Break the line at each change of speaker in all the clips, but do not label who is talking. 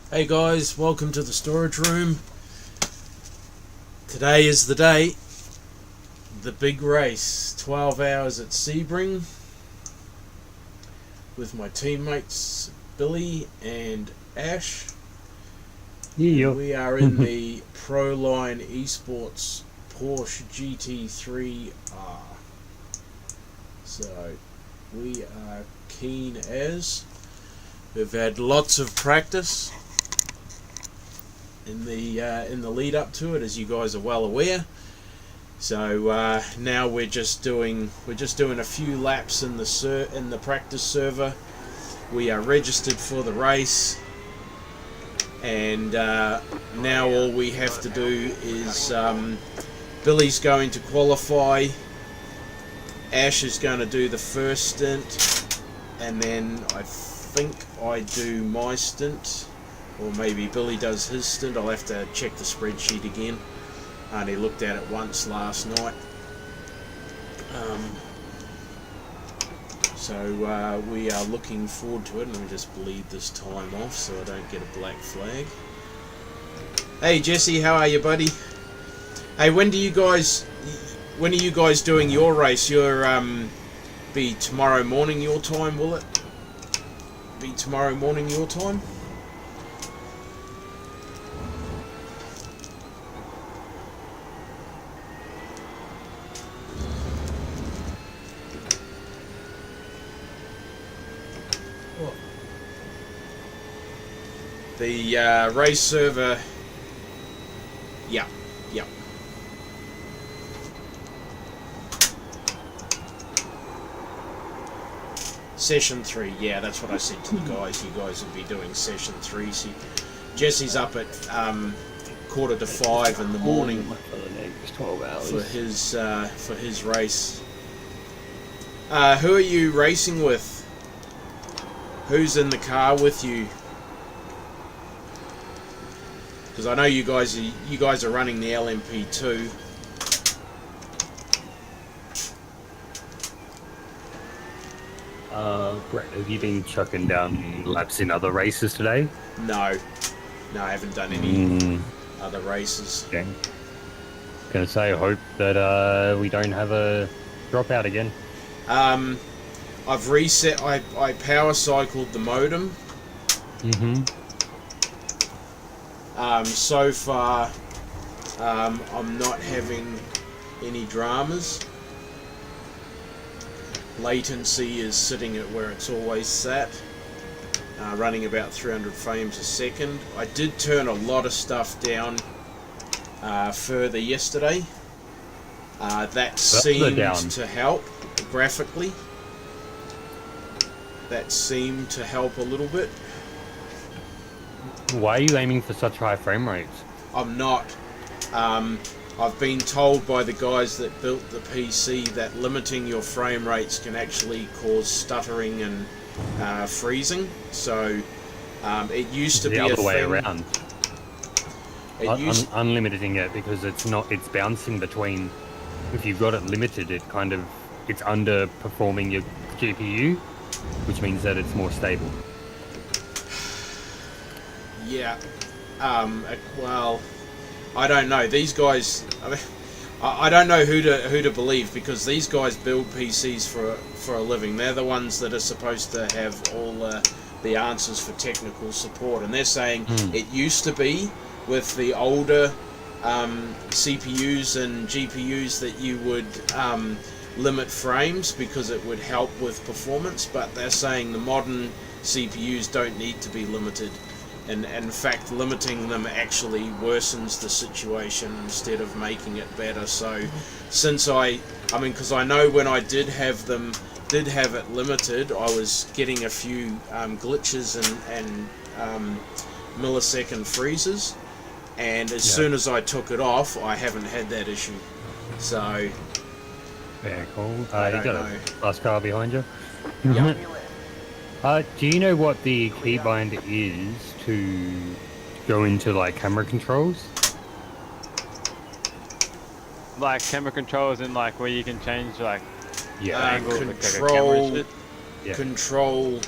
Hey guys, welcome to the storage room. Today is the day. The big race. 12 hours at Sebring with my teammates Billy and Ash.
Yeah.
And we are in the Proline Esports Porsche GT3R. So we are keen as. We've had lots of practice in the lead up to it, as you guys are well aware. So now we're just doing a few laps in the practice server. We are registered for the race, and now all we have to do is Billy's going to qualify, Ash is going to do the first stint, and then I think I do my stint. Or maybe Billy does his stint. I'll have to check the spreadsheet again. I only looked at it once last night. So we are looking forward to it. Let me just bleed this time off so I don't get a black flag. Hey Jesse, how are you, buddy? Hey, when are you guys doing your race? Be tomorrow morning your time, will it? Be tomorrow morning your time? The race server, yeah. Session 3, yeah, that's what I said to the guys. You guys will be doing session 3. See, Jesse's up at 4:45 in the morning for his race. Who are you racing with? Who's in the car with you? Because I know you guys are running the LMP2.
Brett, have you been chucking down laps in other races today?
No, I haven't done any other races.
Okay. Gonna say, I hope that we don't have a dropout again.
I've reset. I power cycled the modem. So far, I'm not having any dramas. Latency is sitting at where it's always sat, running about 300 frames a second. I did turn a lot of stuff down further yesterday. That seemed to help graphically. That seemed to help a little bit.
Why are you aiming for such high frame rates?
I'm not. I've been told by the guys that built the PC that limiting your frame rates can actually cause stuttering and freezing. So it used to be
the other way
thing.
Around. Unlimiting it, because it's bouncing between. If you've got it limited, it's underperforming your GPU, which means that it's more stable.
Yeah. Well, I don't know. These guys, I don't know who to believe, because these guys build PCs for a living. They're the ones that are supposed to have all the answers for technical support, and they're saying it used to be with the older CPUs and GPUs that you would limit frames because it would help with performance, but they're saying the modern CPUs don't need to be limited. And in fact, limiting them actually worsens the situation instead of making it better. So, since because I know when I did have it limited, I was getting a few glitches and millisecond freezes, and as soon as I took it off, I haven't had that issue. So,
very cool. You got a last car behind you.
Yeah.
Do you know what the keybind is to go into like camera controls?
Like camera controls in like where you can change like angle of the camera
control.
shit?
Control.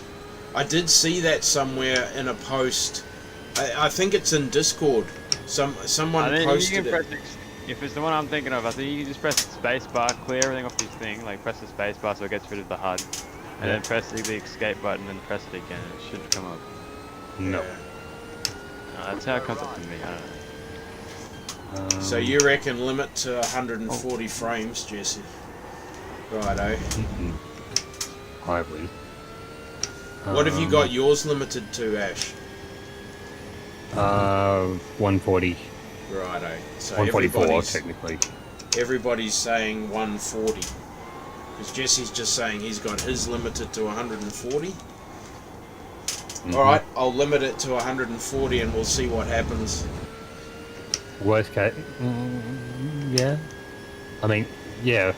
I did see that somewhere in a post I think it's in Discord. Someone
I think
posted
you can
it.
if it's the one I'm thinking of, I think you can just press the space bar, clear everything off this thing, like press the space bar so it gets rid of the HUD, and then press the escape button and press it again, and it should come up.
No.
That's how it comes up to me, I don't know.
So you reckon limit to 140 frames, Jesse? Righto.
I would.
What have you got yours limited to, Ash?
140.
Righto. So
144 technically.
Everybody's saying 140. Because Jesse's just saying he's got his limited to 140. Alright, I'll limit it to 140 and we'll see what happens.
Worst case, yeah. I mean, yeah.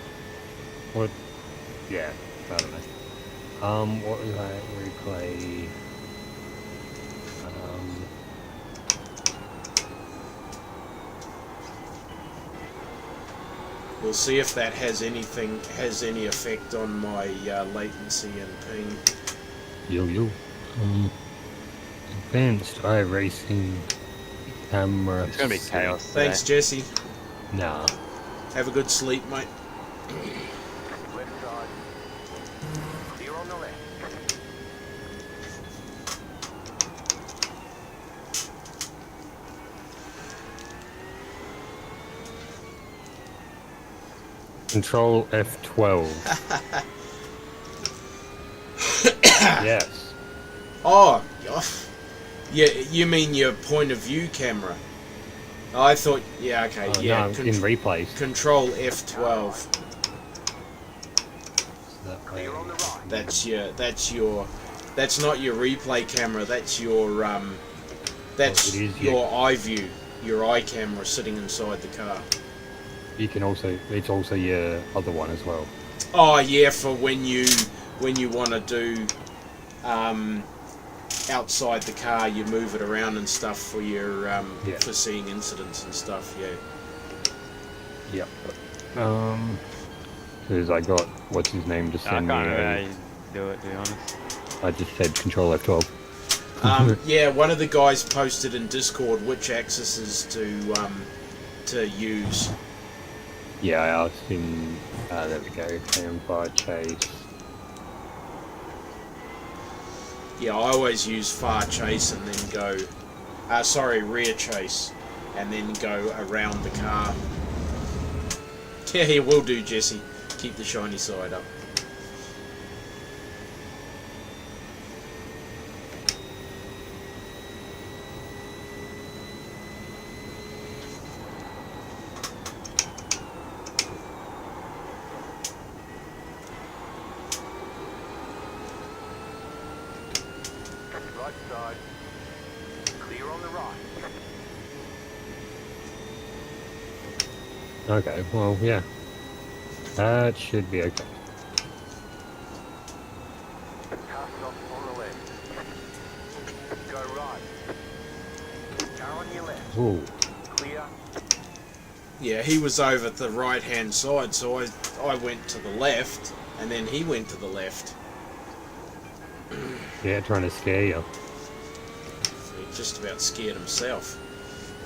What? Yeah, I don't know. What was I replay?
We'll see if that has any effect on my latency and ping.
Yo. Advanced iRacing camera.
It's gonna be chaos today.
Thanks, Jesse.
Nah.
Have a good sleep, mate.
Left side. Clear on the left.
Control F12. Yes.
Oh, yeah. You mean your point of view camera? Oh, I thought. Yeah. Okay. Yeah.
No, in replays.
Control F12.
That way.
Clear on the right.
That's your. That's not your replay camera. That's your That's
it is,
your eye view. Your eye camera sitting inside the car.
You can also. It's also your other one as well.
Oh yeah, for when you want to do outside the car, you move it around and stuff for your for seeing incidents and stuff. Yeah.
Yep. Because I got what's his name to send me.
I can't remember how you do it, to be honest.
I just said Control F12.
Yeah, one of the guys posted in Discord which axes to use.
Yeah, I asked him. There we go. Fire chase.
Yeah, I always use far chase and then go. Rear chase, and then go around the car. Yeah, will do, Jesse. Keep the shiny side up.
Right side. Clear on the right.
Okay, well, yeah. That should be okay.
Car stop on the left. Go right. Car on your left.
Ooh.
Clear.
Yeah, he was over at the right hand side, so I went to the left, and then he went to the left.
Yeah, trying to scare you.
He just about scared himself.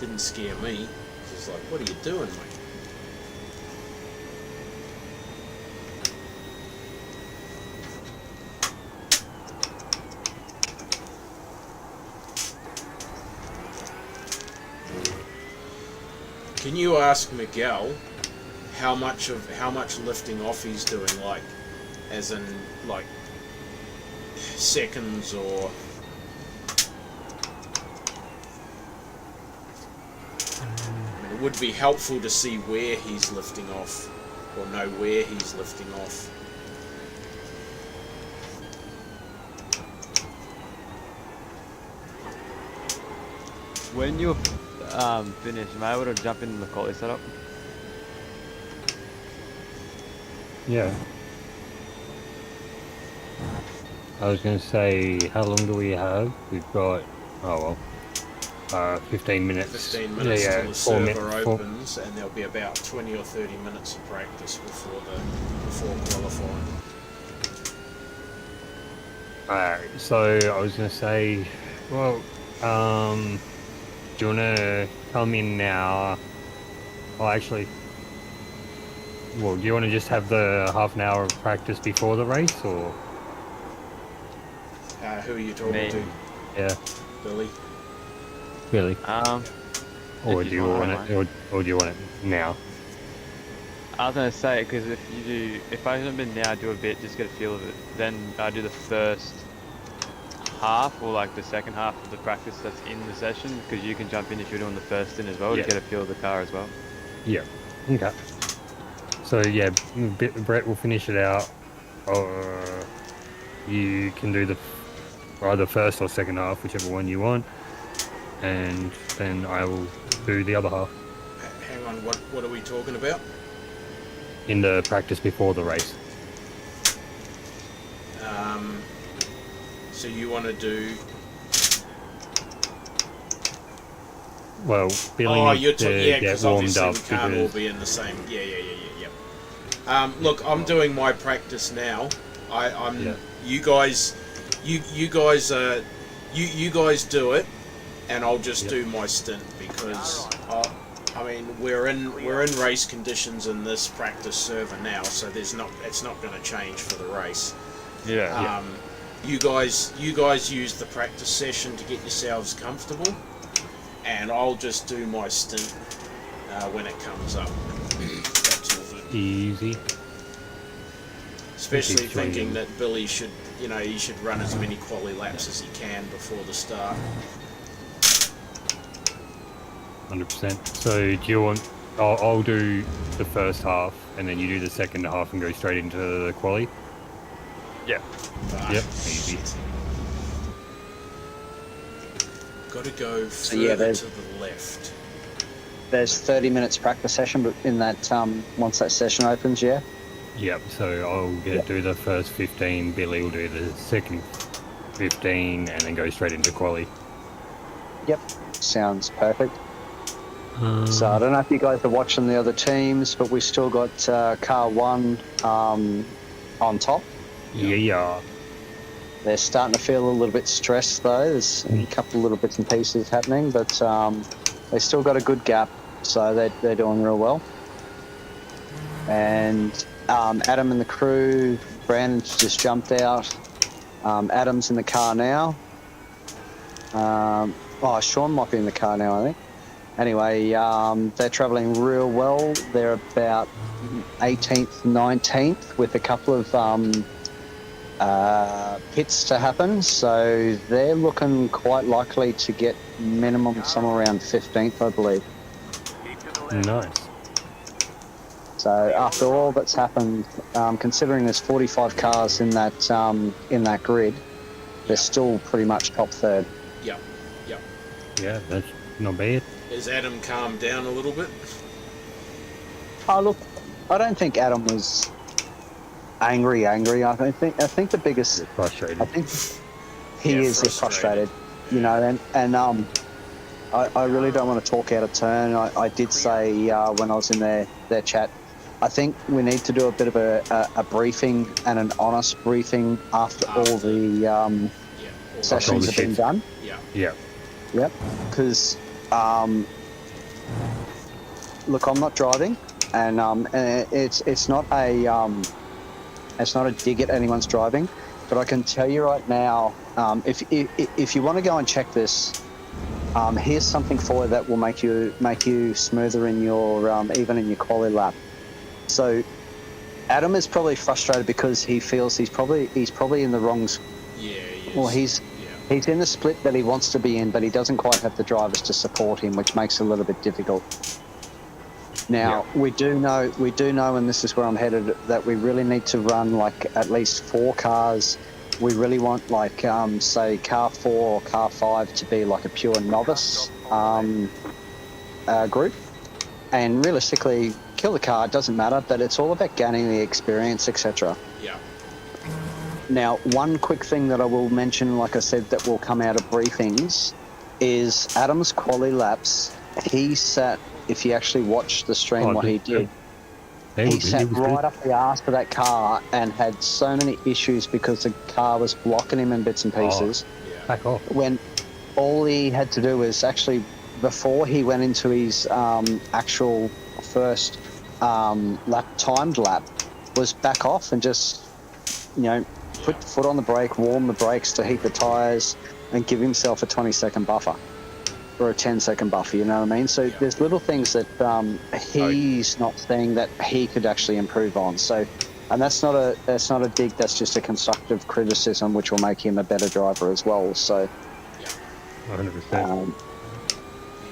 Didn't scare me. He was like, "What are you doing, mate?" Can you ask Miguel how much lifting off he's doing, like, as in like seconds or? I mean, it would be helpful to see where he's lifting off, or know where he's lifting off.
When you're finished, am I able to jump in the quality setup?
Yeah. I was going to say, how long do we have? We've got, 15 minutes.
15 minutes
yeah,
till the server opens, and there'll be about 20 or 30 minutes of practice before qualifying.
Alright, so I was going to say, well, Do you want to come in now? Oh, actually, well, do you want to just have the half an hour of practice before the race, or?
Who are you talking
Me.
to,
Yeah,
Billy?
really? Or
If
do
you
you
want,
want it, or do you want it now?
I was gonna say, because if I jump in now, do a bit, just get a feel of it. Then I do the first half or like the second half of the practice that's in the session, because you can jump in if you're doing the first in as well
Yeah.
to get a feel of the car as well.
Yeah. Okay. So yeah, Brett will finish it out, or you can do the either first or second half, whichever one you want, and then I will do the other half
Hang on, what are we talking about?
in the practice before the race.
So you want to do?
Well, Billy
Oh,
needs
you're
to
yeah,
get
because
warmed
obviously
up
we can't all
because
be in the same. Yeah. Look, I'm doing my practice now. I'm.
Yeah.
You guys, you guys do it, and I'll just
Yep.
do my stint because I mean we're in race conditions in this practice server now, so it's not going to change for the race.
Yeah.
You guys use the practice session to get yourselves comfortable, and I'll just do my stint when it comes up. That's all.
easy.
Especially
Keep joining.
thinking that Billy should, he should run as many quali laps as he can before the start.
100%. So do you want? I'll do the first half, and then you do the second half and go straight into the quali.
Yeah.
Yep. Easy.
Got to go
So, yeah,
further
there's-
to the left.
There's 30 minutes practice session, but in that once that session opens, yeah.
Yep. So I'll do the first 15. Billy will do the second 15, and then go straight into quali.
Yep, sounds perfect. So I don't know if you guys are watching the other teams, but we've still got car one on top.
Yeah.
They're starting to feel a little bit stressed though. There's a couple of little bits and pieces happening, but they still got a good gap, so they're doing real well. And Adam and the crew, Brandon's just jumped out. Adam's in the car now. Sean might be in the car now, I think. Anyway, they're travelling real well. They're about 18th, 19th with a couple of pits to happen. So they're looking quite likely to get minimum somewhere around 15th, I believe.
Keep to the left.
Nice.
So after all that's happened, considering there's 45 cars in that grid, they're still pretty much top third.
Yep.
Yeah, that's not bad.
Is Adam calmed down a little bit?
Oh look, I don't think Adam was angry. I think the biggest.
Frustrated.
I think he
Yeah,
is frustrated, and I really don't want to talk out of turn. I did say when I was in their chat, I think we need to do a bit of a briefing and an honest briefing after all the
Yeah. all
sessions have been
shit.
done.
Yeah.
Yeah.
Yep, because look, I'm not driving, and it's not a dig at anyone's driving, but I can tell you right now, if you want to go and check this, here's something for you that will make you smoother in your even in your quali lap. So Adam is probably frustrated because he feels he's probably in the wrong.
Yeah. He is.
Well, he's in the split that he wants to be in, but he doesn't quite have the drivers to support him, which makes it a little bit difficult. Now, we do know, and this is where I'm headed, that we really need to run like at least 4 cars. We really want like, say, car 4 or car 5 to be like a pure novice group. And realistically, kill the car, it doesn't matter, but it's all about gaining the experience, etc.
Yeah.
Now, one quick thing that I will mention, like I said, that will come out of briefings, is Adam's quali laps. He sat, if you actually watch the stream, what he did, he sat right up the arse of that car and had so many issues because the car was blocking him in bits and pieces.
Yeah.
Back off.
When all he had to do was actually, before he went into his actual first timed lap, was back off and just, put the foot on the brake, warm the brakes to heat the tyres, and give himself a 20-second buffer or a 10-second buffer. You know what I mean? So there's little things that he's not seeing that he could actually improve on. So, and that's not a dig. That's just a constructive criticism, which will make him a better driver as well. So,
100%.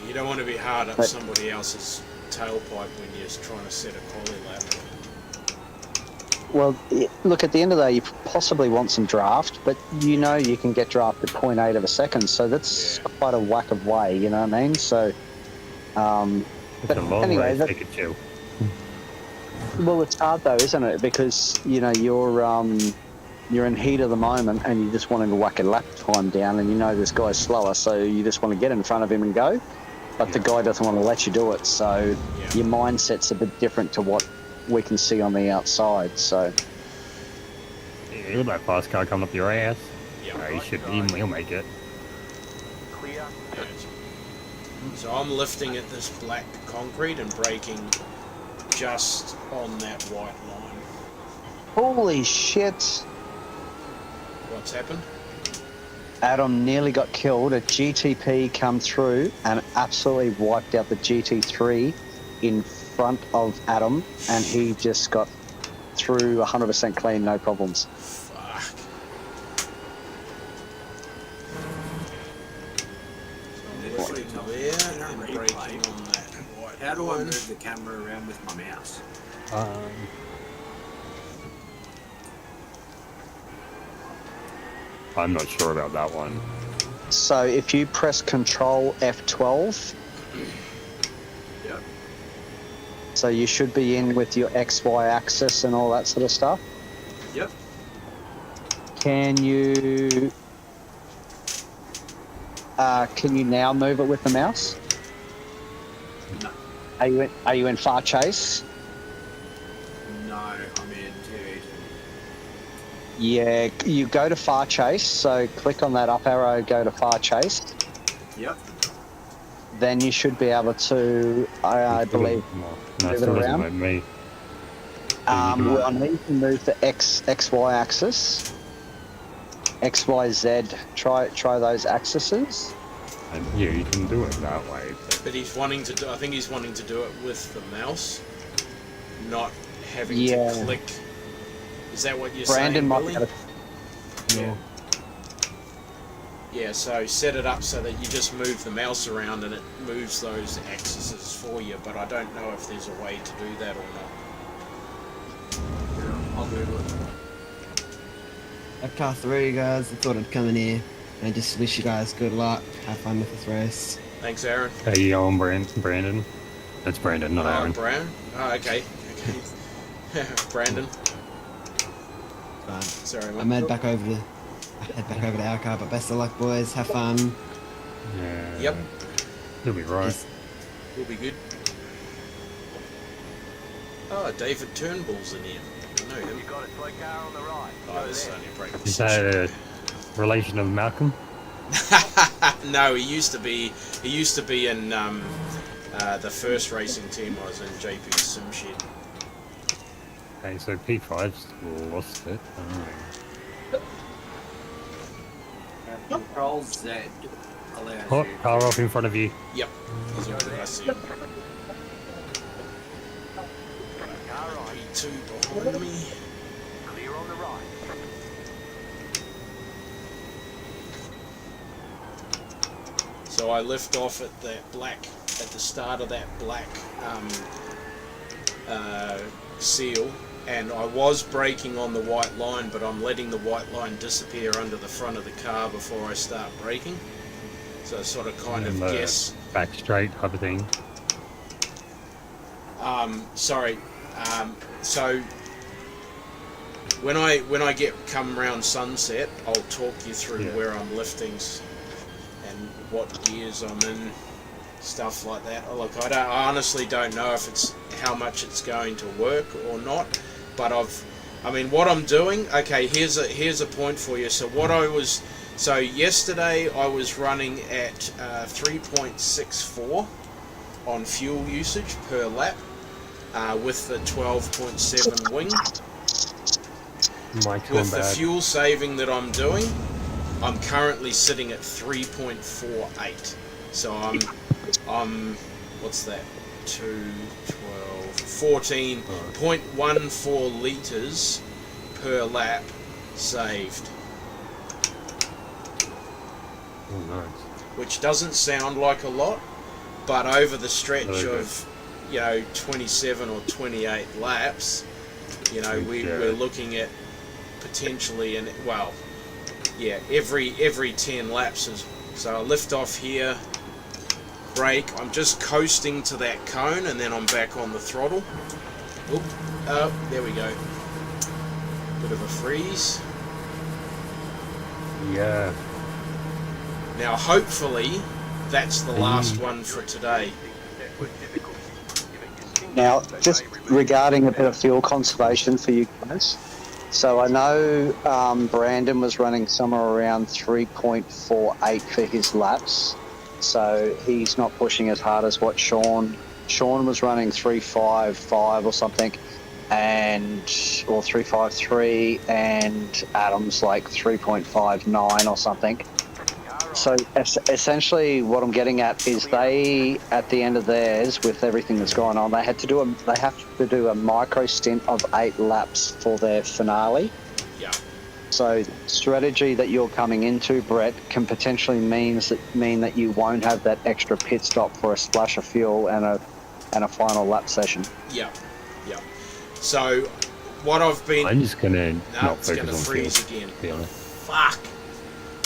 You don't want to be hard up somebody else's tailpipe when you're trying to set a quali lap.
well, look, at the end of the day, you possibly want some draft, but you can get draft at 0.8 of a second. So that's quite a whack of way. You know what I mean? So,
It's a long
anyway,
race. Take a chill.
well, it's hard though, isn't it? Because you're in heat of the moment, and you just want to whack a lap time down, and this guy's slower, so you just want to get in front of him and go. But the guy doesn't want to let you do it, so your mindset's a bit different to what we can see on the outside. So
Yeah, look at that fast car coming up your ass.
Yeah.
He'll make it.
Clear.
So I'm lifting at this black concrete and braking just on that white line.
holy shit,
What's happened?
Adam nearly got killed. A GTP come through and absolutely wiped out the GT3 in front of Adam, and he just got through 100% clean, no problems.
Fuck. So I'm lifting there and braking on that white
How do I
line.
move the camera around with my mouse?
I'm not sure about that one.
So if you press Control F12,
Yep.
so you should be in with your XY axis and all that sort of stuff.
Yep.
Can you now move it with the mouse?
No.
Are you in far chase?
No, I'm in TV.
Yeah, you go to far chase. So click on that up arrow, go to far chase.
Yep.
Then you should be able to, I believe,
No,
move
it
it
still doesn't
around.
move me.
well, I need to move the XY axis. XYZ. Try those axes.
And yeah, you can do it that way.
But he's wanting to do. I think he's wanting to do it with the mouse, not having
Yeah.
to click. Is that what you're
Brandon
saying,
might
Billy?
be able to.
Yeah.
Yeah. So set it up so that you just move the mouse around and it moves those axes for you. But I don't know if there's a way to do that or not.
I'll Google it.
I've car through, guys. I thought I'd come in here and just wish you guys good luck. Have fun with this race.
Thanks, Aaron.
Hey, you going, Brandon? That's Brandon, not
Oh,
Aaron.
Brown. Oh, okay. Okay. Brandon.
But
Sorry,
I'm
mate.
head back over to our car. But best of luck, boys. Have fun.
Yeah.
Yep.
You'll be right.
Yes.
We'll be good. Oh, David Turnbull's in here. I know him.
You got a slow car on the right.
Oh,
Go
this is
there.
only a break.
Is that a relation of Malcolm?
No, he used to be. He used to be in the first racing team I was in, JP Simshed.
Okay, so P5's lost it.
Control Z allows
Oh,
you.
car off in front of you.
Yep. He's all good. I see him.
Car right.
P2 behind me.
Clear on the right.
So I lift off at the start of that black seal, and I was braking on the white line, but I'm letting the white line disappear under the front of the car before I start braking. So I sort of kind of
And the
guess.
back straight type of thing.
Sorry. So when I come around sunset, I'll talk you through
Yeah.
where I'm lifting and what gears I'm in, stuff like that. Oh, look, I honestly don't know if it's how much it's going to work or not, but what I'm doing. Okay, here's a point for you. So what I was So yesterday I was running at 3.64 on fuel usage per lap with the 12.7 wing.
Mike's
With
gone
the
bad.
fuel saving that I'm doing, I'm currently sitting at 3.48. So I'm what's that? 2, 12, 14.14 litres per lap saved.
Oh, nice.
Which doesn't sound like a lot, but over the stretch
Really good.
of 27 or 28 laps,
Yeah.
we're looking at potentially every 10 laps. So I lift off here, brake, I'm just coasting to that cone, and then I'm back on the throttle. Oop, oh, there we go. Bit of a freeze.
Yeah.
Now hopefully that's the last one for today.
Now, just regarding a bit of fuel conservation for you guys. So I know Brandon was running somewhere around 3.48 for his laps. So he's not pushing as hard as what Sean was running 3.55 or something, or 3.53, and Adam's like 3.59 or something. So essentially, what I'm getting at is they, at the end of theirs, with everything that's going on, they have to do a micro stint of 8 laps for their finale.
Yeah.
So strategy that you're coming into, Brett, can potentially mean that you won't have that extra pit stop for a splash of fuel and a final lap session.
Yeah. Yeah. So what I've been
I'm just gonna not
it's gonna
focus on
freeze
fuel,
again.
to be honest.
Fuck.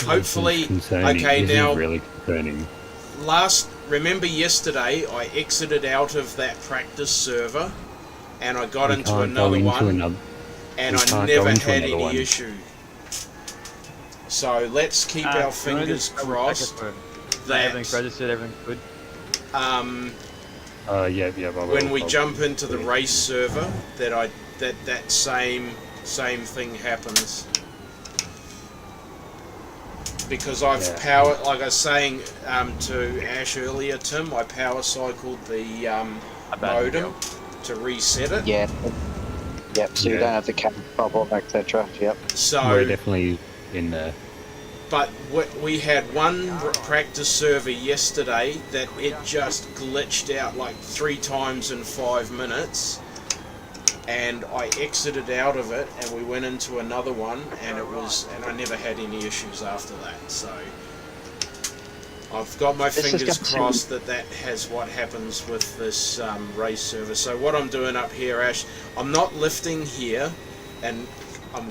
Hopefully,
This is concerning.
okay,
This
now
is really concerning.
remember yesterday I exited out of that practice server and I got
We
into
can't
another
go into
one
another.
and
we
I
can't
never
go into
had
another
any
one.
issue. So let's keep our fingers crossed that
Everything's registered, everything's good.
Yeah.
when we jump into the race server that same thing happens. Because I've power, like I was saying to Ash earlier, Tim, I power cycled the modem to reset it.
Yeah. Yep. So you don't have the camera problem, etc. Yep.
So
we're definitely in there.
But we had one practice server yesterday that it just glitched out like 3 times in 5 minutes, and I exited out of it and we went into another one, and I never had any issues after that. So I've got my fingers crossed that has what happens with this race server. So what I'm doing up here, Ash, I'm not lifting here, and I'm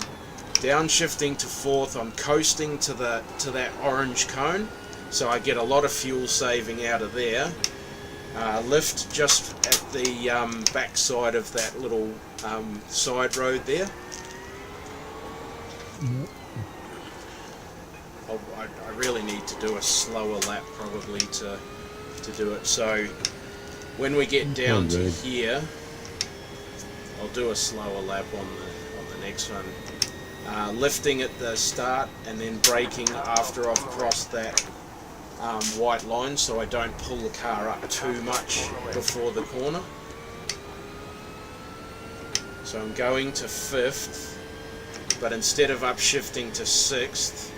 downshifting to 4th. I'm coasting to that orange cone, so I get a lot of fuel saving out of there. Lift just at the back side of that little side road there. I really need to do a slower lap probably to do it. So when we get down to here, I'll do a slower lap on the next one. Lifting at the start and then braking after I've crossed that white line, so I don't pull the car up too much before the corner. So I'm going to 5th, but instead of upshifting to 6th,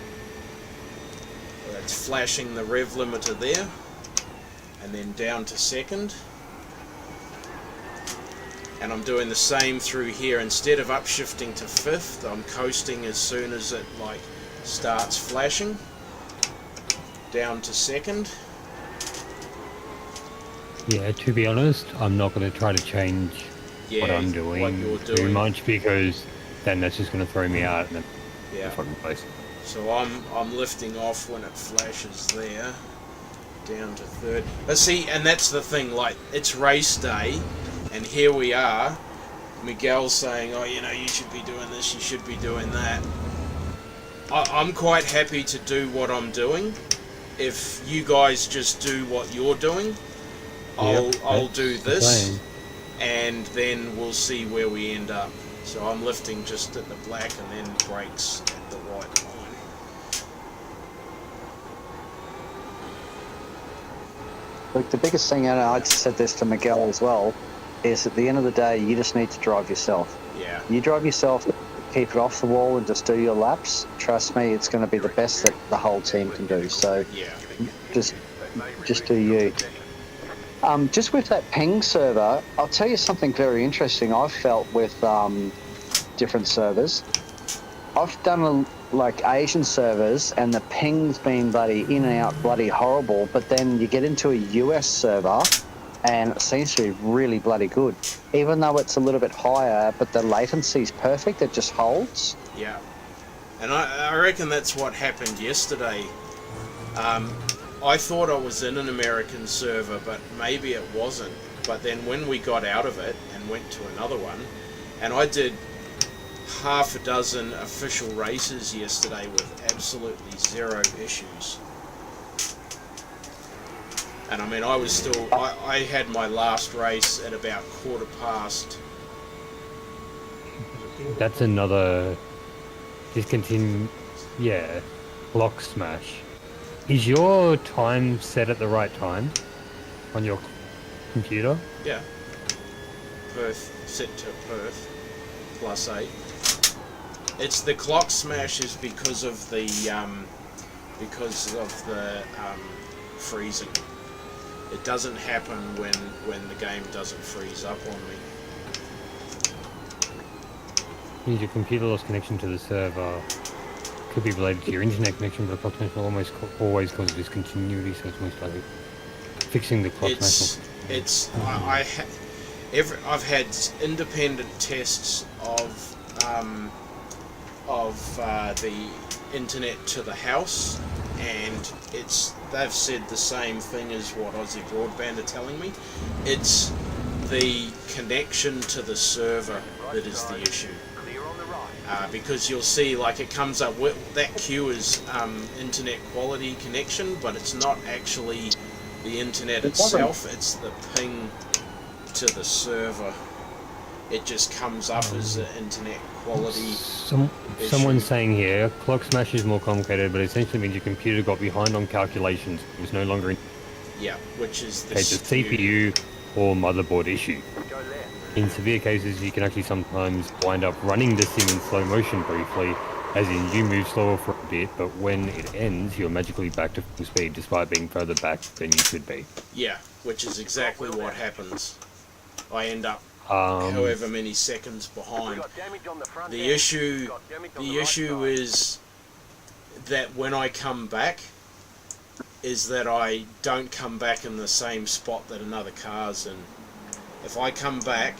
it's flashing the rev limiter there, and then down to 2nd. And I'm doing the same through here. Instead of upshifting to 5th, I'm coasting as soon as it starts flashing, down to 2nd.
Yeah, to be honest, I'm not going to try to change what I'm doing,
what you're
too
doing.
much, because then that's just going to throw me out in
Yeah.
the fucking place.
So I'm lifting off when it flashes there, down to 3rd. But see, and that's the thing, it's race day, and here we are, Miguel's saying, oh, you should be doing this, you should be doing that. I'm quite happy to do what I'm doing. If you guys just do what you're doing, I'll do this, and then we'll see where we end up. So I'm lifting just at the black and then brakes at the white line.
Look, the biggest thing, and I said this to Miguel as well, is at the end of the day, you just need to drive yourself.
Yeah.
You drive yourself, keep it off the wall, and just do your laps. Trust me, it's going to be the best that the whole team can do. So
Yeah.
just do you. Just with that ping server, I'll tell you something very interesting I've felt with different servers. I've done like Asian servers, and the ping's been bloody in and out, bloody horrible. But then you get into a US server, and it seems to be really bloody good. Even though it's a little bit higher, but the latency's perfect. It just holds.
Yeah. And I reckon that's what happened yesterday. I thought I was in an American server, but maybe it wasn't. But then when we got out of it and went to another one, and I did half a dozen official races yesterday with absolutely zero issues. And I mean, I was still, I had my last race at about 1:15.
That's another clock smash. Is your time set at the right time on your computer?
Yeah. Perth, set to Perth, +8. It's the clock smash is because of the freezing. It doesn't happen when the game doesn't freeze up on me.
Means your computer lost connection to the server. Could be related to your internet connection, but the clock smash will almost always cause discontinuity, so it's most likely fixing the clock smash.
I've had independent tests of the internet to the house, and they've said the same thing as what Aussie Broadband are telling me. It's the connection to the server that is the issue. Because you'll see, like, it comes up with that queue is internet quality connection, but it's not actually the internet itself, it's the ping to the server. It just comes up as an internet quality
Someone's saying here, clock smash is more complicated, but essentially means your computer got behind on calculations. It was no longer
Yeah, which is the
CPU or motherboard issue. In severe cases, you can actually sometimes wind up running the sim in slow motion briefly, as in you move slower for a bit, but when it ends, you're magically back to full speed despite being further back than you should be.
Yeah, which is exactly what happens. I end up however many seconds behind. The issue is that when I come back, is that I don't come back in the same spot that another car's in. If I come back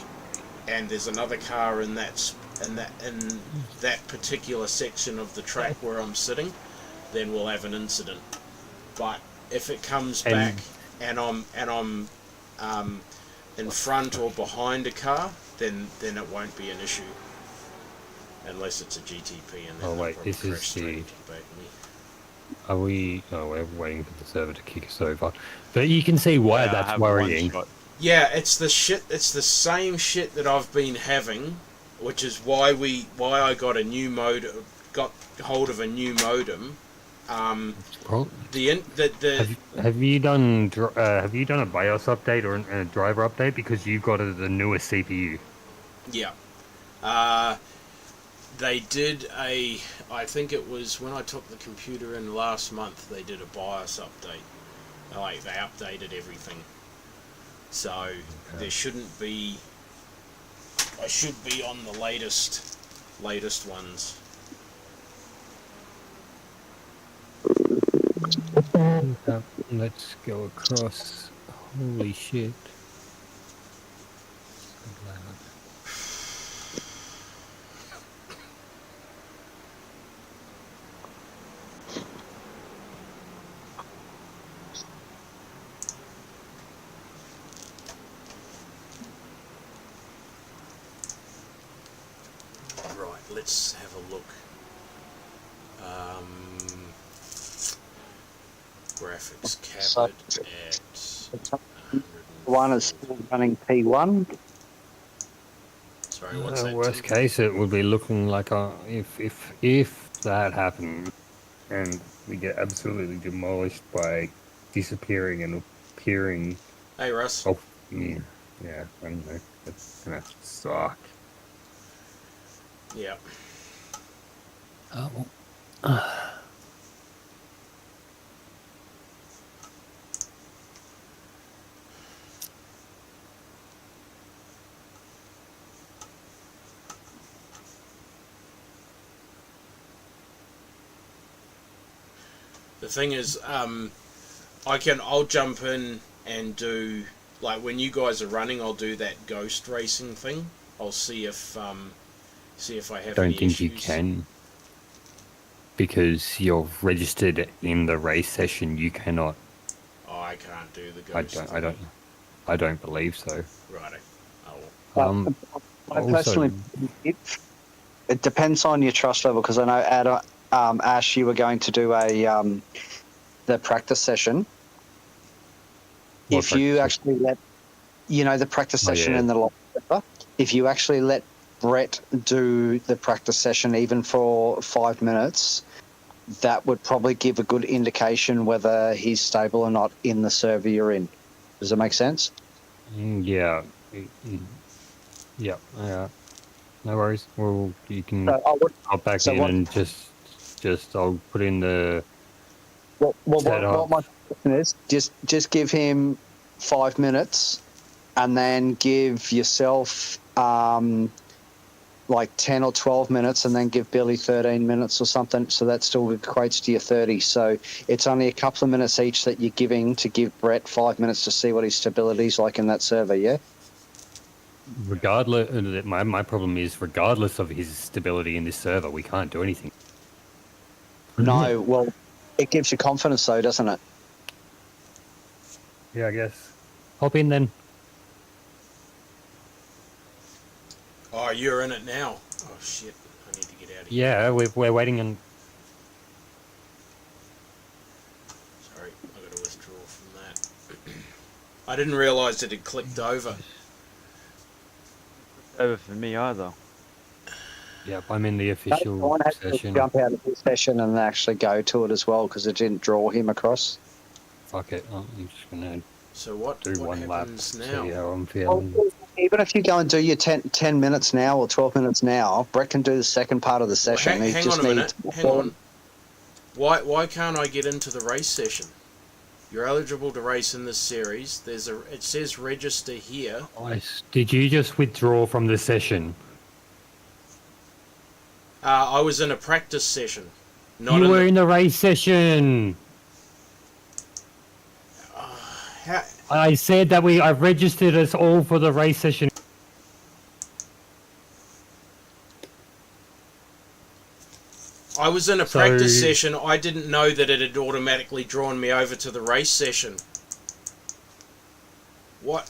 and there's another car in that particular section of the track where I'm sitting, then we'll have an incident. But if it comes back and I'm in front or behind a car, then it won't be an issue, unless it's a GTP. And then
this is the. We're waiting for the server to kick us over, but you can see why that's worrying.
Yeah, it's the same shit that I've been having, which is why I got hold of a new modem.
Have you done a BIOS update or a driver update, because you've got the newest CPU?
Yeah. They did I think it was when I took the computer in last month, they did a BIOS update. Like, they updated everything. So there shouldn't be. I should be on the latest ones.
Let's go across. Holy shit.
Right, let's have a look. Graphics cabinet at
One is still running P1.
Sorry, what's that?
Worst case, it would be looking like if that happened and we get absolutely demolished by disappearing and appearing
Hey, Russ.
off. Yeah, yeah, I don't know. That's gonna suck.
Yeah.
Oh.
The thing is, I'll jump in and do, like, when you guys are running, I'll do that ghost racing thing. I'll see if I have
Don't
any
think
issues.
you can because you're registered in the race session. You cannot.
Oh, I can't do the
I
ghost.
don't. I don't. I don't believe so.
Righto. Oh,
But I
Also,
personally, it depends on your trust level because I know Ash, you were going to do the practice session.
what
If you
practice-
actually let the practice
Oh,
session
yeah.
in the lock server, if you actually let Brett do the practice session even for 5 minutes, that would probably give a good indication whether he's stable or not in the server you're in. Does that make sense?
Yeah. Yeah. Yeah. No worries. Well, you can
So I would.
hop back
So
in
what?
and just I'll put in the
What my question is, just give him 5 minutes, and then give yourself like 10 or 12 minutes, and then give Billy 13 minutes or something. So that still equates to your 30. So it's only a couple of minutes each that you're giving to give Brett 5 minutes to see what his stability is like in that server. Yeah.
regardless. My problem is regardless of his stability in this server, we can't do anything.
No, well, it gives you confidence though, doesn't it?
Yeah, I guess. Hop in then.
oh, you're in it now. Oh shit! I need to get out of here.
Yeah, we're waiting on.
Sorry, I got to withdraw from that. I didn't realise it had clicked over.
Over for me either.
Yep, I'm in the
No,
official
Brian had to
session.
jump out of his session and actually go to it as well because it didn't draw him across.
Fuck it. I'm just gonna
So what
do one lap.
happens
See
now?
how I'm
Well,
feeling.
even if you go and do your 10 minutes now or 12 minutes now, Brett can do the second part of the
Well,
session. He
hang
just
on a minute.
needs.
Hang on. Why can't I get into the race session? You're eligible to race in this series. It says register here.
Did you just withdraw from the session?
I was in a practice session. Not
You
in
were
the,
in the race session.
how,
I said that I've registered us all for the race session.
I was in a
So-
practice session. I didn't know that it had automatically drawn me over to the race session. What?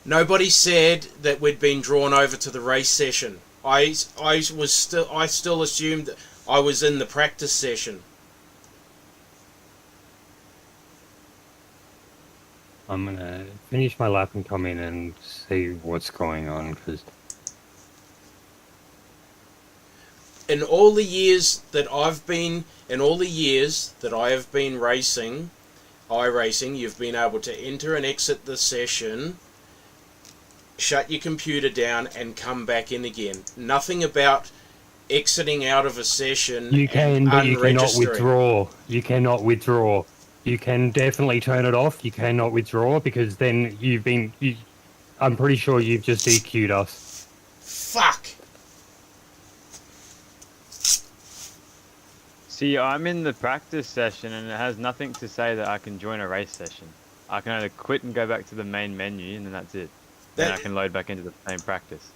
Nobody said that we'd been drawn over to the race session. I still assumed that I was in the practice session.
I'm gonna finish my lap and come in and see what's going on because
In all the years that I have been racing, iRacing, you've been able to enter and exit the session, shut your computer down, and come back in again. Nothing about exiting out of a session
you can,
and
but you cannot
unregistering.
withdraw. You cannot withdraw. You can definitely turn it off. You cannot withdraw because then I'm pretty sure you've just DQ'd us.
Fuck!
See, I'm in the practice session and it has nothing to say that I can join a race session. I can either quit and go back to the main menu and then that's it. Then I can load back into the same practice.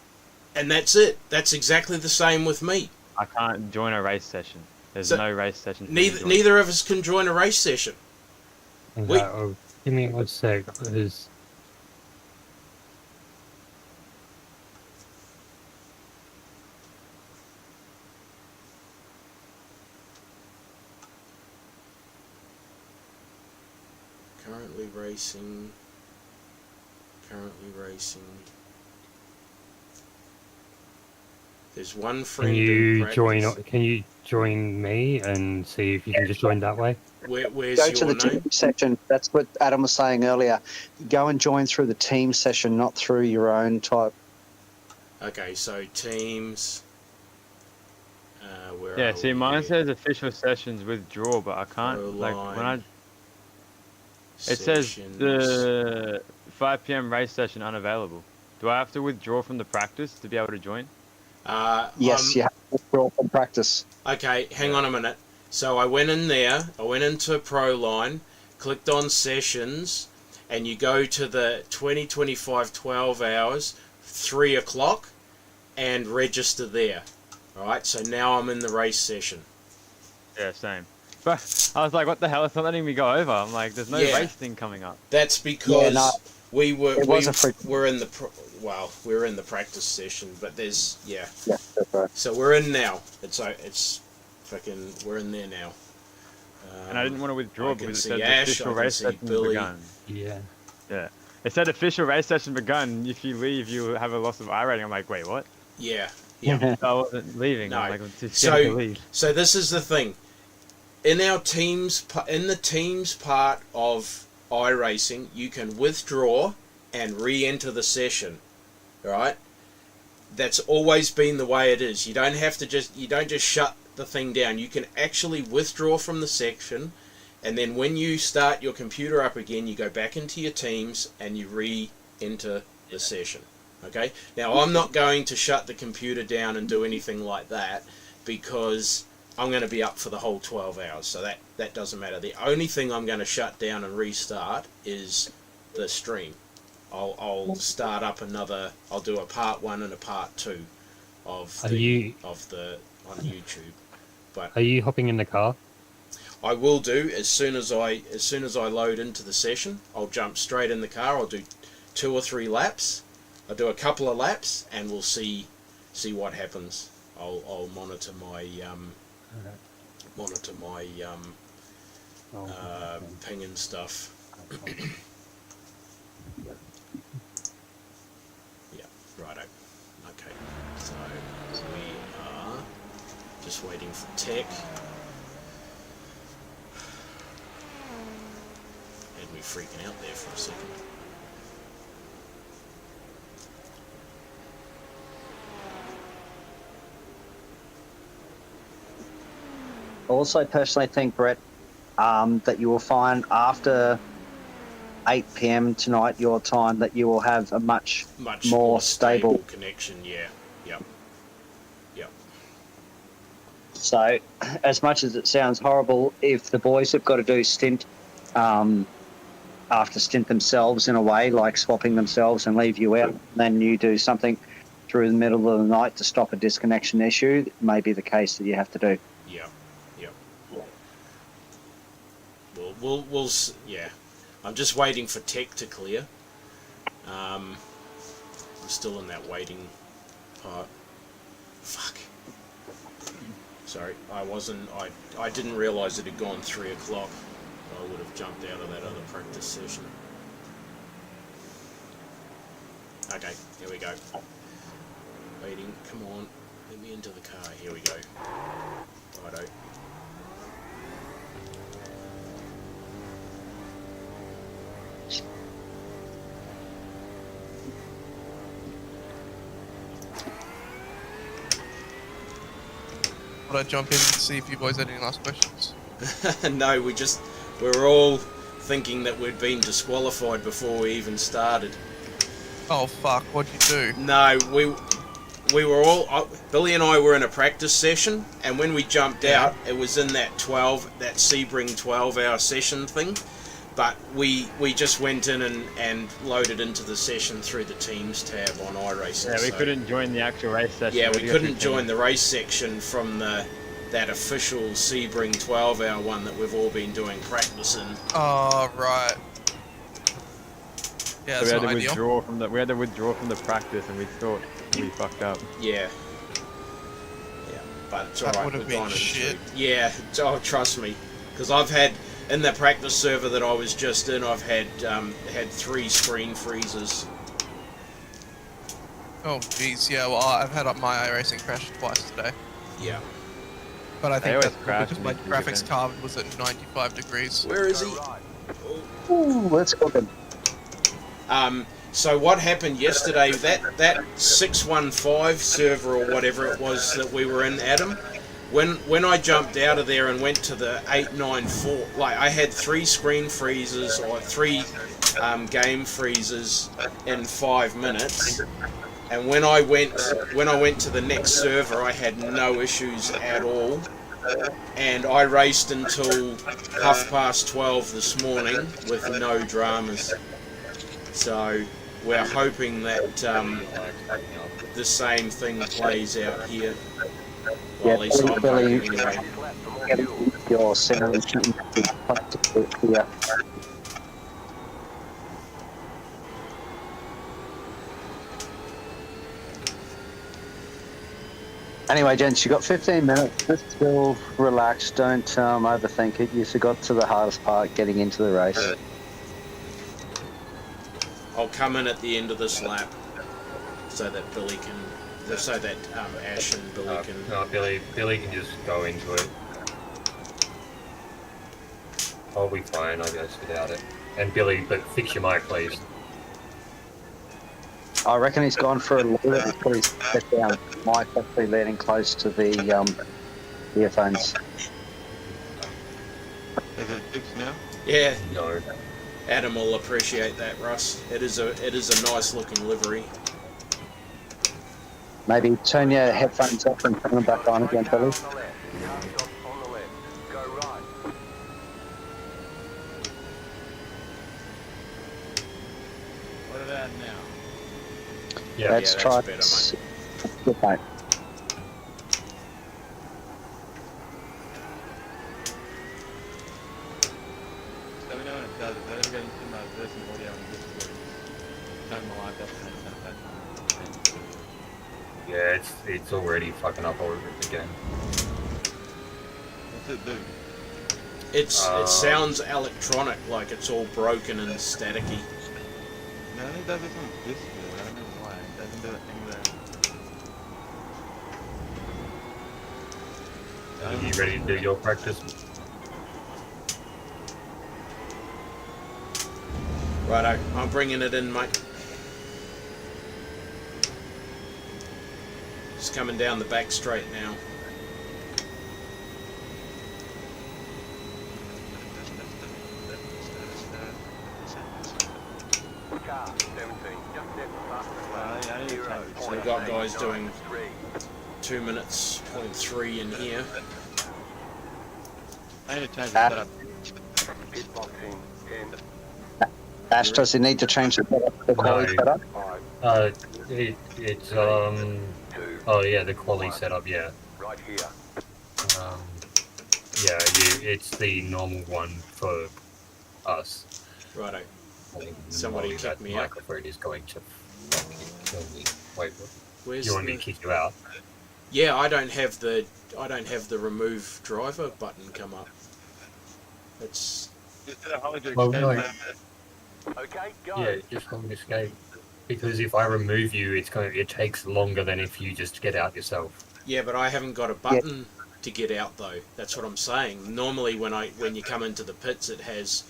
And that's it. That's exactly the same with me.
I can't join a race session. There's
So,
no race session. for me to join.
Neither of us can join a race session. Wait.
Give me 1 sec. There's-
Currently racing. There's one
Can
friend in
you
practice.
Can you join me and see if you can just join that way?
Where's
Go to
your
the
name?
team session. That's what Adam was saying earlier. Go and join through the team session, not through your own type.
Okay, so teams. Where
Yeah,
are
see,
we
mine
here?
says official sessions withdraw, but I can't, like, when I... It says
Sessions.
the 5 p.m. race session unavailable. Do I have to withdraw from the practice to be able to join?
Yes, you have to withdraw from practice.
Okay, hang
Yeah.
on a minute. So I went in there, I went into Proline, clicked on sessions, and you go to the 2025 12 hours, 3 o'clock, and register there. Alright, so now I'm in the race session.
Yeah, same. But I was like, what the hell? It's not letting me go over. I'm like, there's no
Yeah.
race thing coming up.
That's because
Yeah, no,
we were
it was a freak.
we're in the we're in the practice session, but there's
Yeah, that's right.
So we're in now. It's fucking we're in there now.
And I didn't want to withdraw
I can
because it
see
said
Ash,
official
I can
race
see
session
Billy.
begun.
Yeah.
Yeah. It said official race session begun. If you leave, you have a loss of I rating. I'm like, wait, what?
Yeah, yeah.
So I wasn't leaving.
No.
I'm like, I'm too scared to
So
leave.
so this is the thing. In our teams, in the teams part of iRacing, you can withdraw and re-enter the session. Right? That's always been the way it is. You don't just shut the thing down. You can actually withdraw from the section, and then when you start your computer up again, you go back into your teams and you re-enter the session. Okay? Now I'm not going to shut the computer down and do anything like that because I'm going to be up for the whole 12 hours, so that doesn't matter. The only thing I'm going to shut down and restart is the stream. I'll start up another. I'll do a part 1 and a part 2 of
Are
the
you
on YouTube. But
Are you hopping in the car?
I will do as soon as I load into the session. I'll jump straight in the car. I'll do 2 or 3 laps. I'll do a couple of laps, and we'll see what happens. I'll monitor my ping and stuff. Yeah, righto. Okay, so we are just waiting for tech. Had me freaking out there for a second.
I also personally think, Brett, that you will find after 8 p.m. tonight, your time, that you will have a much more stable.
Connection. Yeah, yep.
So, as much as it sounds horrible, if the boys have got to do stint after stint themselves in a way, like swapping themselves and leave you out, then you do something through the middle of the night to stop a disconnection issue, it may be the case that you have to do.
Yeah. Yeah. I'm just waiting for tech to clear. I'm still in that waiting part. Fuck. Sorry, I didn't realise it had gone 3 o'clock. I would have jumped out of that other practice session. Okay, here we go. Waiting, come on. Let me into the car. Here we go. Righto.
Would I jump in and see if you boys had any last questions?
No, we're all thinking that we'd been disqualified before we even started.
Oh fuck, what'd you do?
No, we were all Billy and I were in a practice session, and when we jumped out, it was in that Sebring 12-hour session thing. But we just went in and loaded into the session through the Teams tab on iRacing.
Yeah, we couldn't join the actual race session.
Yeah, we
had to go
couldn't
through
join
Teams.
the race section from that official Sebring 12-hour one that we've all been doing practice in.
Oh, right. Yeah,
So
that's
we had
not
to
ideal.
withdraw from the practice, and we thought we fucked up.
Yeah. Yeah, but it's
That
alright.
would have
we've gone
been
in
shit.
through. Yeah, trust me, because I've had in the practice server that I was just in, I've had 3 screen freezes.
Oh, jeez. Yeah, well, I've had up my iRacing crash twice today.
Yeah.
But I
They
think
always
that's
crash
because
when
my
you do
graphics
defense.
card was at 95 degrees.
Where is he?
Go right.
Ooh, let's go then.
So what happened yesterday? That 615 server or whatever it was that we were in, Adam. When I jumped out of there and went to the 894, like I had 3 screen freezes or 3 game freezes in 5 minutes. And when I went to the next server, I had no issues at all. And I raced until 12:30 this morning with no dramas. So we're hoping that the same thing plays out here. Well, at least I'm
Billy,
hoping anyway.
your sound. Yeah. Anyway, gents, you got 15 minutes. Just still relax. Don't overthink it. You got to the hardest part, getting into the race.
I'll come in at the end of this lap so that Ash and Billy can.
No, Billy can just go into it. I'll be fine, I guess, without it. And Billy, but fix your mic, please.
I reckon he's gone for a loop. He's put his head down. Mike actually leaning close to the earphones.
Is it fixed now?
Yeah,
No.
Adam will appreciate that, Russ. It is a nice looking livery.
Maybe turn your headphones off and turn them back on again, Billy.
On the left. Car stop on the left. Go right.
What about now?
Yeah.
Let's
that's
try.
better, mate.
Good, mate.
Let me know when it does it. Let me get into my verse and audio and Discord. Turn my light up and turn it back on.
Yeah, it's already fucking up over again.
What's it do?
It sounds electronic, like it's all broken and staticky.
No, I think it does it on Discord. I don't know why. It doesn't do it anywhere.
Are you ready to do your practice?
Righto, I'm bringing it in, mate. Just coming down the back straight now.
Car 17. Just step past the
I need to
Zero
charge.
So we've got guys doing
3.
2 minutes, 0.3 in here.
I need to change the setup.
Pit box in 10.
Ash, does he need to change the quality
No.
setup?
5.
It's
2.
oh yeah, the quality setup, yeah.
Right here.
Yeah, it's the normal one for us.
Righto.
I think
Somebody
normally
kicked
that
me out.
microphone is going to fucking kill me. Wait, what?
Where's
You want me
the...
to kick you out?
Yeah, I don't have the remove driver button come up. It's
Well, no.
Okay, go.
Yeah, just hold escape. Because if I remove you, it takes longer than if you just get out yourself.
yeah, but I haven't got a button to get out though. That's what I'm saying. Normally, when you come into the pits, it has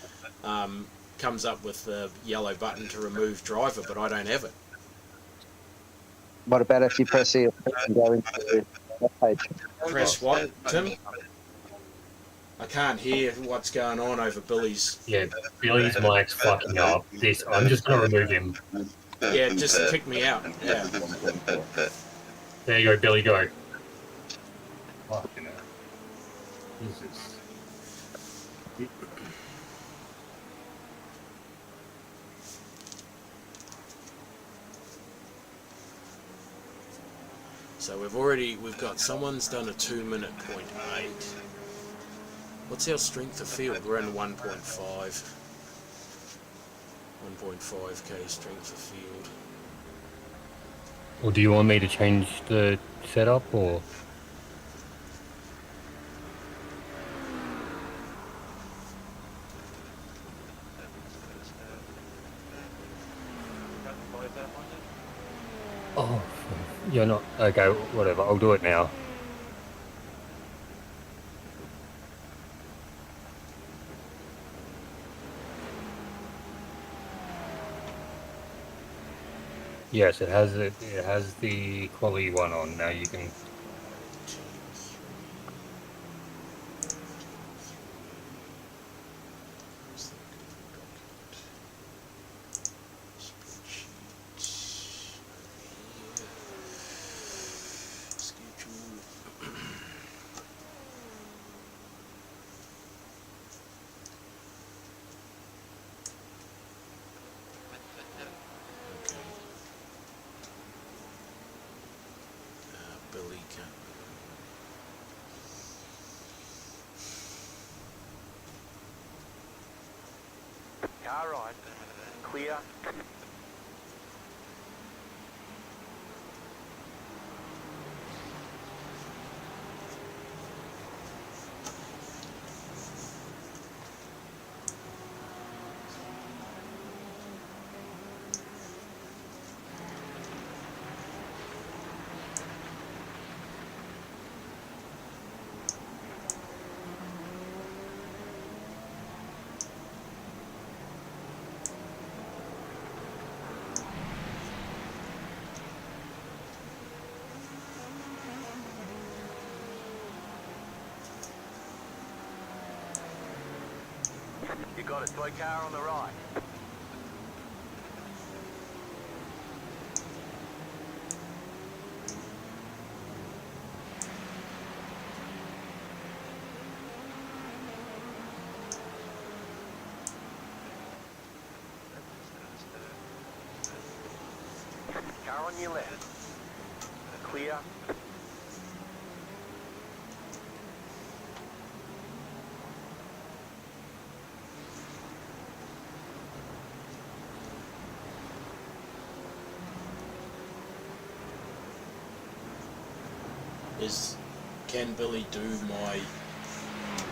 comes up with the yellow button to remove driver, but I don't have it.
What about if you press here and go into the web page?
Press what, Tim? I can't hear what's going on over Billy's.
Yeah, Billy's mic's fucking up. I'm just gonna remove him.
Yeah, just kick me out. Yeah.
There you go, Billy, go. Fucking hell. Jesus.
So we've got someone's done a 2 minute 0.8. What's our strength of field? We're in 1.5. 1.5k strength of field.
Well, do you want me to change the setup, or? Oh, you're not okay. Whatever. I'll do it now. Yes, it has it. It has the quality one on. Now you can.
Billy
Car right. Clear. You got it. Slow car on the right. Car on your left. Clear.
Can Billy do my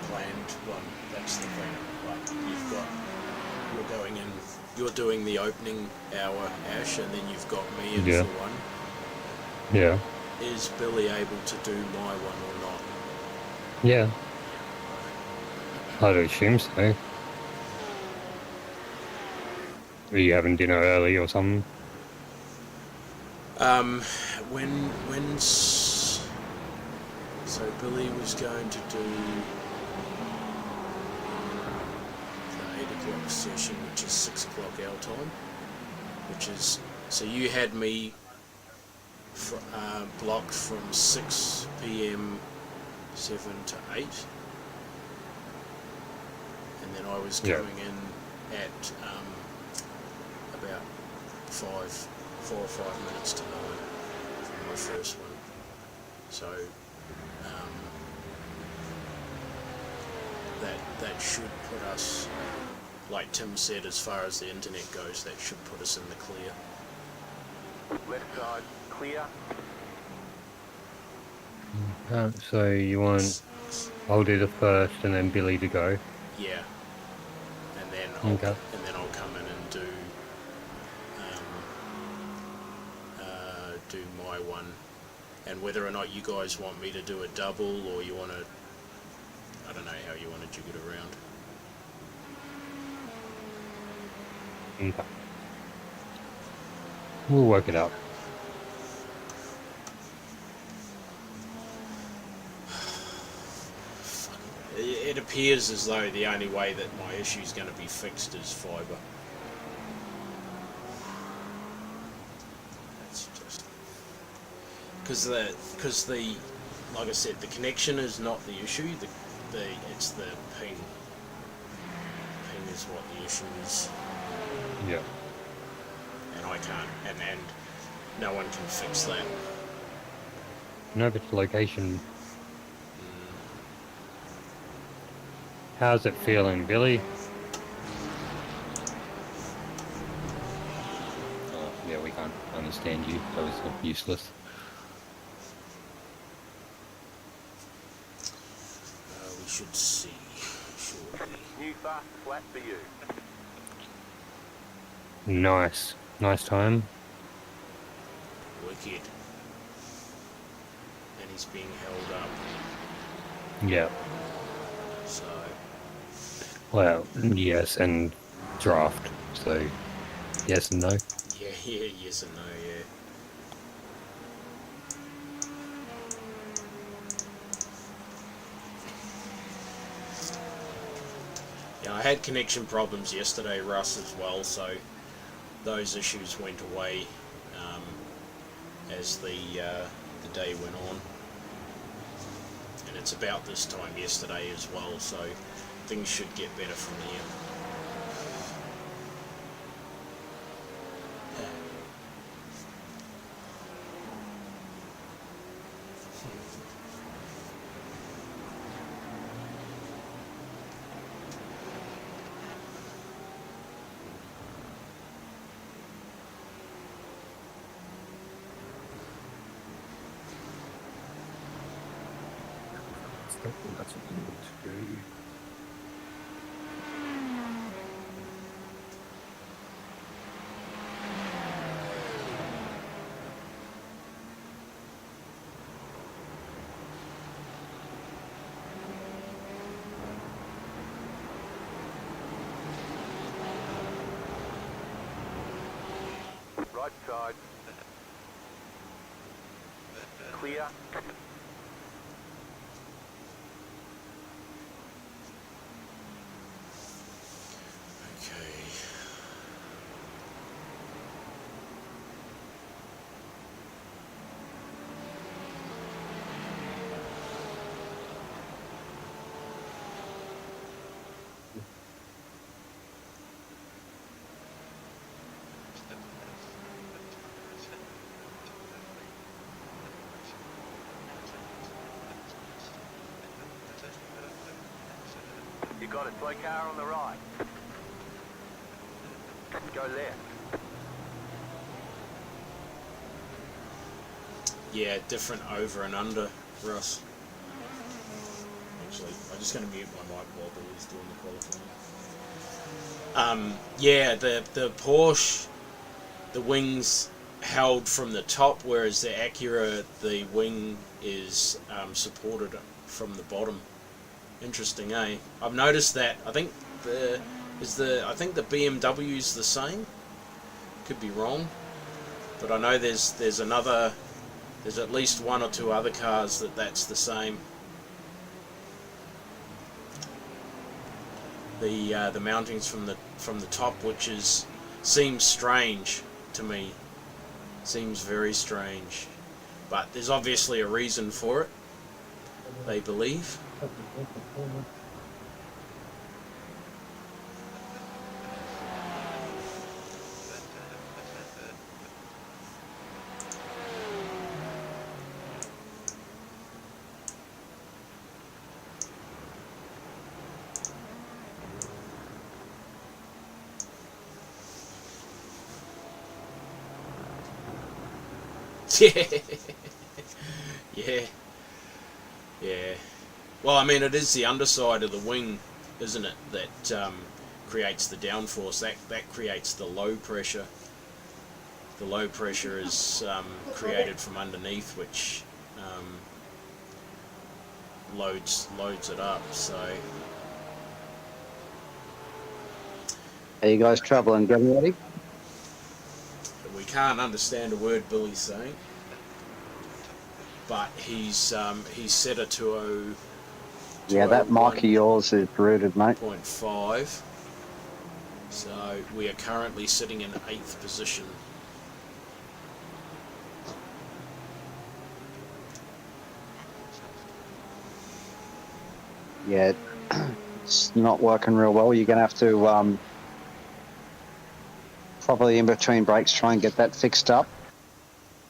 planned one? That's the thing. Like you're going in, you're doing the opening hour, Ash, and then you've got me in
Yeah.
for one.
Yeah.
Is Billy able to do my one or not?
Yeah. I'd assume so. Are you having dinner early or something?
When's so Billy was going to do the 8 o'clock session, which is 6 o'clock our time, which is so you had me blocked from 6 p.m. 7 to 8, and then I was
Yeah.
going in at about 4 or 5 minutes to 9 for my first one. So that should put us, like Tim said, as far as the internet goes, that should put us in the clear.
Left side. Clear.
So you want I'll do the first and then Billy to go.
Yeah, and then
Okay.
I'll come in and do my one, and whether or not you guys want me to do a double or you want to, I don't know how you want to jig it around.
Okay. We'll work it out.
It appears as though the only way that my issue is going to be fixed is fibre. That's just because the like I said, the connection is not the issue. It's the ping. Ping is what the issue is,
Yeah.
and I can't, and no one can fix that.
No, if it's location. How's it feeling, Billy? Oh, yeah, we can't understand you. That was useless.
We should see shortly.
New fast flat for you.
Nice. Nice time.
Boy. bulkhead, and he's being held up.
Yeah.
So
Well, yes, and draft. So, yes and no.
yeah, yes and no, yeah. Yeah, I had connection problems yesterday, Russ, as well, so those issues went away as the day went on. And it's about this time yesterday as well, so things should get better from here.
That's what we need to do.
Right side. Clear.
Okay.
You got it. Slow car on the right. Go left.
Yeah, different over and under, Russ. Actually, I'm just going to mute my mic while Billy's doing the qualifying. Yeah, the Porsche, the wings held from the top, whereas the Acura, the wing is supported from the bottom. Interesting, eh? I've noticed that. I think the BMW's the same. Could be wrong, but I know there's at least one or two other cars that's the same. The mountings from the top, which seems strange to me. Seems very strange, but there's obviously a reason for it. They believe. Yeah. Yeah. Well, I mean, it is the underside of the wing, isn't it, that creates the downforce. That creates the low pressure. The low pressure is created from underneath, which loads it up. So.
Are you guys travelling? Getting ready?
We can't understand a word Billy's saying, but he's set it to
Yeah, that mic of yours is rooted, mate.
0.5. So we are currently sitting in 8th position.
Yeah, it's not working real well. You're going to have to probably in between breaks try and get that fixed up.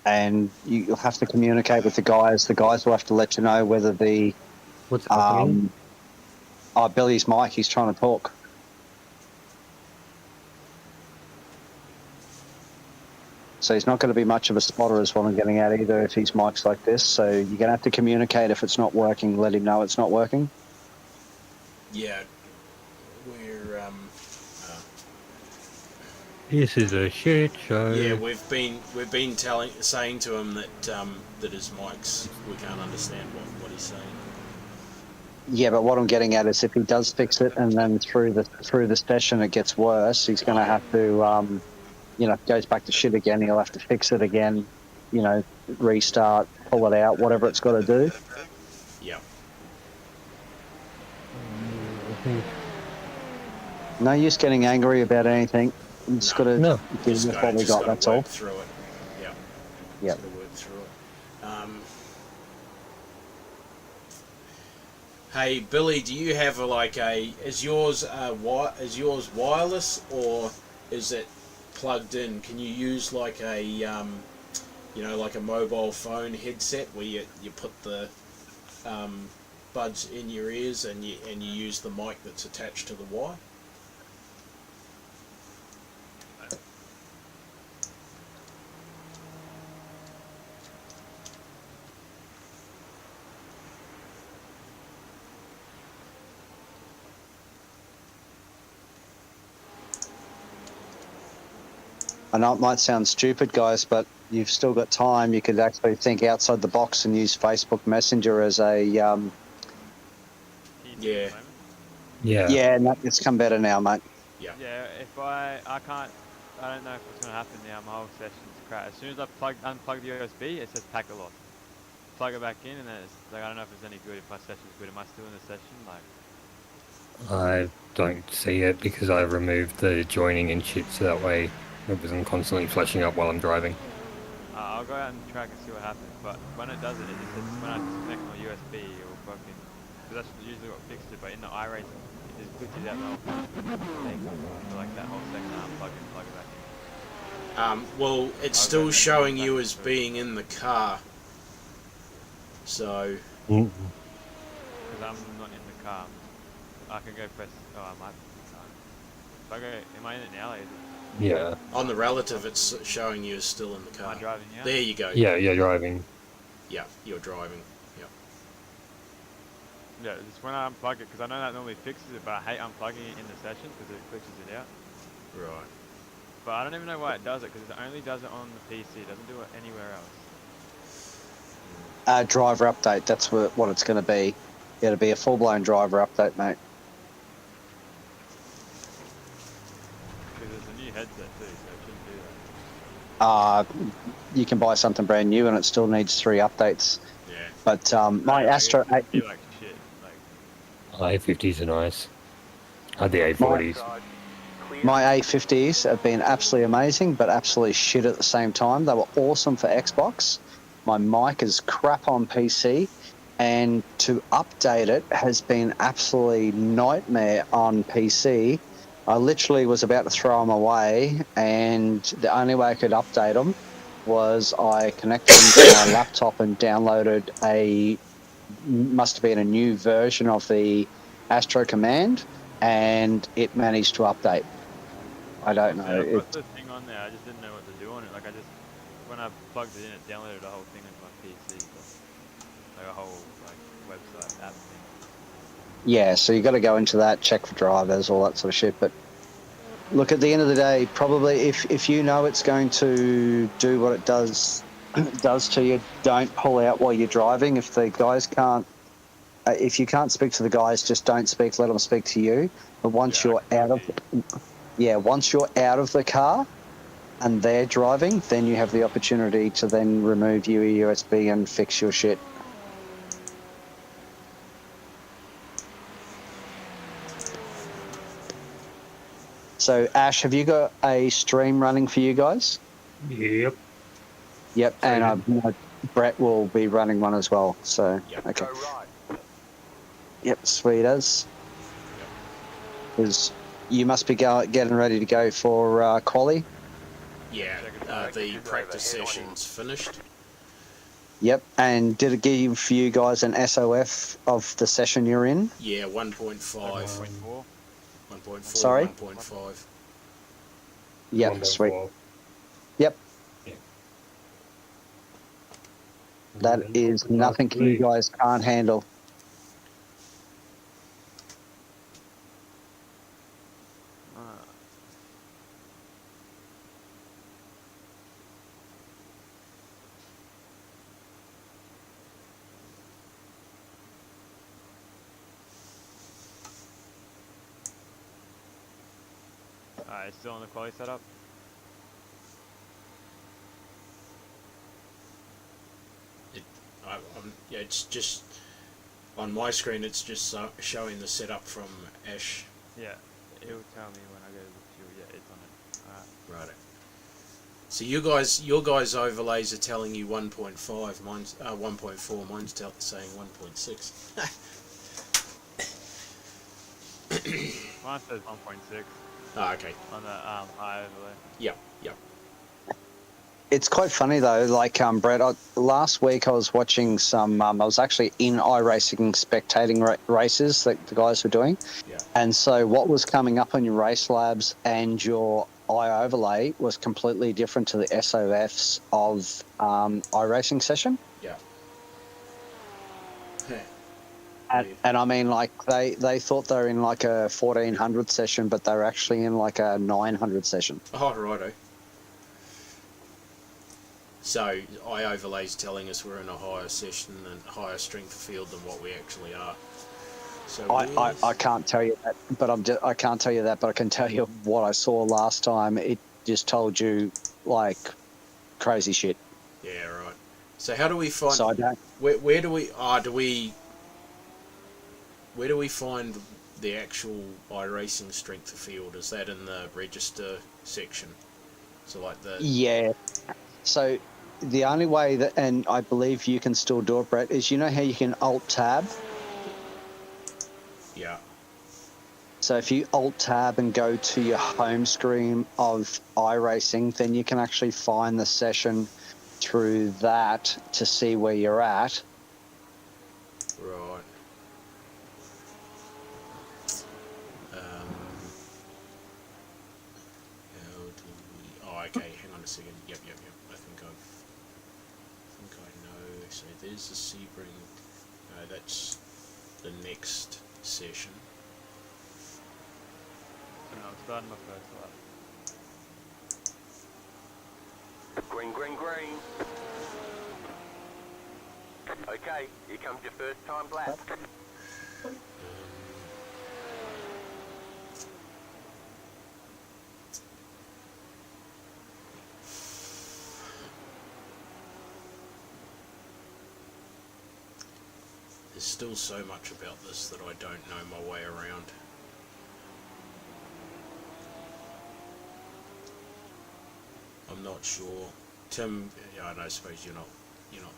And you'll have to communicate with the guys. The guys will have to let you know whether the
What's happening?
Billy's mic, he's trying to talk. So he's not going to be much of a spotter is what I'm getting at either if his mic's like this. So you're going to have to communicate if it's not working, let him know it's not working.
Yeah, we're
This is a shit show.
Yeah, we've been saying to him that that his mic's, we can't understand what he's saying.
Yeah, but what I'm getting at is if he does fix it and then through the session it gets worse, he's going to have to, you know, if it goes back to shit again, he'll have to fix it again, you know, restart, pull it out, whatever it's got to do.
Yeah.
I think
No use getting angry about anything. You just got to
no.
deal
Just
with
gotta,
what we
just
got,
gotta
that's all.
work through it. Yeah.
Yep.
Just gotta work through it. Hey Billy, do you have is yours wireless or is it plugged in? Can you use like a you know, like a mobile phone headset where you put the buds in your ears and you use the mic that's attached to the wire?
I know it might sound stupid, guys, but you've still got time. You could actually think outside the box and use Facebook Messenger as a
Can you do it
Yeah.
at the moment?
Yeah.
yeah. No, it's come better now, mate.
Yeah.
Yeah, if I can't, I don't know if what's gonna happen now. My whole session's crashed. As soon as I unplug the USB, it says packet loss. Plug it back in, and then it's like I don't know if it's any good. If my session's good, am I still in the session? Like,
I don't see it because I removed the joining and shit so that way it wasn't constantly flashing up while I'm driving.
I'll go out and track and see what happens. But when it does it, it just says when I disconnect my USB, it will fucking. Because that's usually what fixes it. But in the iRacing, it just glitches out the whole thing. So like that whole second arm plug in, plug it back in.
Well, it's
I'll
still
go
showing
back
you
and
as
forth.
being in the car. So,
Mm.
Because I'm not in the car. I can go press. Oh, I might. If I go, am I in it now? Is it,
Yeah.
on the relative, it's showing you as still in the
am I
car.
driving now?
There you go.
Yeah, you're driving.
Yeah, you're driving. Yeah.
Yeah, just when I unplug it, because I know that normally fixes it, but I hate unplugging it in the session because it glitches it out.
Right.
But I don't even know why it does it, because it only does it on the PC. It doesn't do it anywhere else.
Driver update. That's what it's going to be. It'll be a full-blown driver update, mate.
Because it's a new headset too, so it shouldn't do that.
You can buy something brand new and it still needs 3 updates.
Yeah.
But my
Like,
Astro,
it should be like shit. Like,
A50s are nice. I had the A40s.
my A50s have been absolutely amazing, but absolutely shit at the same time. They were awesome for Xbox. My mic is crap on PC, and to update it has been absolutely nightmare on PC. I literally was about to throw them away, and the only way I could update them was I connected them to my laptop and downloaded must have been a new version of the Astro Command, and it managed to update. I don't know.
yeah, I've
It,
got the thing on there. I just didn't know what to do on it. Like, when I plugged it in, it downloaded the whole thing onto my PC. So, like a whole website app thing.
yeah, so you got to go into that, check for drivers, all that sort of shit. But look, at the end of the day, probably if you know it's going to do what it does to you, don't pull out while you're driving. If the guys can't, if you can't speak to the guys, just don't speak. Let them speak to you. But once
Yeah,
you're out of, once you're out of the car and they're driving, then you have the opportunity to then remove your USB and fix your shit. So, Ash, have you got a stream running for you guys?
Yep.
Yep, and Brett will be running one as well. So,
Yep.
okay.
Go right.
Yep, sweet as. Because you must be getting ready to go for quali.
Yeah. The practice session's finished.
Yep, and did it give you guys an SOF of the session you're in?
Yeah, 1.5.
1.4.
1.4.
Sorry?
1.5.
Yep, sweet. Yep, that is nothing you guys can't handle.
Alright, still on the quali setup?
Yeah, it's just on my screen. It's just showing the setup from Ash.
Yeah. He'll tell me when I go to the fuel. Yeah, it's on it. Alright.
Right. So your guys' overlays are telling you 1.5. Mine's 1.4. Mine's saying 1.6.
Mine says 1.6
Oh, okay.
on the high overlay.
Yep.
It's quite funny though. Like Brett, last week I was watching some. I was actually in iRacing spectating races that the guys were doing.
Yeah.
And so what was coming up on your race labs and your iOverlay was completely different to the SOFs of iRacing session.
Yeah.
And I mean, like they thought they were in like a 1400 session, but they were actually in like a 900 session.
Oh, righto. So iOverlay's telling us we're in a higher session and higher strength of field than what we actually are. So
I can't tell you that, but I can't tell you that, but I can tell you what I saw last time. It just told you like crazy shit.
Yeah, right. So how do we find?
So I don't.
Where do we find the actual iRacing strength of field? Is that in the register section? So like the
Yeah. So the only way that, and I believe you can still do it, Brett, is you know how you can Alt Tab.
Yeah.
So if you Alt Tab and go to your home screen of iRacing, then you can actually find the session through that to see where you're at.
Right. How do we? Oh, okay. Hang on a second. Yep. I think I know. So there's the Sebring. No, that's the next session.
So now I'm starting my first lap.
Green. Okay, here comes your first time lap.
There's still so much about this that I don't know my way around. I'm not sure. Tim, yeah, I suppose you're not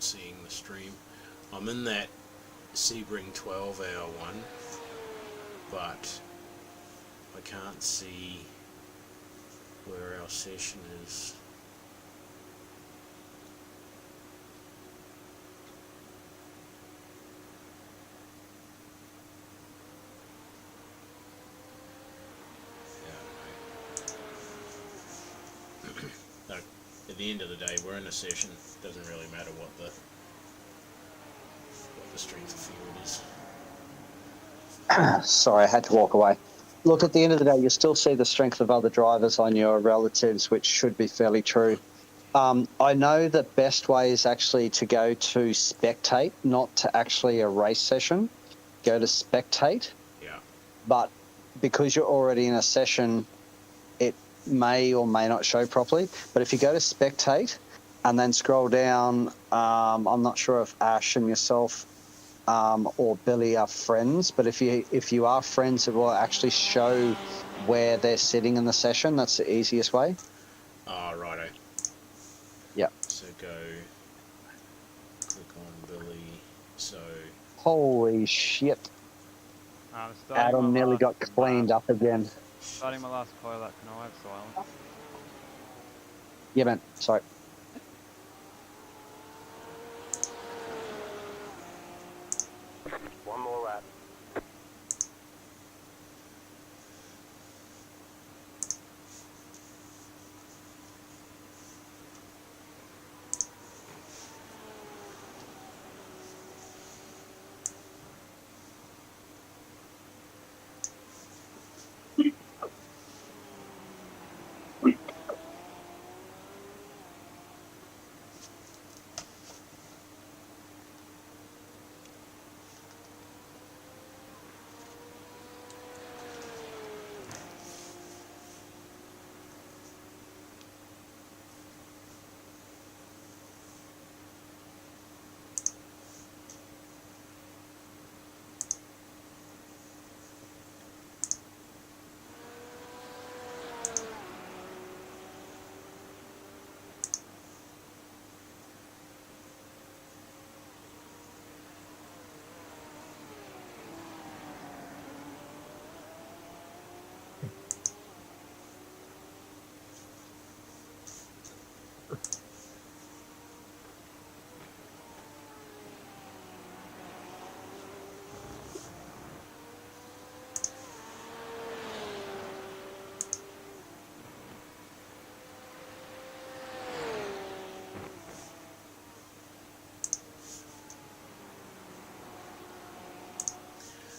seeing the stream. I'm in that Sebring 12-hour one, but I can't see where our session is. No, at the end of the day, we're in a session. Doesn't really matter what the strength of field is.
Sorry, I had to walk away. Look, at the end of the day, you still see the strength of other drivers on your relatives, which should be fairly true. I know the best way is actually to go to spectate, not to actually a race session. Go to spectate.
Yeah.
But because you're already in a session, it may or may not show properly. But if you go to spectate and then scroll down, I'm not sure if Ash and yourself or Billy are friends, but if you are friends, it will actually show where they're sitting in the session. That's the easiest way.
Oh, righto.
Yeah.
So go click on Billy. So
Holy shit.
I'm starting
Adam
my
nearly
last
got cleaned
lap.
up again.
Starting my last quali lap. Can I have silence?
Yeah, man. Sorry.
One more lap.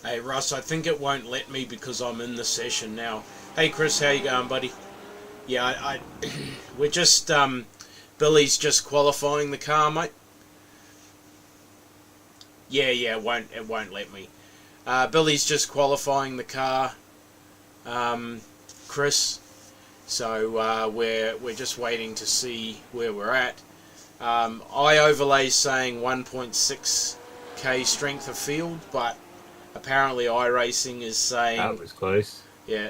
Hey Russ, I think it won't let me because I'm in the session now. Hey Chris, how you going, buddy? Yeah, I we're just Billy's just qualifying the car, mate. Yeah, it won't let me. Billy's just qualifying the car, Chris. So we're just waiting to see where we're at. iOverlay's saying 1.6k strength of field, but apparently iRacing is saying
That was close.
yeah.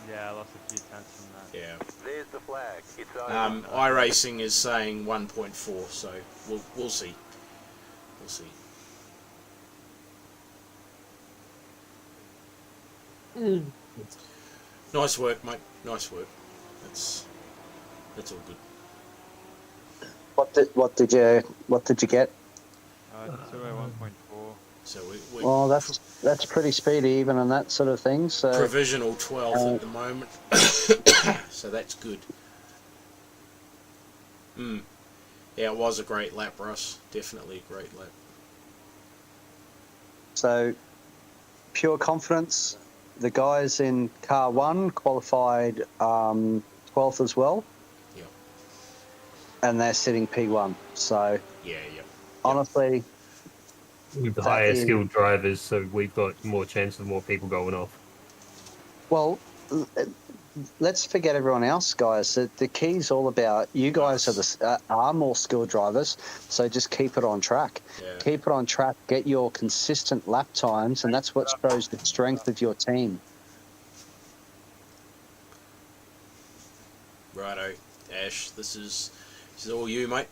Yeah, I lost a few tenths from that.
Yeah.
There's the flag. It's over.
iRacing is saying 1.4, so we'll see. We'll see. Nice work, mate. Nice work. That's all good.
What did you get?
So we're 1.4.
So we
Well, that's pretty speedy even and that sort of thing. So
provisional 12th at the moment. So that's good. Yeah, it was a great lap, Russ. Definitely a great lap.
So, pure confidence. The guys in car 1 qualified 12th as well.
Yeah.
And they're sitting P1. So,
Yeah.
honestly,
With the
That
higher
is-
skilled drivers, so we've got more chance of more people going off.
well, let's forget everyone else, guys. The key's all about you guys are more skilled drivers, so just keep it on track.
Yeah.
Keep it on track. Get your consistent lap times, and that's what shows the strength of your team.
Righto, Ash. This is all you, mate.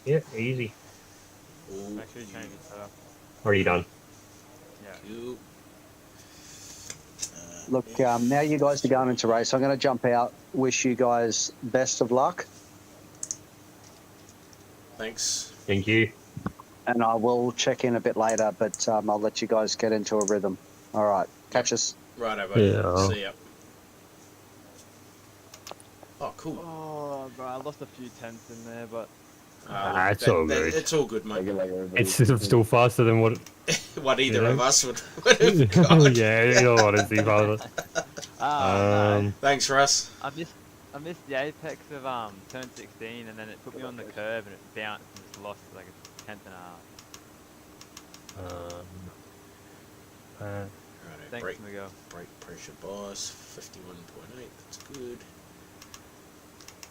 Yeah, easy.
All
Make sure you change the setup.
Already done.
Yeah.
you.
Look, now you guys are going into race. I'm going to jump out. Wish you guys best of luck,
Thanks.
Thank you.
and I will check in a bit later, but I'll let you guys get into a rhythm. All right, catch us.
Righto, buddy.
Yeah.
See ya. Oh, cool.
Oh, bro, I lost a few tenths in there, but
It's all good.
It's all good, mate.
It's still faster than what.
What either
Yeah.
of us would have got.
Yeah, in all honesty, father.
no.
Thanks, Russ.
I missed the apex of turn 16, and then it put me on the curve, and it bounced and just lost like a tenth and a half.
Righto,
Thanks,
brake
Miguel.
pressure boss 51.8. That's good.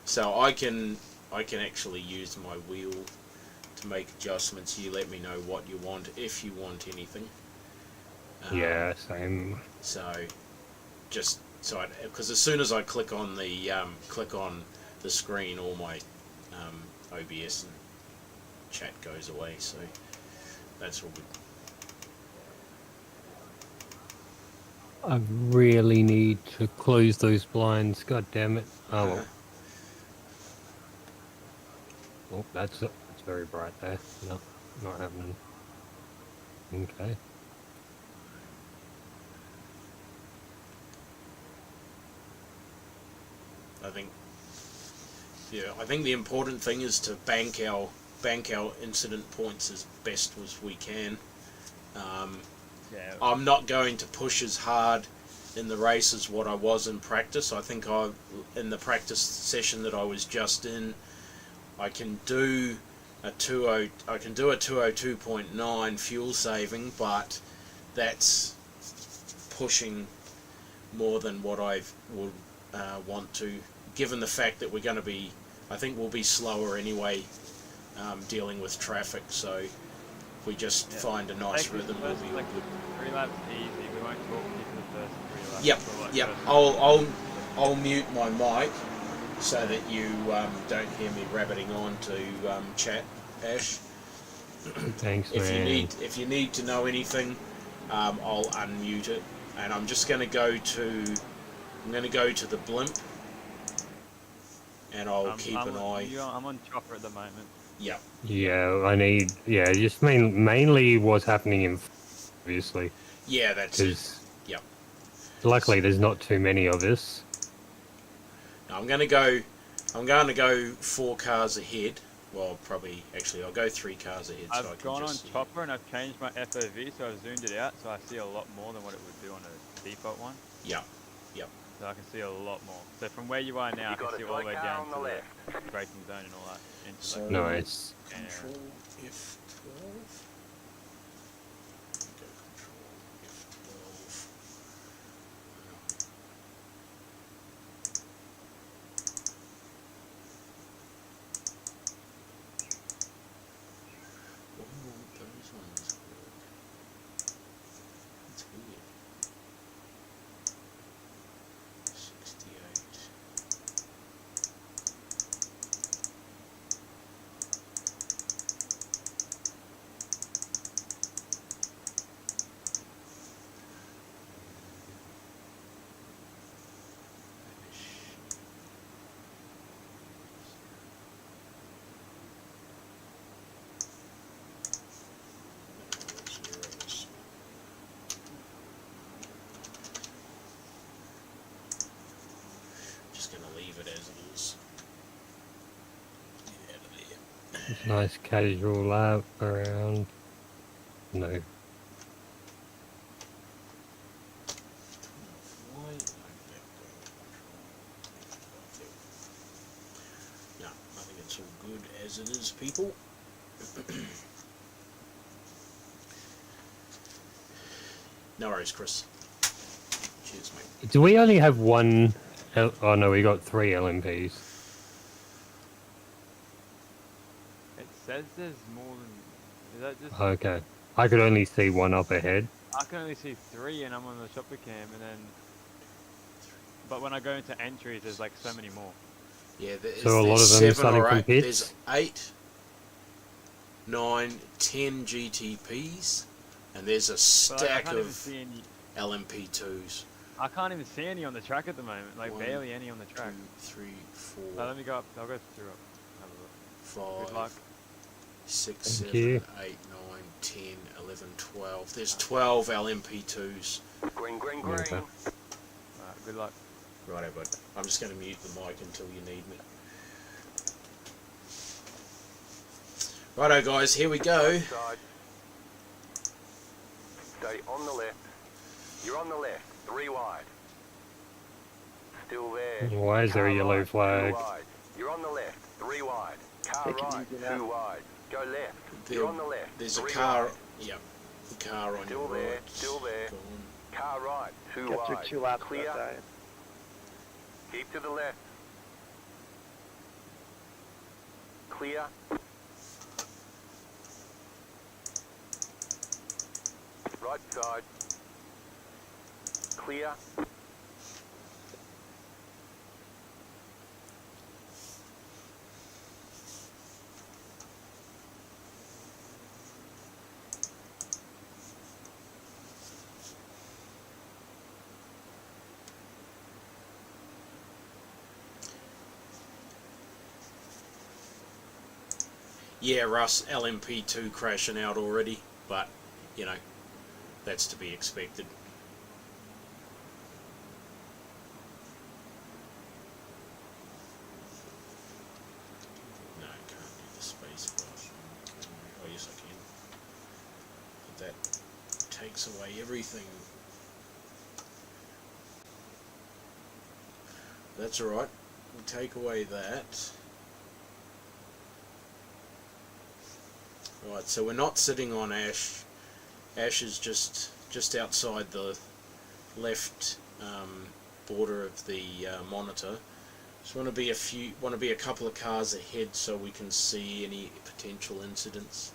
So I can actually use my wheel to make adjustments. You let me know what you want if you want anything.
Yeah, same.
So just because as soon as I click on the screen, all my OBS and chat goes away. So that's all good.
I really need to close those blinds. God damn it. Oh well. Oh, that's very bright there. No, not happening. Okay.
I think the important thing is to bank our incident points as best as we can.
Yeah.
I'm not going to push as hard in the race as what I was in practice. I think in the practice session that I was just in, I can do a 202.9 fuel saving, but that's pushing more than what I would want to, given the fact that I think we'll be slower anyway, dealing with traffic. So if we just find a nice
Actually,
rhythm,
the
we'll
first,
be
like,
good.
3 laps easy. We won't talk to you for the first 3 laps.
Yep,
Or, like,
yep.
first-
I'll mute my mic so that you don't hear me rabbiting on to chat, Ash.
Thanks,
If
man.
you need to know anything, I'll unmute it, and I'm just going to go to the blimp, and I'll keep an eye.
I'm on chopper at the moment.
Yeah,
Yeah, I need. Yeah, just mainly what's happening in, obviously,
yeah, that's it.
because
Yep.
luckily there's not too many of us.
Now I'm going to go 4 cars ahead. Well, probably actually I'll go 3 cars ahead. So I
I've
can
gone on
just see.
chopper and I've changed my FOV, so I've zoomed it out, so I see a lot more than what it would do on a default one.
Yeah, yep.
So I can see a lot more. So from where you are now, I
You
can
got a
see all the way
slow car
down
on the
to
left.
the braking zone and all that. Into
So
like,
Nice.
Control F12. Go Control F12. Why won't those ones work? That's weird. 68. Zeros. Just gonna leave it as it is. Get out of there.
Nice casual lap around. No.
Why won't that go? No, I think it's all good as it is, people. No worries, Chris. Cheers, mate.
Do we only have one? Oh no, we got 3 LMPs.
it says there's more than. Is that just?
Okay. I could only see one up ahead.
I can only see 3, and I'm on the chopper cam, and then. But when I go into entries, there's like so many more.
Yeah,
So a lot of them are
7
starting
or
from
8.
pits?
There's 8, 9, 10 GTPs, and there's a
But I
stack
can't even
of
see any.
LMP2s.
I can't even see any on the track at the moment. Like
One,
barely any on the track.
2, 3, 4,
Let me go up. I'll go through up. Have a look. Good luck.
5, 6,
Thank
7,
you.
8, 9, 10, 11, 12. There's 12 LMP2s.
Green, green,
Okay.
green.
Alright, good luck.
Righto, bud. I'm just going to mute the mic until you need me. Righto, guys, here we go.
Side. Stay on the left. You're on the left. 3 wide. Still there.
Why is there a
Car
yellow
right, 2
flag?
wide. You're on the left. 3 wide. Car
Take it
right.
easy now.
2 wide. Go left.
There-
You're on the left.
There's a
3
car.
wide.
Yep. The car on
Still
your
there,
right.
still there.
Gone.
Car right. 2
Get through
wide.
2 laps
Clear.
that day.
Keep to the left. Clear. Right side. Clear.
Yeah, Russ, LMP2 crashing out already, but, you know, that's to be expected. No, I can't do the space bar. Oh, yes, I can. But that takes away everything. That's alright. We'll take away that. Right, so we're not sitting on Ash. Ash is just outside the left border of the monitor. Just want to be a couple of cars ahead so we can see any potential incidents.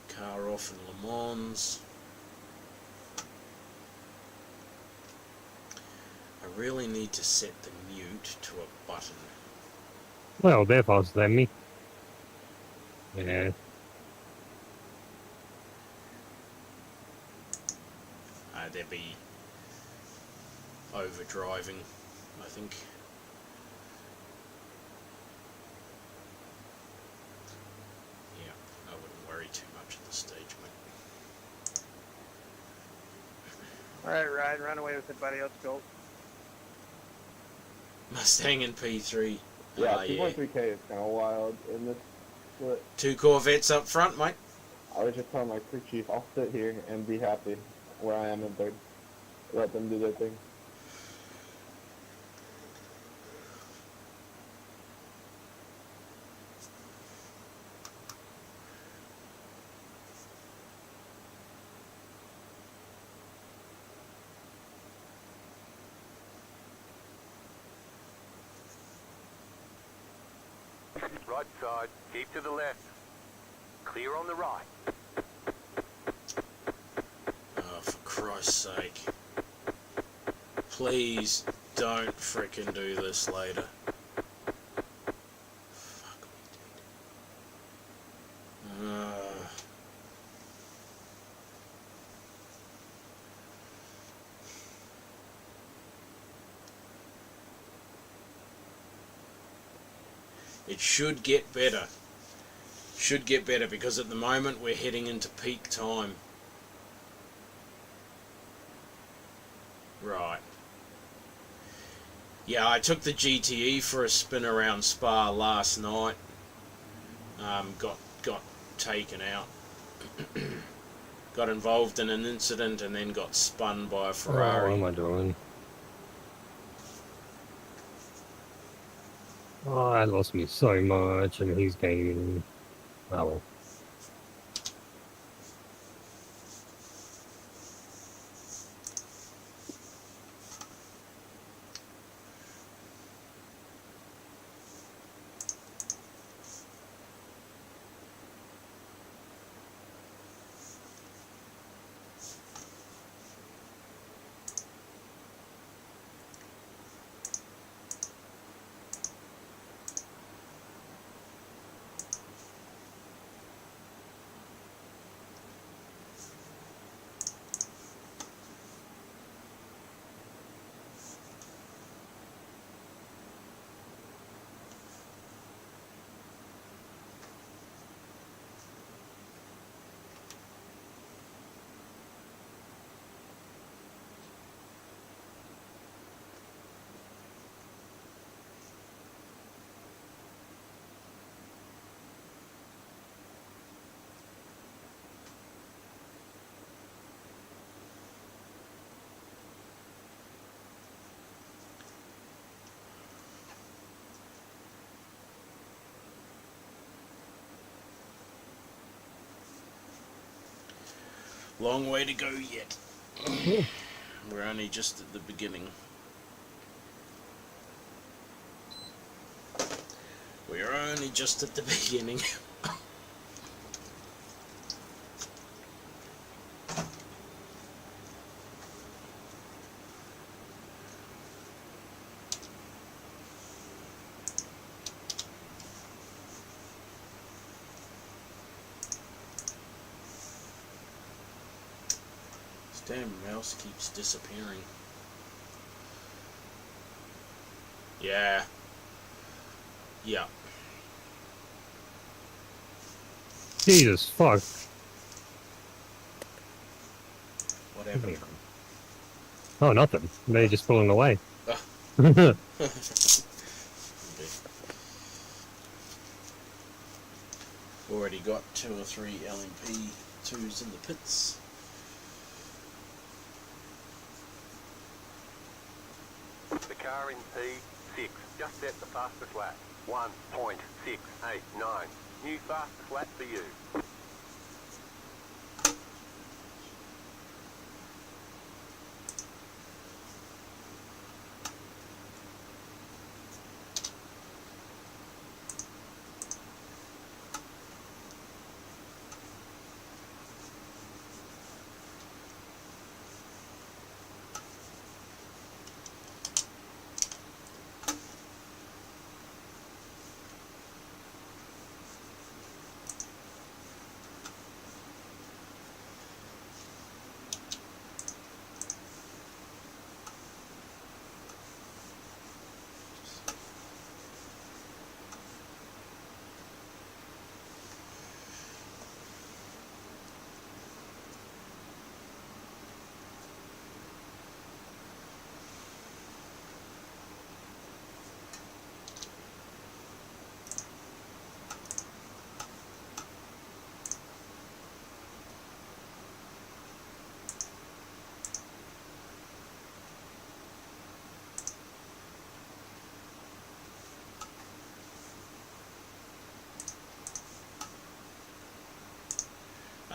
Car off in Le Mans. I really need to set the mute to a button.
Well, they're faster than me. Yeah.
They'd be overdriving, I think. Yeah, I wouldn't worry too much at this stage, mate.
Alright, Ryan, run away with it, buddy. Let's go.
Mustang and P3.
Yeah,
Yeah.
2.3k is kind of wild in this split.
2 Corvettes up front, mate.
I was just telling my crew chief, I'll sit here and be happy where I am in third. Let them do their thing.
Right side, keep to the left. Clear on the right.
Oh, for Christ's sake. Please don't frickin' do this later. Fuck me, dude. It should get better. Should get better because at the moment we're heading into peak time. Right. Yeah, I took the GTE for a spin around Spa last night. Got taken out. Got involved in an incident and then got spun by a
Oh,
Ferrari.
what am I doing? Oh, I lost me so much, and he's gaining. Oh well.
Long way to go yet. We're only just at the beginning. We're only just at the beginning. This damn mouse keeps disappearing. Yeah. Yeah.
Jesus fuck.
Whatever.
Oh, nothing. They're just pulling away.
Ah.
Oh,
Already got 2 or 3 LMP 2s in the pits.
The car in P6 just set the fastest lap. 1.689. New fastest lap for you.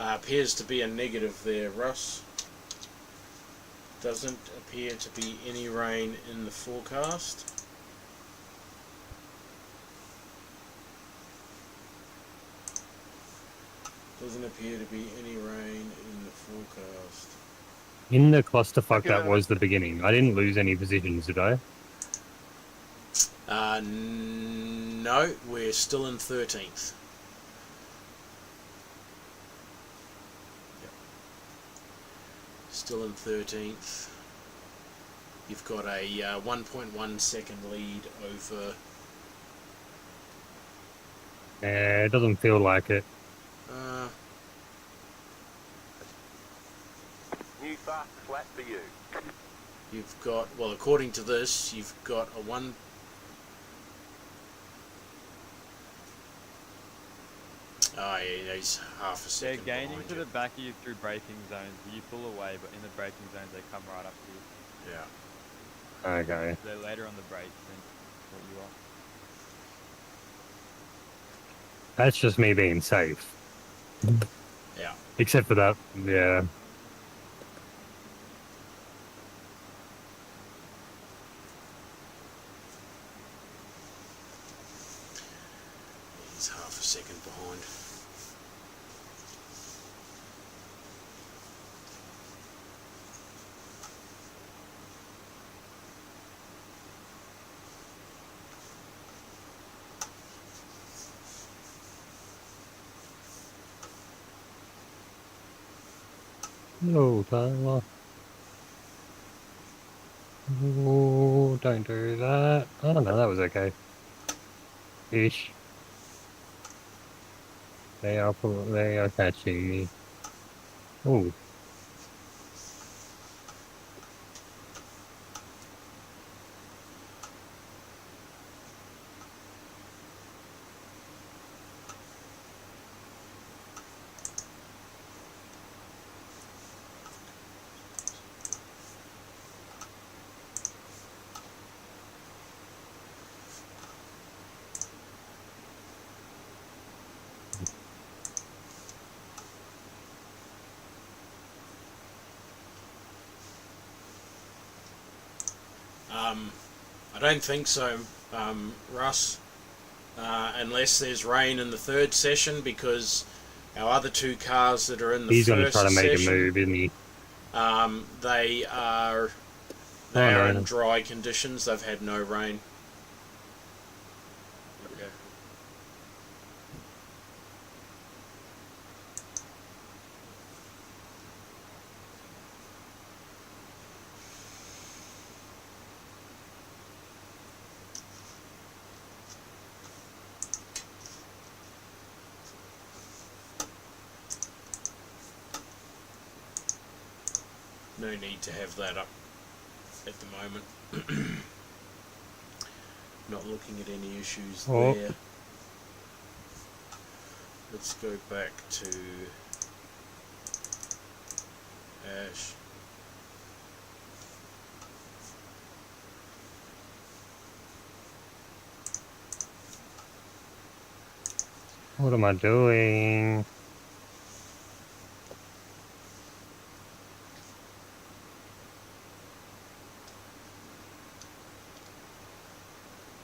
Appears to be a negative there, Russ. Doesn't appear to be any rain in the forecast. Doesn't appear to be any rain in the forecast.
In the clusterfuck
Okay,
that
then.
was the beginning, I didn't lose any positions, did I?
No, we're still in 13th. Yep. Still in 13th. You've got a 1.1 second lead over.
It doesn't feel like it.
New fastest lap for you.
You've got, well, according to this, you've got a one. Oh, yeah, he's half a
They're
second
gaining
behind
to
you.
the back of you through braking zones. You pull away, but in the braking zones they come right up to you.
Yeah.
Okay.
They're later on the brakes than what you are.
That's just me being safe.
Yeah.
Except for that, yeah.
He's half a second behind.
No, Tyler. Oh, don't do that. Oh, no, that was okay. Ish. They are catching me. Oh.
I don't think so, Russ, unless there's rain in the third session, because our other two cars that are in the
He's going to
first
try to make
session,
a move, isn't he?
they are
no.
in dry conditions. They've had no rain. Okay. No need to have that up at the moment. Not looking at any issues there. Let's go back to Ash.
What am I doing?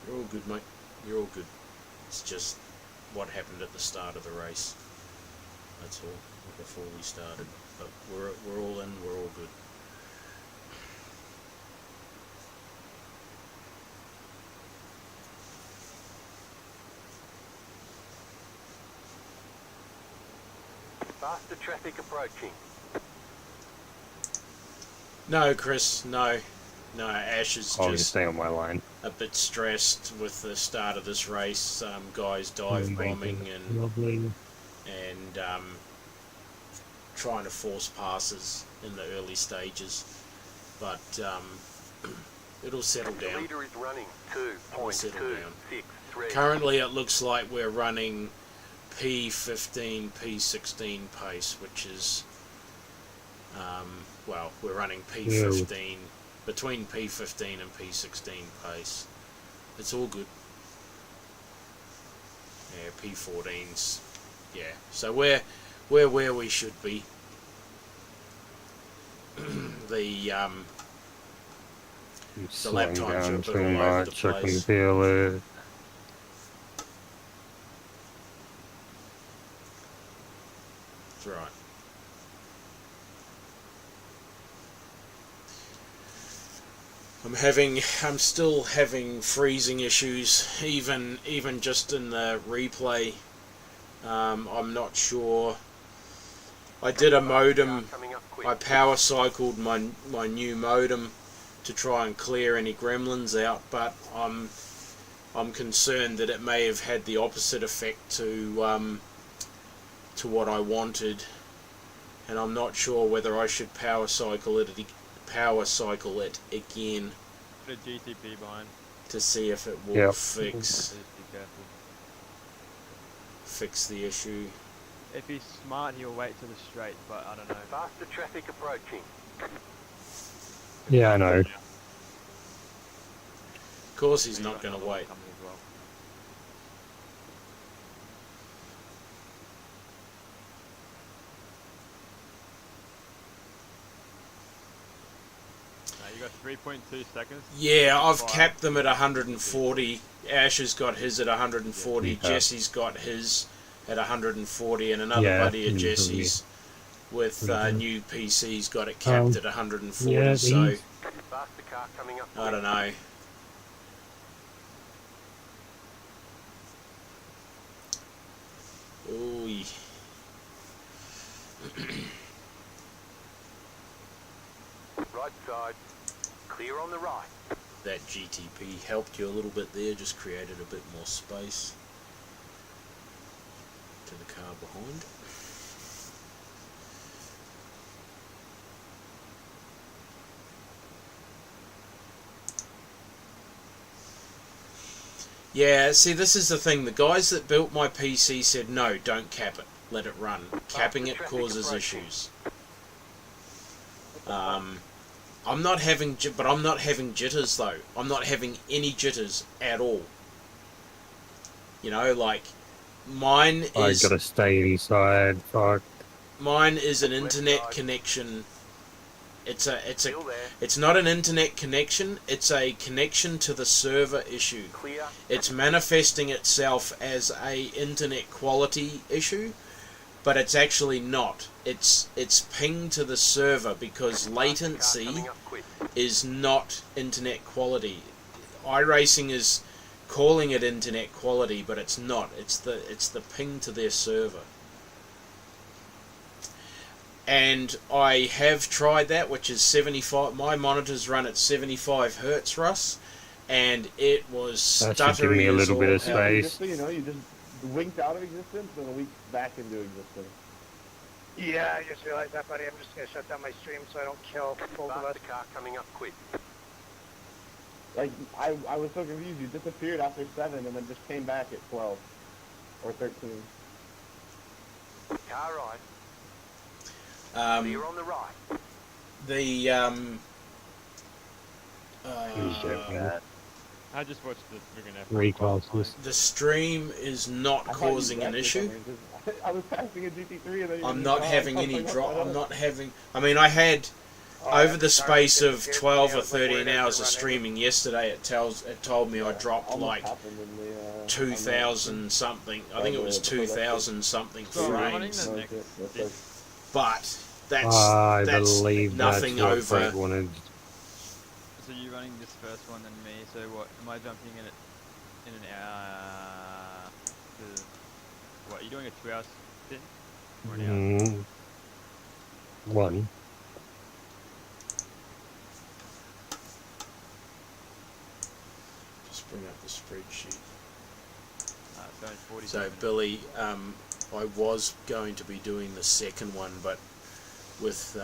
You're all good, mate. You're all good. It's just what happened at the start of the race. That's all, before we started. But we're all in, we're all good.
Faster traffic approaching.
No, Chris, no. No, Ash is
I'll just
just
stay on my line.
a bit stressed with the start of this race. Guys dive bombing and
Lovely.
trying to force passes in the early stages, but it'll settle
The
down.
leader is running
Settle down.
2.263.
Currently, it looks like we're running P15, P16 pace, which is well, we're running P15 between P15 and P16 pace. It's all good. Yeah, P14's. Yeah, so we're we're where we should be. The lap
Slowing
times are a
down
bit
too
all over the
much. I can
place.
feel it.
That's right. I'm still having freezing issues, even just in the replay. I'm not sure. I did a modem. I power cycled my new modem to try and clear any gremlins out, but I'm concerned that it may have had the opposite effect to what I wanted, and I'm not sure whether I should power cycle it again
Put a GTP behind.
to see if it will
Yep.
Just be careful.
fix the issue.
If he's smart, he'll wait till the straight, but I don't know.
Faster traffic approaching.
Yeah, I know.
Of course, he's
You
not
got
going to
another one
wait.
coming as well. You got 3.2 seconds.
Yeah, I've
Fine.
capped them at 140. Ash has got his at 140.
Yeah.
Jesse's got his at 140, and another
Yeah,
buddy of
usually.
Jesse's with new PC's got it
Um,
capped at 140.
yeah,
So
these-
Faster car coming up.
I don't know. Ooh.
Right side. Clear on the right.
That GTP helped you a little bit there, just created a bit more space to the car behind. Yeah, see, this is the thing. The guys that built my PC said, no, don't cap it. Let it run. Capping it causes issues. I'm not having jitters though. I'm not having any jitters at all. You know, like mine
I
is
gotta stay inside. Fuck.
mine is an internet connection.
Still there.
It's not an internet connection. It's a connection to the server issue.
Clear.
It's manifesting itself as a internet quality issue, but it's actually not. It's ping to the server because latency
Coming up quick.
is not internet quality. iRacing is calling it internet quality, but it's not. It's the ping to their server. And I have tried that, which is 75. My monitors run at 75 hertz, Russ, and it was
That
stuttering.
should give me a
as
little bit
all
of
hell.
space.
Just so you know, you just winked out of existence and winked back into existence.
Yeah, I just realized that, buddy. I'm just gonna shut down my stream so I don't kill both of us.
Faster car coming up quick.
Like, I was so confused. You disappeared after 7 and then just came back at 12. Or 13.
Car right.
Um,
Clear on the right.
the
I just watched the friggin' F1
Reclasses.
qualifying.
the stream is not
I thought
causing
you
an
left or
issue.
something, 'cause I was passing a GT3 and then you
I'm
were
not
gone.
having
I was
any
like,
drop.
what
I'm
the
not having. I mean, I had
Oh,
over the
sorry,
space
it
of
scared
12
me.
or
I was like,
13
where is it
hours of
running?
streaming yesterday. It told me I dropped
almost
like
happened in the, on the-
2,000 something. I think it was
the production.
2,000 something
So we're running
frames.
the
No,
next
that's like-
But
I
that's
believe
nothing
that's what
over.
Brett wanted.
So you're running this first one, then me. So what? Am I jumping in it in an hour? What? Are you doing a 2 hour spin? Or an hour?
One.
Just bring up the spreadsheet.
So in 40
So
minutes.
Billy, I was going to be doing the second one, but with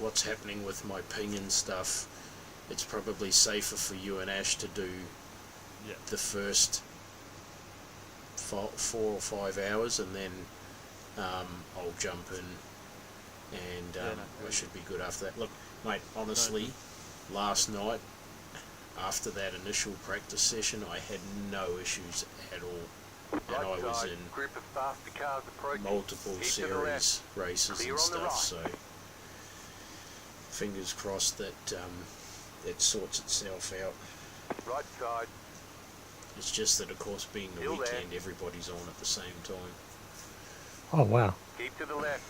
what's happening with my ping and stuff, it's probably safer for you and Ash to do
Yeah.
the first 4 or 5 hours, and then I'll jump in, and
Yeah, no,
I should be good after that. Look, mate, honestly, last night after that initial practice session, I had no issues at all. and I was
Right side,
in
group of faster cars approaching.
multiple
Keep to the left.
series races
Clear
and
on the
stuff,
right.
so fingers crossed that it sorts itself out.
Right side,
It's just that, of course, being the
Still there.
weekend, everybody's on at the same time.
Oh wow.
keep to the left.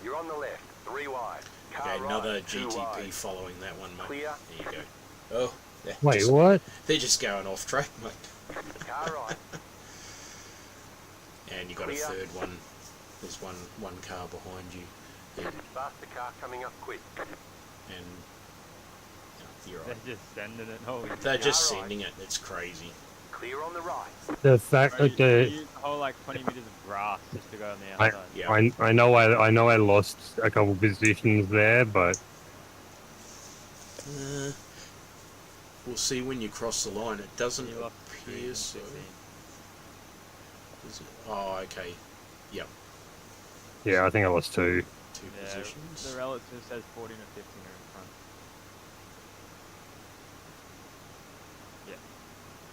You're on the left, 3 wide. Car
Okay,
right,
another
2
GTP
wide.
following that one, mate.
Clear.
There you go. Oh,
Wait, what?
they're just going off track, mate.
Car right,
And you got
Clear.
a third one. There's one car behind you. Yeah,
faster car coming up quick.
and you're
They're
right.
just sending it. Holy
They're just
Alright.
sending it. It's crazy.
Clear on the right.
The fact
Bro,
that
you
the
use the whole like 20 meters of grass just to go on the
I,
outside.
Yeah.
I know I lost a couple positions there, but
We'll see when you cross the line. It doesn't
You lost
appear
3
so.
and 15.
Is it? Oh, okay. Yep.
yeah, I think I lost 2.
2
Yeah,
positions.
the relative says 14 or 15 are in front.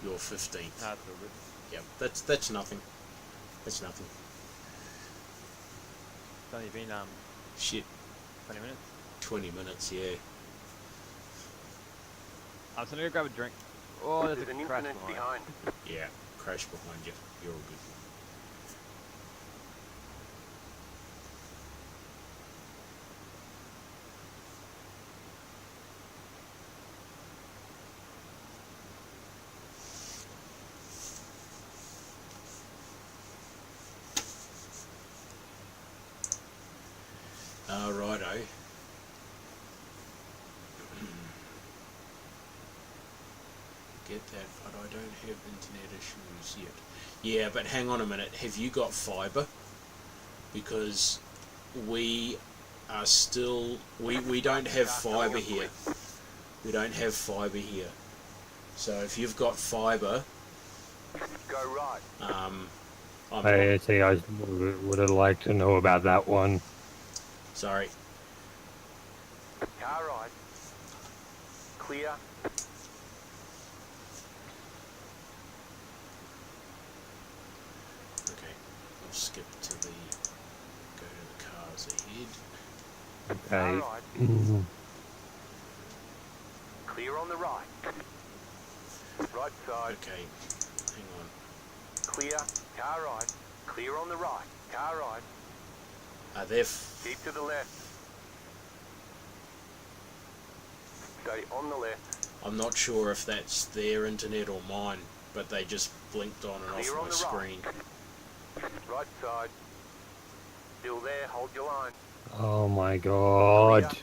You're 15th.
That's all good.
Yep. That's nothing. That's nothing.
It's only been
Shit.
20 minutes.
20 minutes. Yeah.
I'm just gonna go grab a drink. Oh, there's
There's an
a crash
incident
behind.
behind.
Yeah. Crash behind you. You're all good. Righto. Get that, but I don't have internet issues yet. Yeah, but hang on a minute. Have you got fibre? Because we are still... We don't have fibre here. We don't have fibre here. So if you've got fibre...
Go right.
I'm
I see. I would have liked to know about that one.
sorry.
Car right. Clear.
Okay, I'll skip to the... Go to the cars ahead.
Car
Okay.
right. Clear on the right. Right side.
Okay, hang on.
Clear. Car right. Clear on the right. Car right.
They're...
Keep to the left. Stay on the left.
I'm not sure if that's their internet or mine, but they just blinked on and
Clear
off
on
my
the right.
screen.
Right side. Still there. Hold your line.
Oh my god.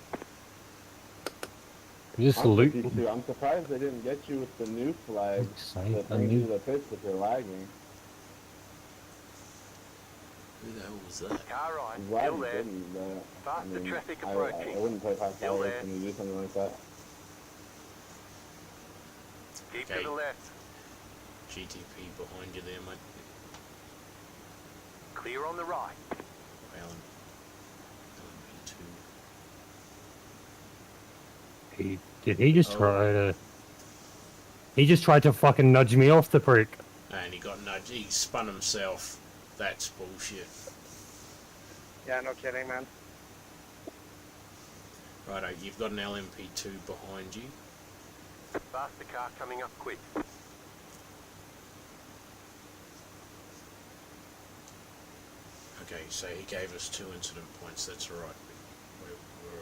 Just
I'm with
loot.
you too. I'm surprised they didn't get you with the new flag that brings you the pits if you're lagging.
Who the hell was that?
Car right.
I'm glad
Still
you
there.
didn't, but I
Faster
mean,
traffic
I
approaching.
wouldn't play 5
Still
hours
there.
when you do something like that.
Keep
Okay.
to the left.
GTP behind you there, mate.
Clear on the right.
Alan.
Did he just
Oh.
try to? He just tried to fucking nudge me off the prick.
And he got nudged. He spun himself. That's bullshit.
Yeah, no kidding, man.
Righto, you've got an LMP2 behind you.
Faster car coming up quick.
Okay, so he gave us 2 incident points. That's alright. We're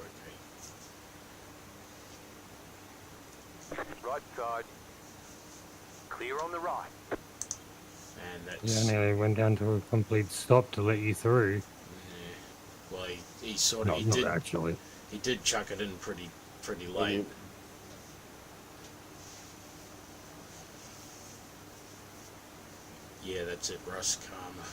okay.
Right side. Clear on the right.
And
Yeah,
that's...
nearly went down to a complete stop to let you through.
Yeah. Well, he sort of...
Not actually.
He did chuck it in pretty late. Yeah, that's it, Russ Karma.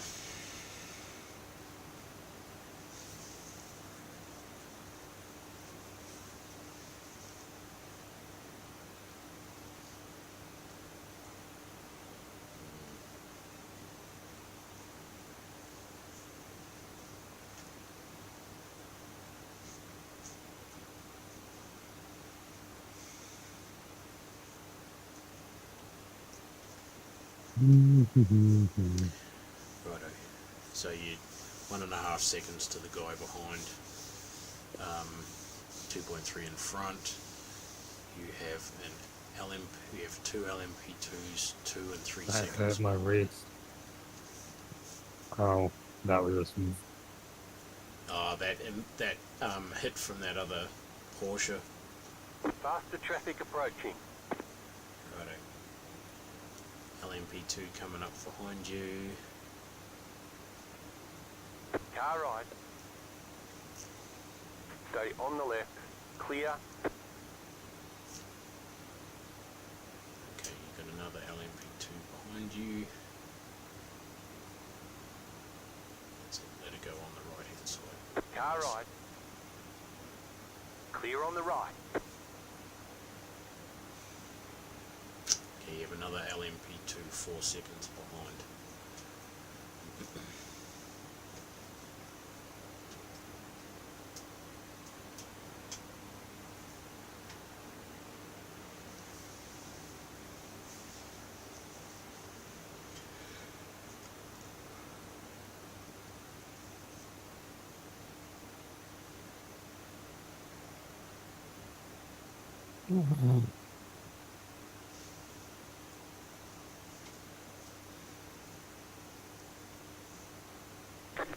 Righto. So you 1.5 seconds to the guy behind. 2.3 in front. You have an You have 2 LMP2s, 2 and 3
That
seconds.
hurt my wrist. Oh, that was just...
Oh, that hit from that other Porsche.
Faster traffic approaching.
Righto. LMP2 coming up behind you.
Car right. Stay on the left. Clear.
Okay, you've got another LMP2 behind you. That's it, let it go on the right hand side.
Car right. Clear on the right.
Okay, you have another LMP2 4 seconds behind.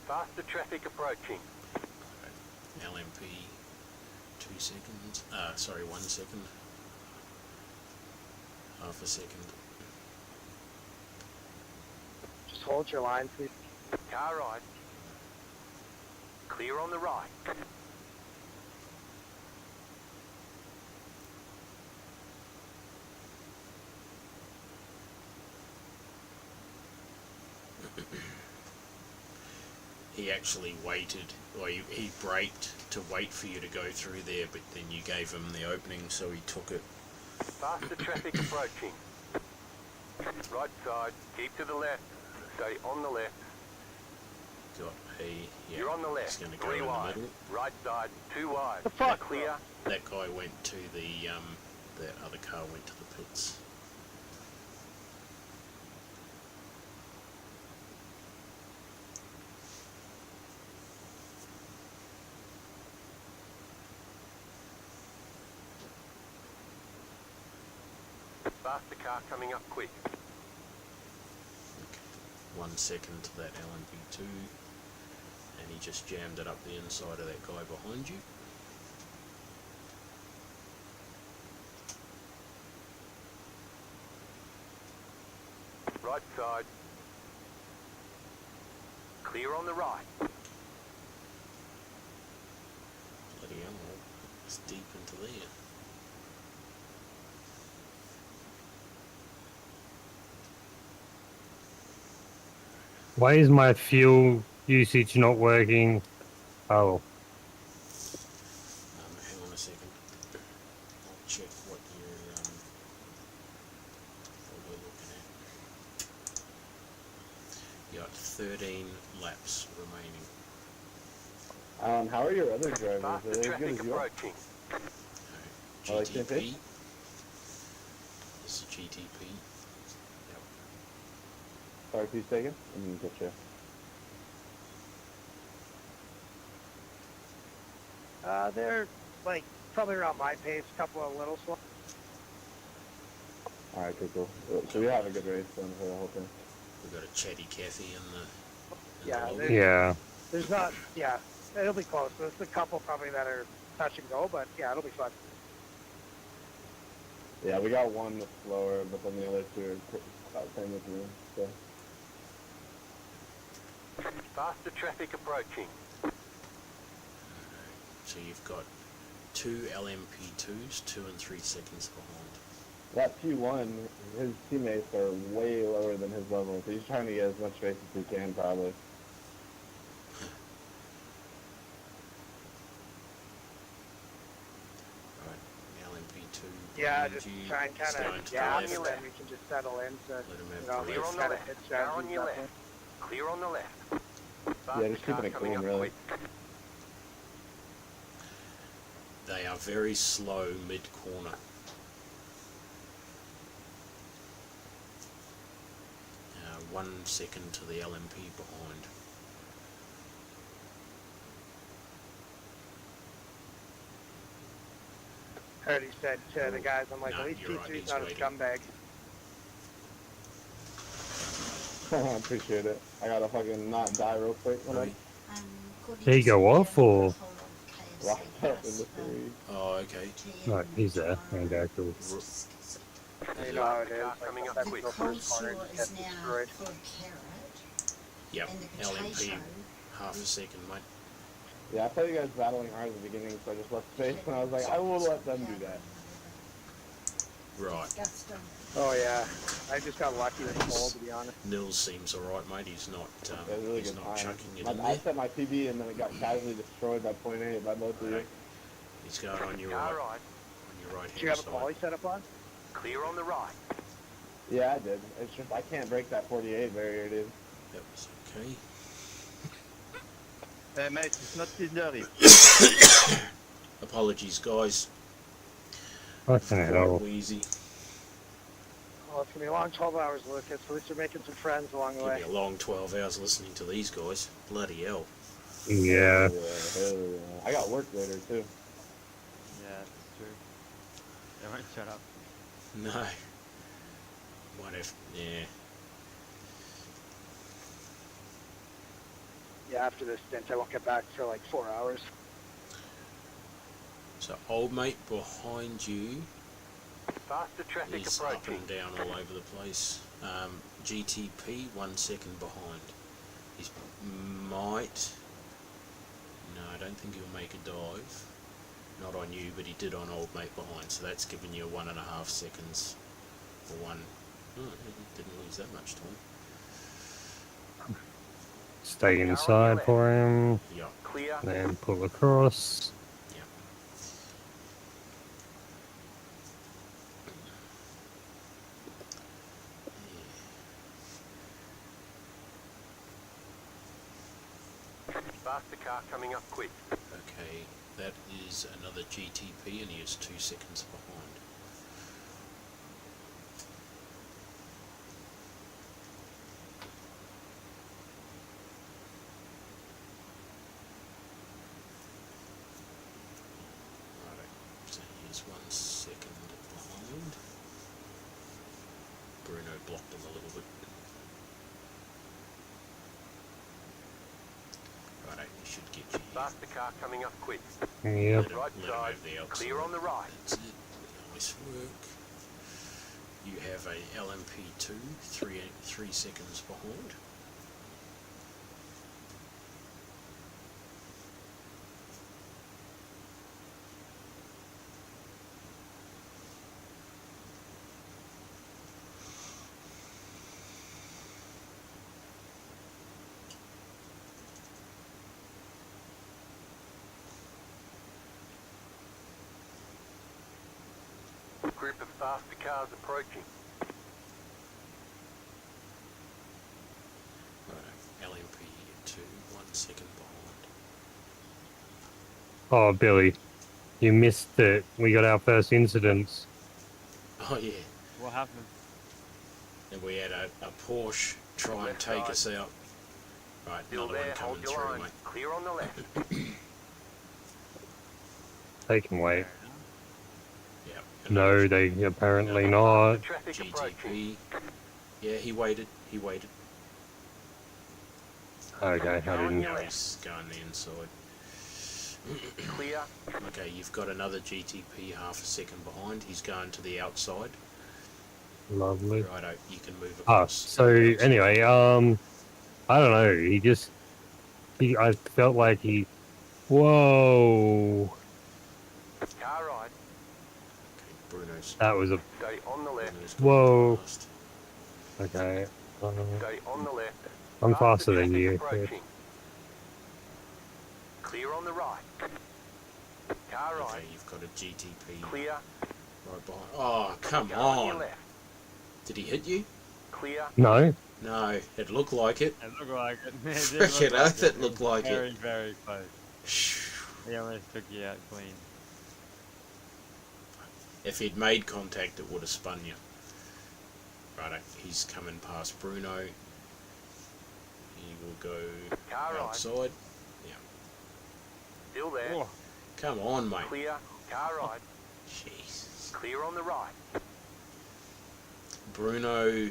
Faster traffic approaching.
LMP 2 seconds. Sorry, 1 second. Half a second.
Just hold your line, please.
Car right. Clear on the right.
He actually waited, or he braked to wait for you to go through there, but then you gave him the opening, so he took it.
Faster traffic approaching. Right side. Keep to the left. Stay on the left.
Got yeah,
You're on the
he's
left.
going to go
3
in
wide.
the middle.
Right side. 2 wide.
The fuck,
Clear.
That guy went to that other car went to the pits.
Faster car coming up quick.
Okay. 1 second to that LMP2, and he just jammed it up the inside of that guy behind you.
Right side. Clear on the right.
Bloody hell, it's deep into there.
Why is my fuel usage not working? Oh,
Hang on a second. I'll check what we're looking at. You got 13 laps remaining.
How are your other drivers?
Faster
Are they as good
traffic
as yours?
approaching.
Oh, like same
GTP.
thing?
This is GTP. Yep.
Sorry, who's taking? I mean, get you.
They're like probably around my pace, a couple of little slow.
Alright, cool. So we have a good race then for the whole thing.
We've got a chatty Cathy in the
Yeah,
lobby.
yeah.
There's not, yeah, it'll be close. There's a couple probably that are touch and go, but yeah, it'll be fun.
Yeah, we got one that's slower, but then the other two are about the same with me. So.
Faster traffic approaching.
So you've got 2 LMP2s, 2 and 3 seconds behind.
That P1, his teammates are way lower than his level, so he's trying to get as much space as he can, probably.
Right, LMP2.
Yeah,
behind
just
you,
try and kind
staying
of
to the
gap,
left.
and then we can just settle in to,
Let him have
you know,
the
Clear on the
kind of
left.
hit
Car on
strategies
your
up
left.
there.
Clear on the left.
Yeah, just keeping it clean, really.
They are very slow mid-corner. 1 second to the LMP behind.
Heard he said to the guys, I'm like,
Nah,
at least
you're right,
T3's
he's
not a
waiting.
scumbag.
I appreciate it. I gotta fucking not die real quick when
Right.
Did he go off or?
I'm locked up in the three.
Oh, okay.
No, he's there. Okay, cool.
You know how it is.
Car
Like,
coming up
sometimes
quick.
you go first corner and you get destroyed.
Yep, LMP, half a second, mate.
Yeah, I saw you guys battling hard at the beginning, so I just left space, and I was like, I will let them do that.
Right.
Oh yeah, I just got lucky with the hole, to be honest.
Nils seems alright, mate. He's not,
Yeah, really
he's
good
not
time.
chucking it in
I
there.
set my PB and then it got casually destroyed by .8 by both of you.
He's going on your
Car
right,
right.
on your right
Did you
hand
have a
side.
poly set up on?
Clear on the right.
Yeah, I did. It's just, I can't break that 48 barrier, dude.
That was okay.
Hey mate, it's not too dirty.
Apologies, guys.
Fucking hell.
Wheezy.
Well, it's gonna be a long 12 hours, Lucas. At least you're making some friends along the
Give
way.
me a long 12 hours listening to these guys. Bloody hell.
Yeah.
Hell yeah. I got work later, too.
Yeah, that's true. They won't shut up.
No. What if, yeah.
Yeah, after this stint, I won't get back for like 4 hours.
So, old mate behind you
Faster traffic
is up
approaching.
and down all over the place. GTP 1 second behind. He's might. No, I don't think he'll make a dive. Not on you, but he did on old mate behind. So that's giving you 1.5 seconds for one. Oh, he didn't lose that much time.
Stay inside for him.
Yeah.
Clear.
Then pull across.
Yeah.
Faster car coming up quick.
Okay, that is another GTP, and he is 2 seconds behind. Righto, so he's 1 second behind. Bruno blocked him a little bit. Righto, he should get you here.
Faster car coming up quick.
Yep.
Right
Let him
side.
over the outside.
Clear on the right.
That's it. Nice work. You have a LMP2, 3 seconds behind.
Group of faster cars approaching.
Righto, LMP2, 1 second behind.
Oh, Billy. You missed it. We got our first incidents.
Oh yeah,
What happened?
and we had a Porsche try and
Left
take
side.
us out. Right,
Still
another one
there,
coming
hold your
through,
line.
mate.
Clear on the left.
They can wait.
Yeah.
No, they apparently not.
Faster traffic approaching.
GTP. Yeah, he waited. He waited.
Okay, I didn't.
Now he's going the inside.
Clear.
Okay, you've got another GTP half a second behind. He's going to the outside.
Lovely.
Righto, you can move
Ah,
across.
so anyway, I don't know. I felt like he. Whoa,
Car right.
Okay, Bruno's.
that was a.
Stay on the left.
Bruno's got
Whoa.
fast.
Okay,
Stay on the left.
I'm faster than
traffic
you.
approaching. Clear on the right. Car right.
Okay, you've got a GTP
Clear.
right behind. Oh, come
Car on your
on.
left.
Did he hit you?
Clear.
No,
No, it looked like it.
It looked like it. It did
Frickin'
look like
oath it looked
was
like it.
very, very close. He almost took you out clean.
If he'd made contact, it would have spun you. Righto, he's coming past Bruno. He will go
Car right.
outside. Yeah.
Still there.
Oh,
Come on, mate.
Clear. Car right.
Jeez.
Clear on the right.
Bruno,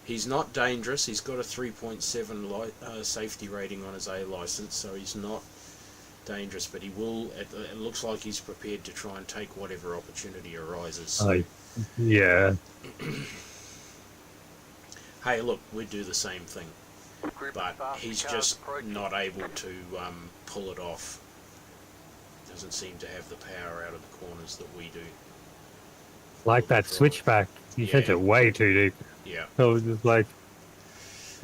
he's not dangerous. He's got a 3.7 safety rating on his A license, so he's not dangerous, but he will. It looks like he's prepared to try and take whatever opportunity arises. So,
Yeah.
hey, look, we do the same thing,
Group
but
of fast
he's
cars
just
approaching.
not able to pull it off. Doesn't seem to have the power out of the corners that we do.
Like that switchback. You sent
Yeah.
it way too deep.
Yeah.
I was just like,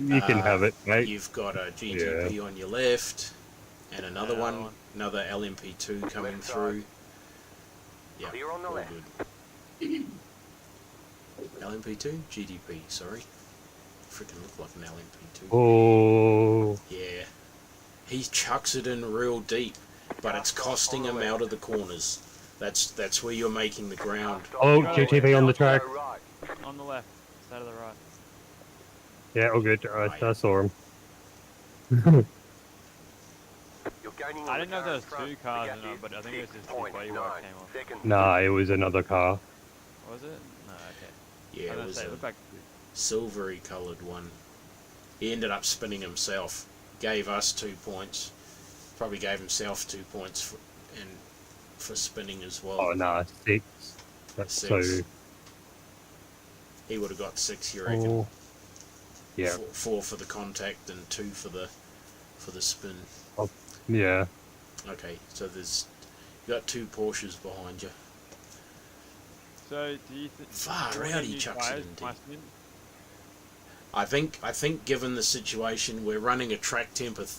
you can have it, mate.
You've got a GTP on your left, and another one, another LMP2 coming
Left side.
through. Yeah,
Clear on the
all
left.
good. LMP2? GDP, sorry. Freaking look like an LMP2.
Oh,
Yeah. He chucks it in real deep, but it's costing him out of the corners. That's where you're making the ground.
oh, GTV on the track.
Go right.
on the left, side of the right.
Yeah, all good. I saw him.
You're gaining
I
on
didn't
the
know
car
there
in
was
front.
two cars
The
in
gap
it, but I think it was
is
just the way where it
6.9
came off.
seconds.
Nah, it was another car.
Was it? No, okay.
Yeah,
I
it
was
was
gonna say, it
a
looked like
silvery coloured one. He ended up spinning himself. Gave us 2 points. Probably gave himself 2 points for spinning as well.
Oh, nah, 6. That's
6.
so.
He would have got 6, you reckon?
Oh, yeah,
4 for the contact and 2 for the spin.
yeah.
Okay, so you got 2 Porsches behind you.
So, do you think...
Far out, he chucks it in deep.
Must win?
I think given the situation, we're running a track temp of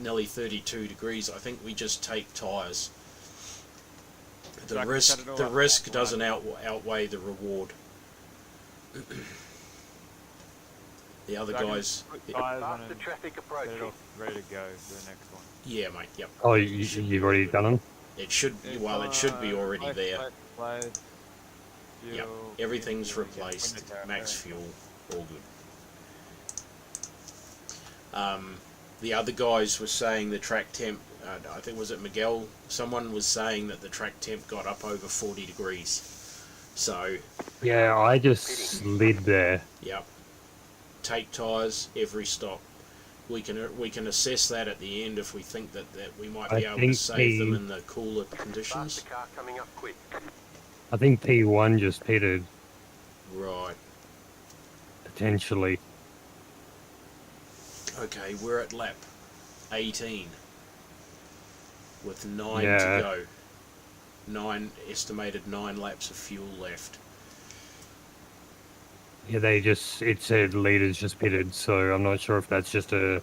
nearly 32 degrees. I think we just take tyres.
So I can set it all
The
up
risk
back
doesn't outweigh the reward. The other
So I can
guys,
put tyres on
Faster
and
traffic
set it
approaching.
all ready to go for the next one.
yeah, mate, yep.
Oh, you've already done them?
It should, well, it should be already
Life
there.
flight, flight,
Yep,
fuel,
everything's
fuel,
replaced.
window
Max
tire.
fuel, all good. The other guys were saying the track temp, I think was it Miguel, someone was saying that the track temp got up over 40 degrees. So,
Yeah, I just slid there.
yep, take tyres every stop. We can assess that at the end if we think that we might be
I
able to
think
save them in the cooler conditions.
Faster car coming up quick.
I think P1 just pitted,
Right.
potentially.
Okay, we're at lap 18 with 9
Yeah.
to go. Estimated 9 laps of fuel left.
Yeah, it said leaders just pitted, so I'm not sure if that's just a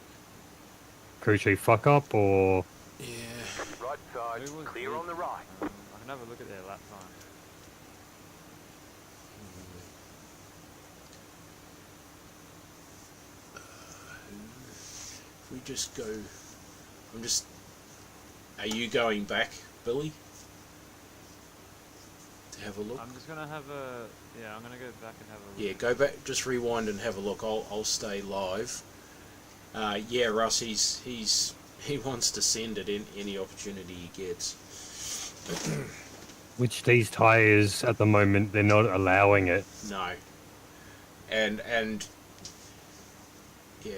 crew chief fuck up or.
Yeah.
Right side,
Who was
clear
lead?
on the right.
I can have a look at their lap time.
If we just go, are you going back, Billy? To have a look?
I'm just gonna have a... Yeah, I'm gonna go back and have a look.
Yeah, go back, just rewind and have a look. I'll stay live. Yeah, Russ, he wants to send it in any opportunity he gets.
Which these tyres at the moment, they're not allowing it.
No. And yeah.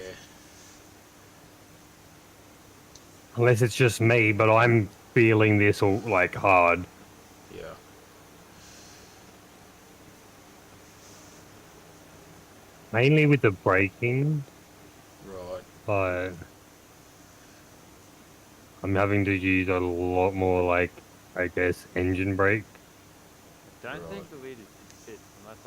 Unless it's just me, but I'm feeling this all like hard.
Yeah.
Mainly with the braking,
Right.
but I'm having to use a lot more, like, I guess, engine brake.
I don't
Right.
think the lead is fit unless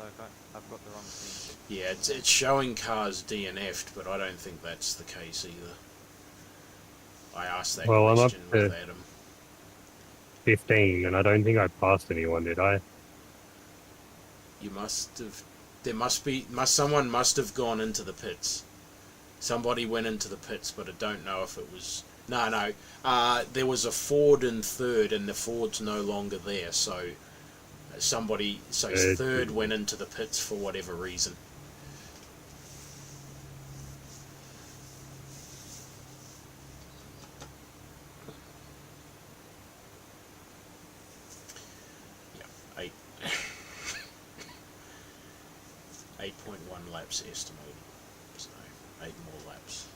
I've got the wrong thing.
Yeah, it's showing cars DNF'd, but I don't think that's the case either. I asked that
Well, I'm up
question
to-
with Adam.
15, and I don't think I passed anyone, did I?
You must have. There must be. Someone must have gone into the pits. Somebody went into the pits, but I don't know if it was. No. There was a Ford in third, and the Ford's no longer there. So somebody. So third went into the pits for whatever reason. 8.1 laps estimated. So 8 more laps.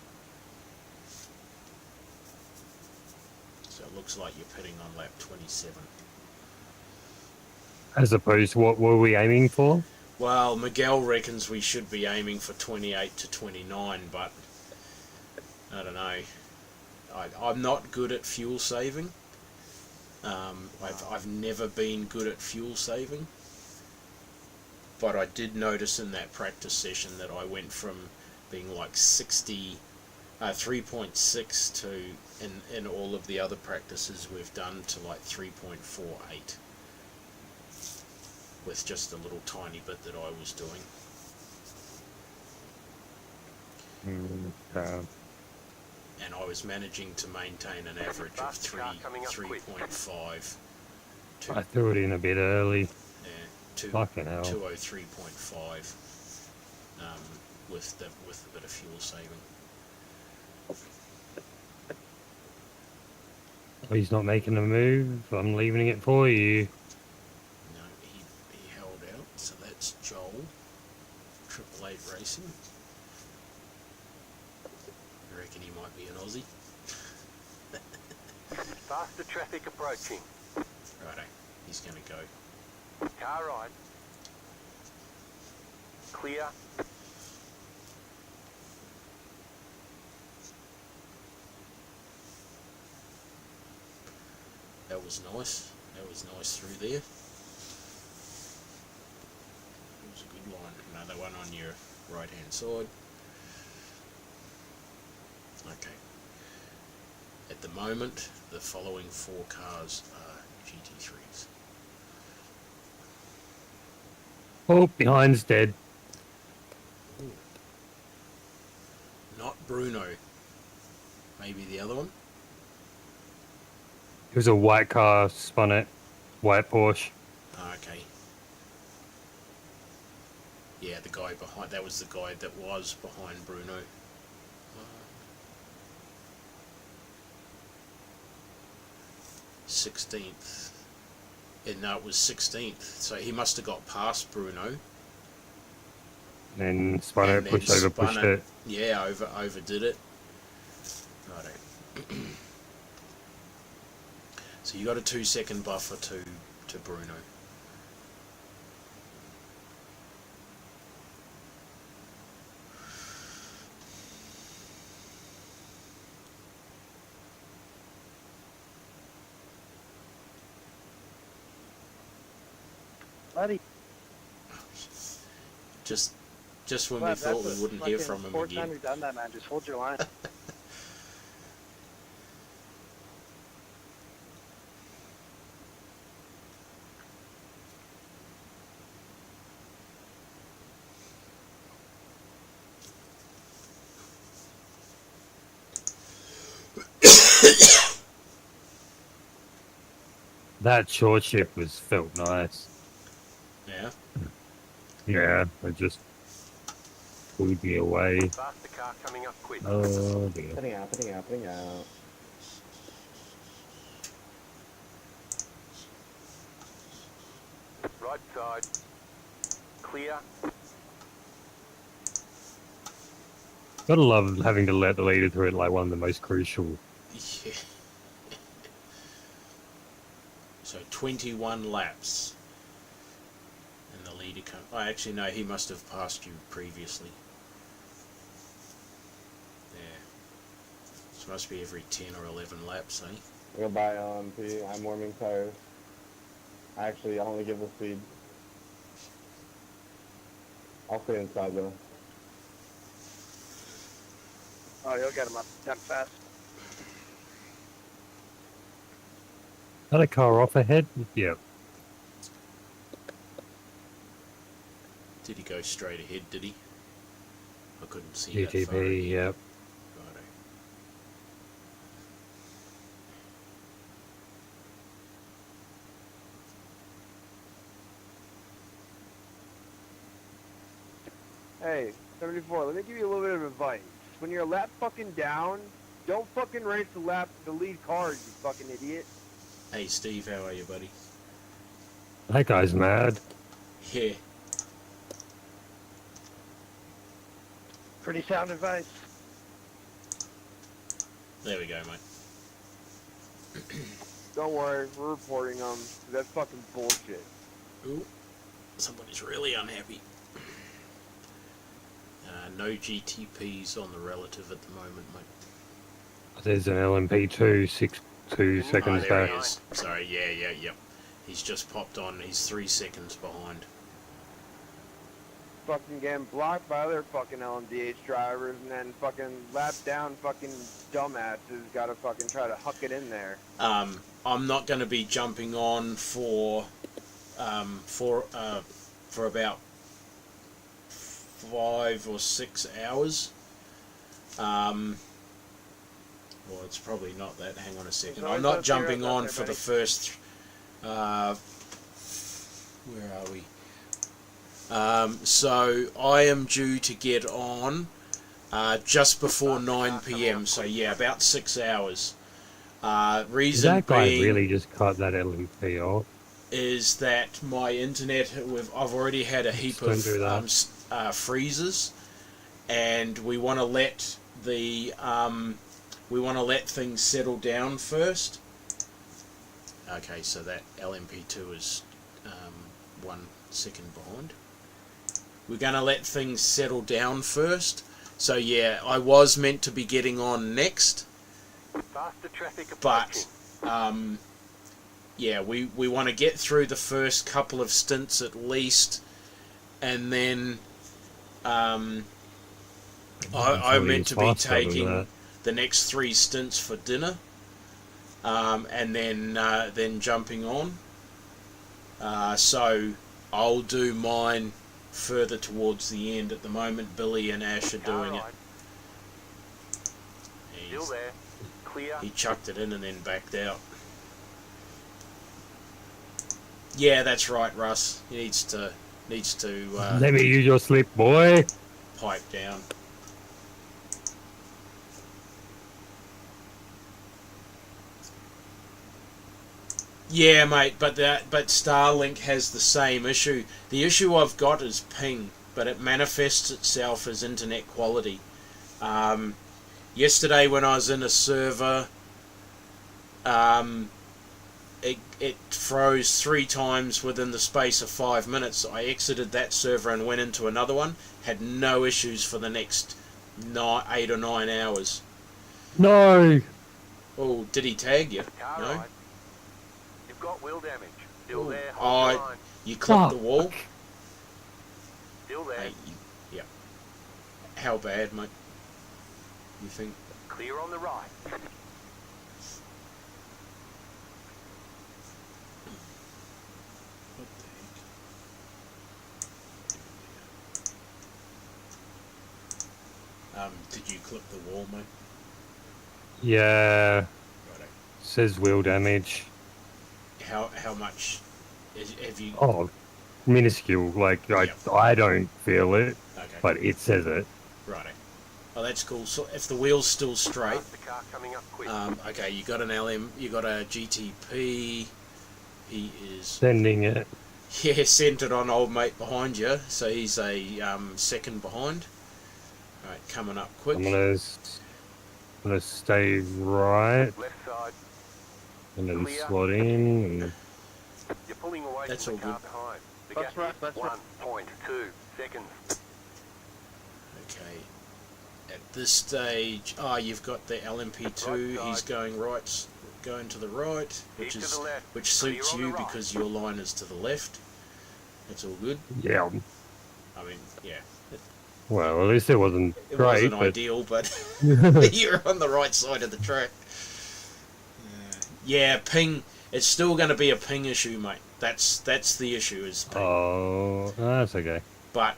So it looks like you're pitting on lap 27.
As opposed to what were we aiming for?
Well, Miguel reckons we should be aiming for 28 to 29, but I don't know. I'm not good at fuel saving. I've never been good at fuel saving. But I did notice in that practice session that I went from being like 3.6 to, in all of the other practices we've done, to like 3.48. With just a little tiny bit that I was doing. And I was managing to maintain an average of 3.5.
I threw it in a bit early.
Yeah,
Fucking hell.
203.5 with a bit of fuel saving.
Oh, he's not making a move. I'm leaving it for you.
No, he held out. So that's Joel, 888 Racing. I reckon he might be an Aussie.
Faster traffic approaching.
Righto, he's going to go.
Car right. Clear.
That was nice. That was nice through there. It was a good line. Another one on your right hand side. Okay. At the moment, the following 4 cars are GT3s.
Oh, behind's dead.
Ooh. Not Bruno. Maybe the other one?
It was a white car, spun it. White Porsche.
Okay. Yeah, the guy behind, that was the guy that was behind Bruno. 16th. No, it was 16th. So he must have got past Bruno.
Then spun it, pushed over, pushed it.
Yeah, overdid it. Righto. So you got a 2-second buffer to Bruno.
Buddy.
Just when we thought we wouldn't hear from him
Fourth
again.
time you've done that, man. Just hold your line.
That short shift felt nice.
Yeah.
Yeah, it just pulled me away.
Faster car coming up quick.
Oh dear.
Putting out.
Right side. Clear.
Gotta love having to let the leader through it, like one of the most crucial.
Yeah. So 21 laps. And the leader come. Oh, actually, no, he must have passed you previously. Yeah. So it must be every 10 or 11 laps, eh?
Goodbye, LMP. I'm warming tires. Actually, I only give the speed. I'll stay inside though.
Oh, you'll get him up done fast.
Had a car off ahead? Yep.
Did he go straight ahead, did he? I couldn't see that far ahead.
UTP, yep.
Righto.
Hey, 74, let me give you a little bit of advice. When you're a lap fucking down, don't fucking race the lead cars, you fucking idiot.
Hey, Steve, how are you, buddy?
That guy's mad.
Yeah.
Pretty sound advice.
There we go, mate.
Don't worry, we're reporting them. That's fucking bullshit.
Ooh, somebody's really unhappy. No GTPs on the relative at the moment, mate.
There's an LMP2 2 seconds
Oh, there
back.
he is. Sorry, yep. He's just popped on. He's 3 seconds behind.
Fucking getting blocked by other fucking LMDH drivers, and then fucking lap down fucking dumbasses gotta fucking try to huck it in there.
I'm not going to be jumping on for about 5 or 6 hours. Well, it's probably not that. Hang on a second. I'm not jumping on for the first. Where are we? So I am due to get on just before 9 p.m. So yeah, about 6 hours. Reason
That guy
being
really just cut that LMP off.
is that my internet. I've already had a heap
Don't
of
do that.
freezes, and we want to let things settle down first. Okay, so that LMP2 is 1 second behind. We're going to let things settle down first. So yeah, I was meant to be getting on next,
Faster traffic
but
approaching.
yeah, we want to get through the first couple of stints at least, and then I'm meant to be taking the next 3 stints for dinner, and then jumping on. So I'll do mine further towards the end. At the moment, Billy and Ash are doing it.
Still there. Clear.
He chucked it in and then backed out. Yeah, that's right, Russ. He needs to
Let me use your slip, boy.
pipe down. Yeah, mate, but Starlink has the same issue. The issue I've got is ping, but it manifests itself as internet quality. Yesterday when I was in a server, it froze 3 times within the space of 5 minutes. I exited that server and went into another one. Had no issues for the next 8 or 9 hours.
No.
Oh, did he tag you?
Car
No?
ride. You've got wheel damage. Still
Ooh.
there. Hold the line.
You clipped the wall?
Still there.
Hey, yeah. How bad, mate? You think?
Clear on the right.
What the heck? Did you clip the wall, mate?
Yeah.
Righto.
Says wheel damage.
How much have you?
Oh, minuscule. Like I don't feel it,
Okay.
but it says it.
Righto. Oh, that's cool. So if the wheel's still straight,
The car coming up quick.
okay, you got an LM, you got a GTP. He is
Sending it.
sent it on old mate behind you, so he's a second behind. All right, coming up quick.
I'm gonna stay right
Left side.
and then
Clear.
slot in. And
You're pulling away
That's
from the
all
car behind. The
That's
gap
right,
is
that's right.
1.2 seconds.
Okay. At this stage, you've got the LMP2.
Right
He's
side.
going to the right,
Keep to the left.
which suits
Clear on
you
the right.
because your line is to the left. That's all good.
yeah.
I mean, yeah,
Well, at least it wasn't
it
great.
wasn't
but
ideal, but you're on the right side of the track. Yeah, ping. It's still going to be a ping issue, mate. That's the issue is ping.
Oh, that's okay.
But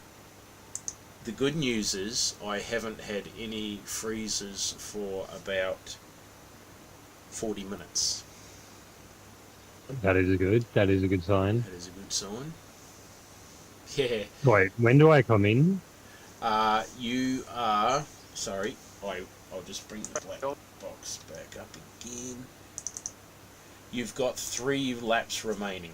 the good news is I haven't had any freezes for about 40 minutes.
That is good. That is a good sign.
That is a good sign. Yeah.
Wait, when do I come in?
You are... Sorry, I'll just bring the black box back up again. You've got 3 laps remaining.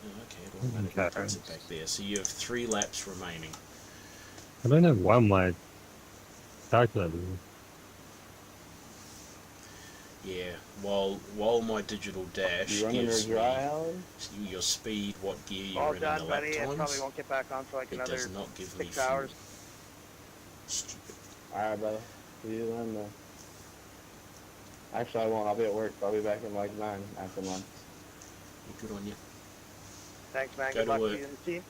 Okay, it automatically puts it back there. So you have 3 laps remaining.
I don't have one my calculator.
Yeah, while my digital dash
You running her
gives me
dry, Alan?
your speed, what gear you're
All
in,
done,
and the lap
buddy. It probably
times,
won't get back on for like
it
another
does not give me
6
fuel.
hours.
Stupid.
Alright, brother. See you then. Actually, I won't. I'll be at work. I'll be back in like 9 after lunch.
Good on you.
Thanks, man.
Go
Good
to
luck to
work.
you and the team.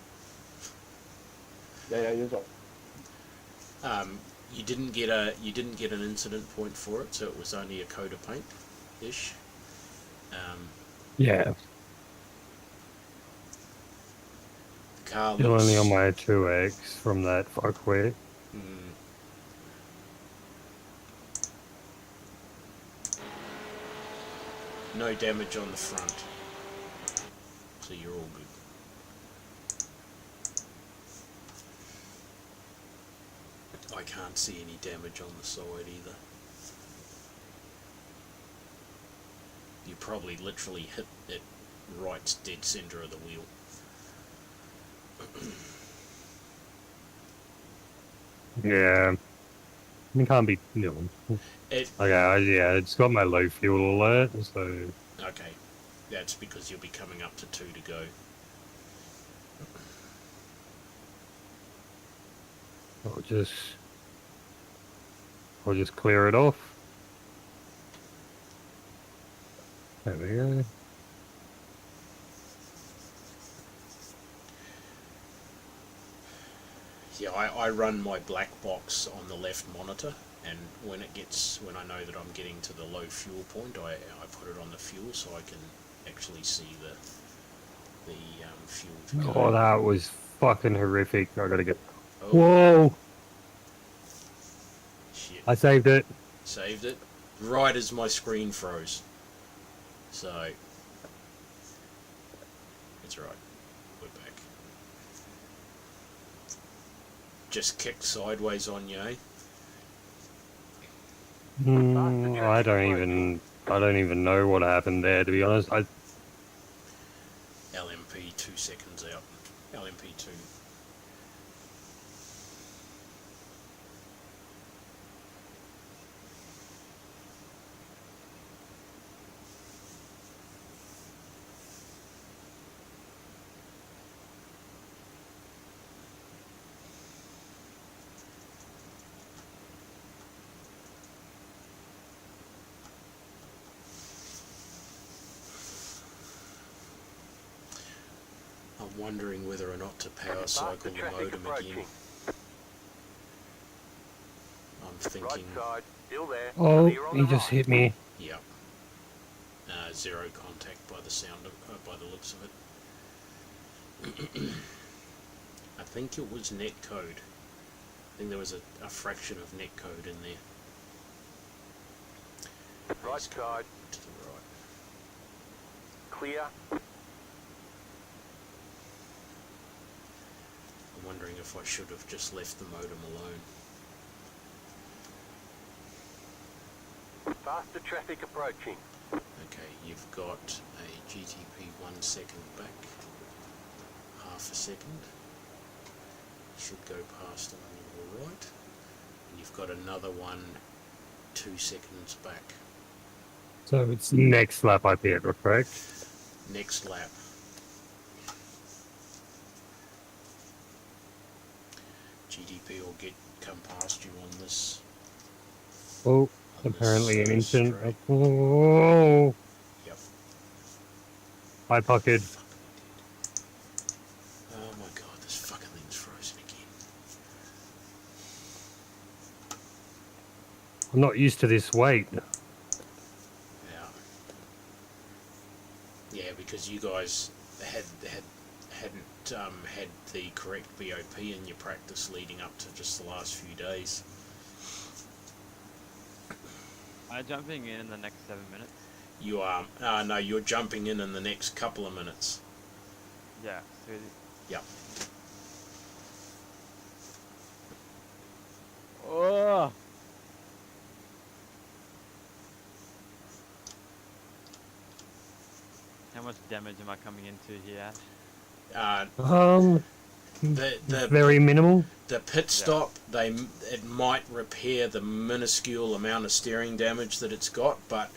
Yeah, you as well.
You didn't get an incident point for it, so it was only a coat of paint, ish.
Yeah,
The car
still
looks
only on my 2X from that fuckwit.
mm, no damage on the front, so you're all good. I can't see any damage on the side either. You probably literally hit it right dead center of the wheel.
Yeah, it can't be. No.
It
Okay, yeah, it's got my low fuel alert, so
okay. That's because you'll be coming up to 2 to go.
I'll just clear it off. There we go.
Yeah, I run my black box on the left monitor, and when I know that I'm getting to the low fuel point, I put it on the fuel so I can actually see the fuel to go.
Oh, that was fucking horrific. I gotta get.
Oh,
Whoa!
shit.
I saved it.
Saved it right as my screen froze. So it's alright. We're back. Just kicked sideways on you, eh?
I don't even know what happened there. To be honest,
LMP 2 seconds out. LMP 2. I'm wondering whether or not to power cycle the modem again. I'm thinking.
Right side, still there.
oh,
Clear on
he
the
just
right.
hit me.
Yeah. Zero contact by the sound of, by the looks of it. I think it was netcode. I think there was a fraction of netcode in there.
Right side,
To the right.
clear.
I'm wondering if I should have just left the modem alone.
Faster traffic approaching.
Okay, you've got a GTP 1 second back. Half a second. Should go past on your right. And you've got another one 2 seconds back.
So it's next lap I hit, correct?
Next lap. GDP will come past you on this.
Oh,
on
apparently an
this
instant.
straight.
Oh,
Yep.
I pocket.
Oh my god, this fucking thing's frozen again.
I'm not used to this weight.
Yeah. Yeah, because you guys hadn't had the correct BOP in your practice leading up to just the last few days.
I'm jumping in the next 7 minutes.
You are no, you're jumping in the next couple of minutes.
Yeah. So
Yep.
oh. How much damage am I coming into here?
The
very minimal.
the pit stop, it might repair the minuscule amount of steering damage that it's got, but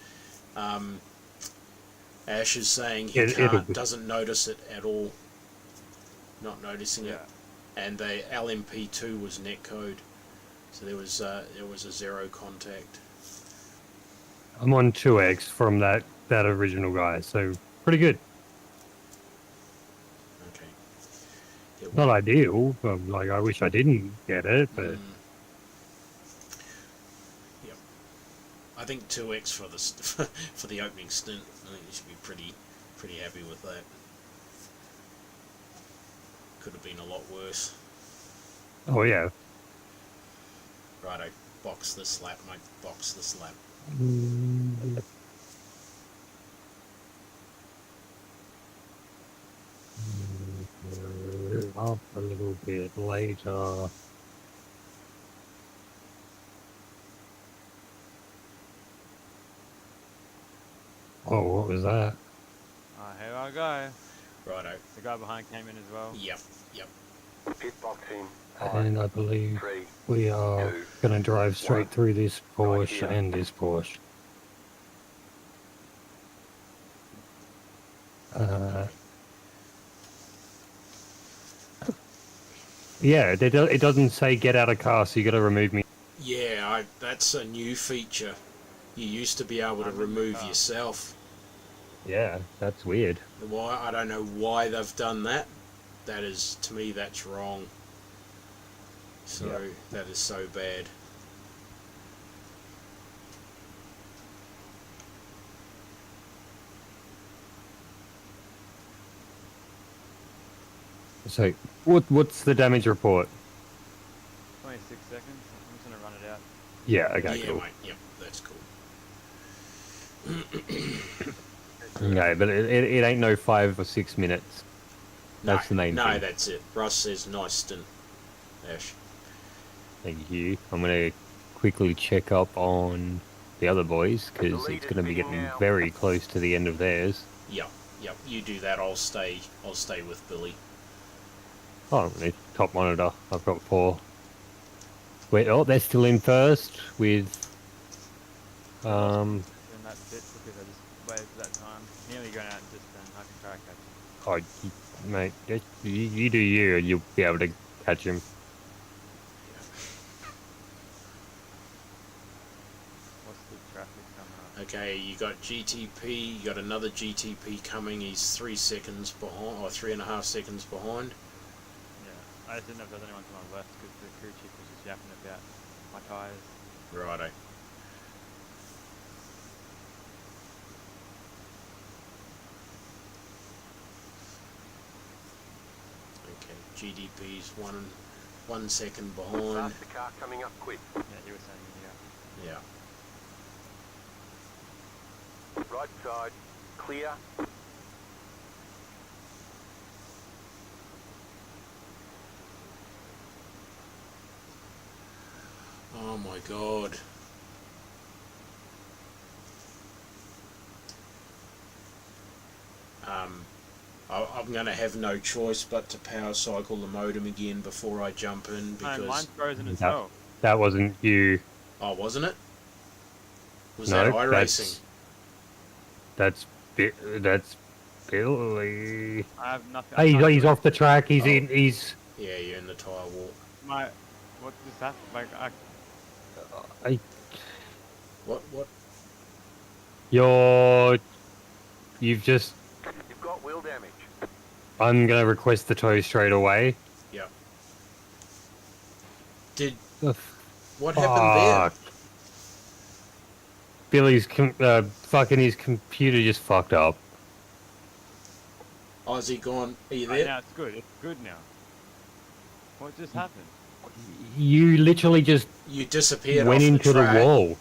Ash is saying he doesn't notice it at all. Not noticing it, and the LMP2 was netcode, so there was a zero contact.
I'm on 2x from that original guy, so pretty good.
Okay.
Not ideal. Like I wish I didn't get it, but
Yep. I think 2x for the for the opening stint. I think you should be pretty happy with that. Could have been a lot worse.
oh yeah.
Righto, box this lap, mate. Box this lap.
Up a little bit later. Oh, what was that?
Here I go.
Righto.
The guy behind came in as well.
Yep.
Pit box in.
And I believe
3.
we are going to drive straight through this Porsche and this Porsche. Yeah, it doesn't say get out of car, so you got to remove me.
Yeah, that's a new feature. You used to be able to remove yourself.
Yeah, that's weird.
Why? I don't know why they've done that. That is, to me, that's wrong. So that is so bad.
So, what's the damage report?
26 seconds. I'm just gonna run it out.
Yeah, okay,
Yeah,
cool.
mate. Yep, that's cool.
Okay, but it ain't no 5 or 6 minutes. That's the main thing.
No, that's it. Russ says nice stint. Ash.
Thank you. I'm going to quickly check up on the other boys, because it's going to be getting very close to the end of theirs.
Yep. You do that. I'll stay with Billy.
Oh, the top monitor. I've got 4. Wait, oh, they're still in first with...
In that bit because I just waited for that time. Nearly going out and just I can try to catch him.
Oh, mate, you do you, and you'll be able to catch him.
What's the traffic coming up?
Okay, you got GTP. You got another GTP coming. He's 3 seconds behind, or 3.5 seconds behind.
Yeah, I just didn't know if there was anyone to my left because the crew chief was just yapping about my tyres.
Righto. GDP's 1 second behind.
Faster car coming up quick.
Yeah, you were saying
Yeah.
Right side, clear.
Oh my god. I'm going to have no choice but to power cycle the modem again before I jump in because...
No, mine's frozen as well.
That wasn't you.
Oh, wasn't it? Was
No,
that iRacing?
That's Billy.
I have nothing.
Hey, he's off the track. He's in. He's.
Yeah, you're in the tyre wall.
What just happened?
What?
You've just.
You've got wheel damage.
I'm gonna request the tow straight away.
Yep. What
Fuck.
happened there?
Billy's fucking his computer just fucked up.
Oh, is he gone? Are you
Right,
there?
now it's good. It's good now. What just happened?
You literally just
You disappeared
went
off
into
the
the
track,
wall.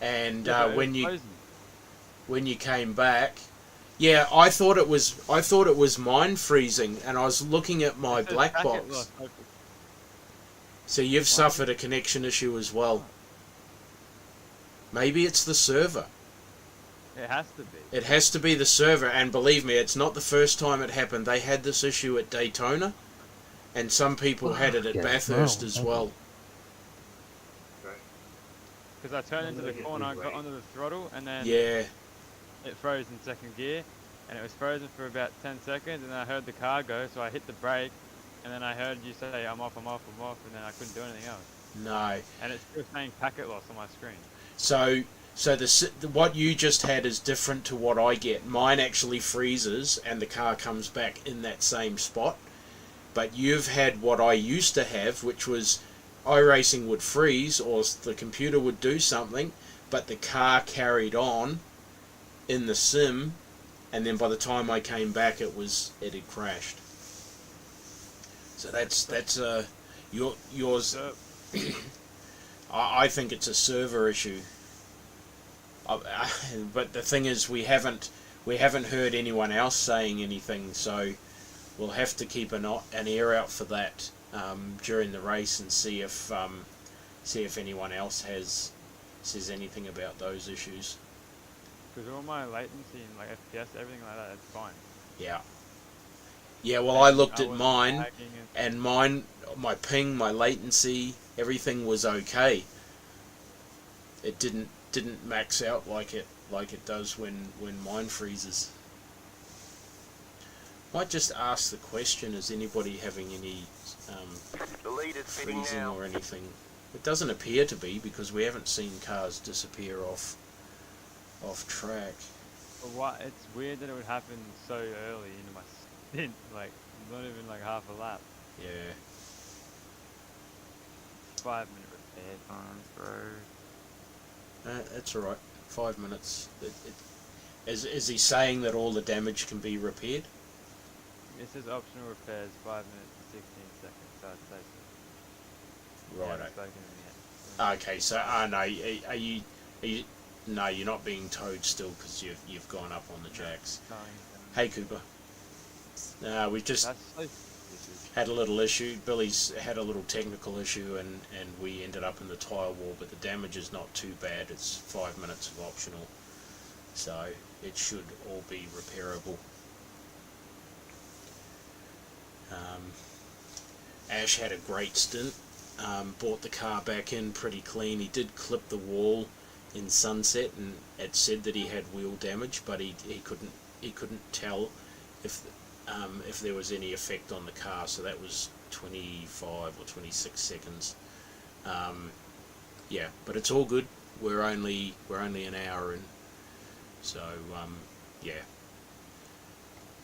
and
Yeah, but
when
it's
you
frozen.
came back, yeah, I thought it was mine freezing, and I was looking at my
It says
black
packet
box.
loss.
So you've suffered a connection issue as well. Maybe it's the server.
It has to be.
It has to be the server, and believe me, it's not the first time it happened. They had this issue at Daytona, and some people had it at
Yeah.
Bathurst
Oh,
as
okay.
well.
Because I turned into the corner, got onto the throttle, and then
Yeah,
it froze in second gear, and it was frozen for about 10 seconds, and then I heard the car go, so I hit the brake, and then I heard you say, I'm off, I'm off, I'm off, and then I couldn't do anything else.
no.
And it's still saying packet loss on my screen.
So what you just had is different to what I get. Mine actually freezes, and the car comes back in that same spot. But you've had what I used to have, which was iRacing would freeze, or the computer would do something, but the car carried on in the sim, and then by the time I came back, it had crashed. So that's yours. I think it's a server issue. But the thing is, we haven't heard anyone else saying anything, so we'll have to keep an ear out for that during the race and see if anyone else says anything about those issues.
Because all my latency and like FPS, everything like that, it's fine.
Yeah. Yeah, well, I looked at
wasn't
mine,
lagging
and my ping, my latency, everything was okay. It didn't max out like it does when mine freezes. Might just ask the question: is anybody having any
The lead is spinning
freezing
now.
or anything? It doesn't appear to be, because we haven't seen cars disappear off track.
But what? It's weird that it would happen so early into my stint, like not even like half a lap.
Yeah.
5-minute repair time, bro.
That's all right. 5 minutes. Is he saying that all the damage can be repaired?
It says optional repairs, 5 minutes and 16 seconds. So I'd say so.
Right.
Yeah, it's spoken in yet.
Okay. So, no. Are you? No, you're not being towed still because you've gone up on the jacks. Hey, Cooper. We've just
That's so
had a little issue. Billy's had a little technical issue, and we ended up in the tyre wall, but the damage is not too bad. It's 5 minutes of optional, so it should all be repairable. Ash had a great stint. Brought the car back in pretty clean. He did clip the wall in Sunset, and it said that he had wheel damage, but he couldn't tell if there was any effect on the car. So that was 25 or 26 seconds. Yeah, but it's all good. We're only an hour in, so yeah,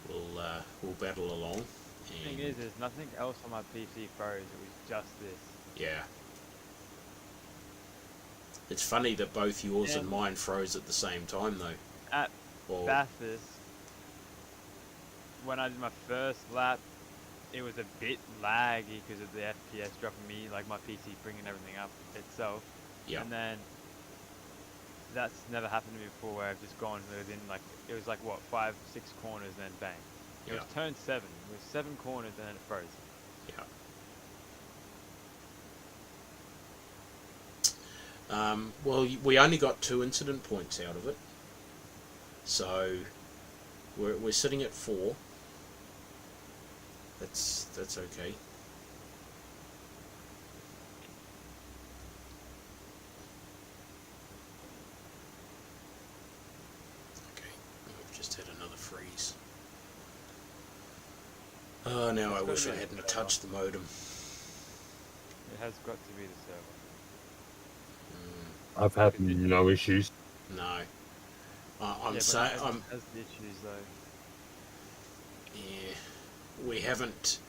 we'll battle along.
The thing is, there's nothing else on my PC froze. It was just this.
Yeah. It's funny that both yours and
Yeah.
mine froze at the same time, though.
At
Or,
Bathurst, when I did my first lap, it was a bit laggy because of the FPS dropping me, like my PC bringing everything up itself.
yeah,
And then that's never happened to me before, where I've just gone within like, it was like what, 5, 6 corners, and then bang. It was
Yeah.
turn 7. It was 7 corners and then it froze.
yeah. Well, we only got 2 incident points out of it, so we're sitting at 4. That's okay. Okay, we've just had another freeze. Oh, now I wish I hadn't touched the modem.
It has got to be the server.
I've had no issues.
No. I'm
Yeah, but
saying,
it has the issues though.
yeah, we haven't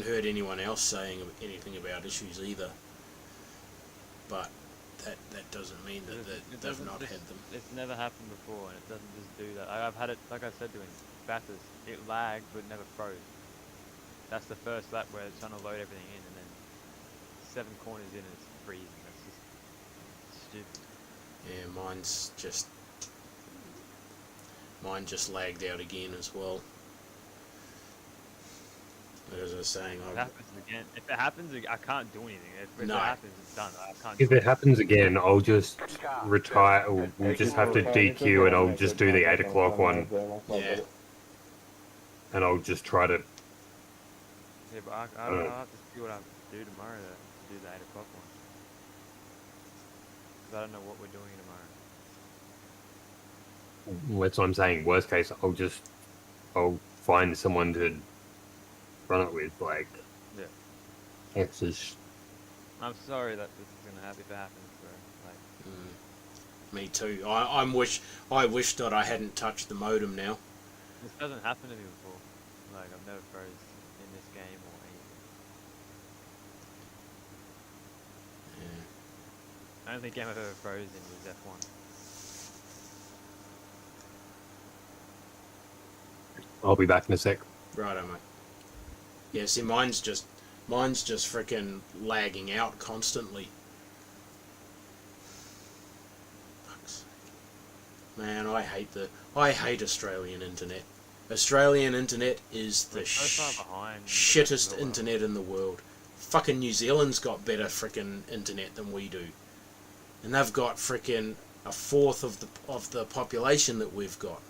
heard anyone else saying anything about issues either. But that doesn't mean that they've
doesn't
not
just-
had them.
It's never happened before, and it doesn't just do that. I've had it, like I said, doing Bathurst. It lagged, but never froze. That's the first lap where it's trying to load everything in, and then 7 corners in, and it's freezing. That's just stupid.
Yeah, mine just lagged out again as well. as I was saying,
If it happens again, if it happens, I can't do anything. If
No.
it happens, it's done. I can't.
If
do
it happens again, I'll just retire. Or we'll
Hey,
just
can
have
you
to
record me so
DQ, and
I
I'll
make
just
good
do the
contact
8
on
o'clock
someone
one,
else there, myself
Yeah.
with it?
and I'll just try to.
Yeah, but I'll have to see what I have to do tomorrow to do the 8 o'clock one. Because I don't know what we're doing tomorrow.
That's what I'm saying. Worst case, I'll find someone to run it with. Like,
Yeah.
it's just.
I'm sorry that this is gonna happen if it happens, bro. Like,
Me too. I wish that I hadn't touched the modem now.
this hasn't happened to me before. Like, I've never froze in this game or anything.
Yeah.
The only game I've ever frozen was F1.
I'll be back in a sec.
Righto, mate. Yeah, see, mine's just freaking lagging out constantly. Fuck's sake. Man, I hate Australian internet. Australian internet is the
We're so far behind.
shittest internet in the world. Fucking New Zealand's got better frickin' internet than we do, and they've got frickin' a fourth of the population that we've got.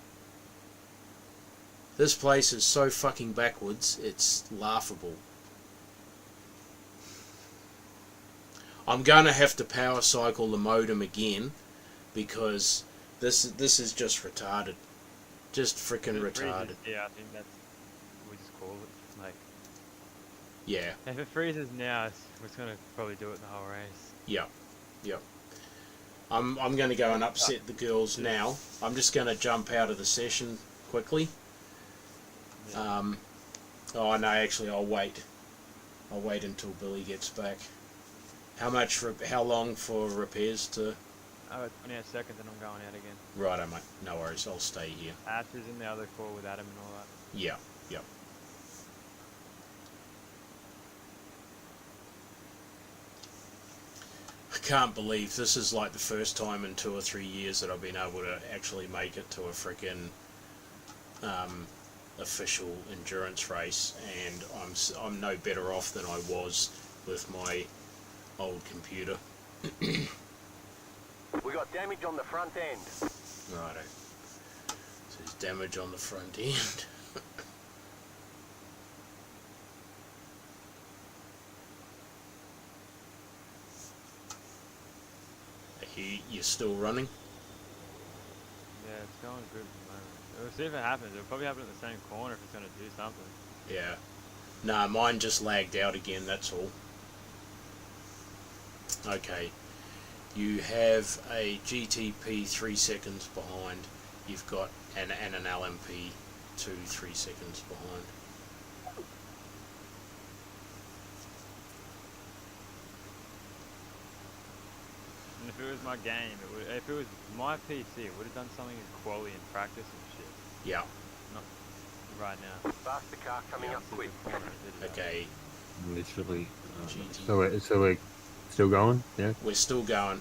This place is so fucking backwards, it's laughable. I'm gonna have to power cycle the modem again, because this is just retarded. Just freaking retarded.
Yeah, I think that's what we just call it. Like,
Yeah.
if it freezes now, we're gonna probably do it the whole race.
Yep. Yep. I'm going to go and upset the girls now. I'm just going to jump out of the session quickly. Oh no, actually I'll wait. I'll wait until Billy gets back. How long for repairs to?
Oh, 28 seconds and I'm going out again.
Righto, mate. No worries. I'll stay here.
Ash is in the other call with Adam and all that.
Yeah. Yep. I can't believe this is like the first time in 2 or 3 years that I've been able to actually make it to a freaking official endurance race, and I'm no better off than I was with my old computer.
We got damage on the front end.
Righto. So there's damage on the front end. You're still running?
Yeah, it's going good at the moment. We'll see if it happens. It'll probably happen at the same corner if it's going to do something.
Yeah. Nah, mine just lagged out again, that's all. Okay. You have a GTP 3 seconds behind. You've got an LMP 3 seconds behind.
And if it was my game, if it was my PC, it would have done something in quality and practice and shit.
Yeah.
Not right now.
Faster car coming up quick.
Okay.
Literally.
GT.
So we're still going? Yeah.
We're still going.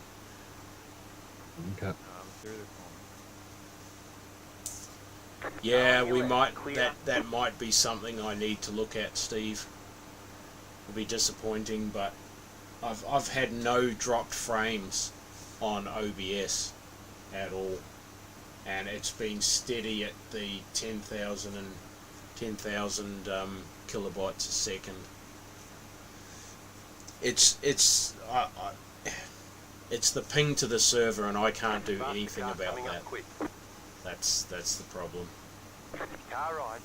Okay.
I'm through the corner.
Yeah, we might. That might be something I need to look at, Steve. It'll be disappointing, but I've had no dropped frames on OBS at all, and it's been steady at the 10,000 kilobytes a second. It's the ping to the server, and I can't do anything about that. That's the problem.
Car ride.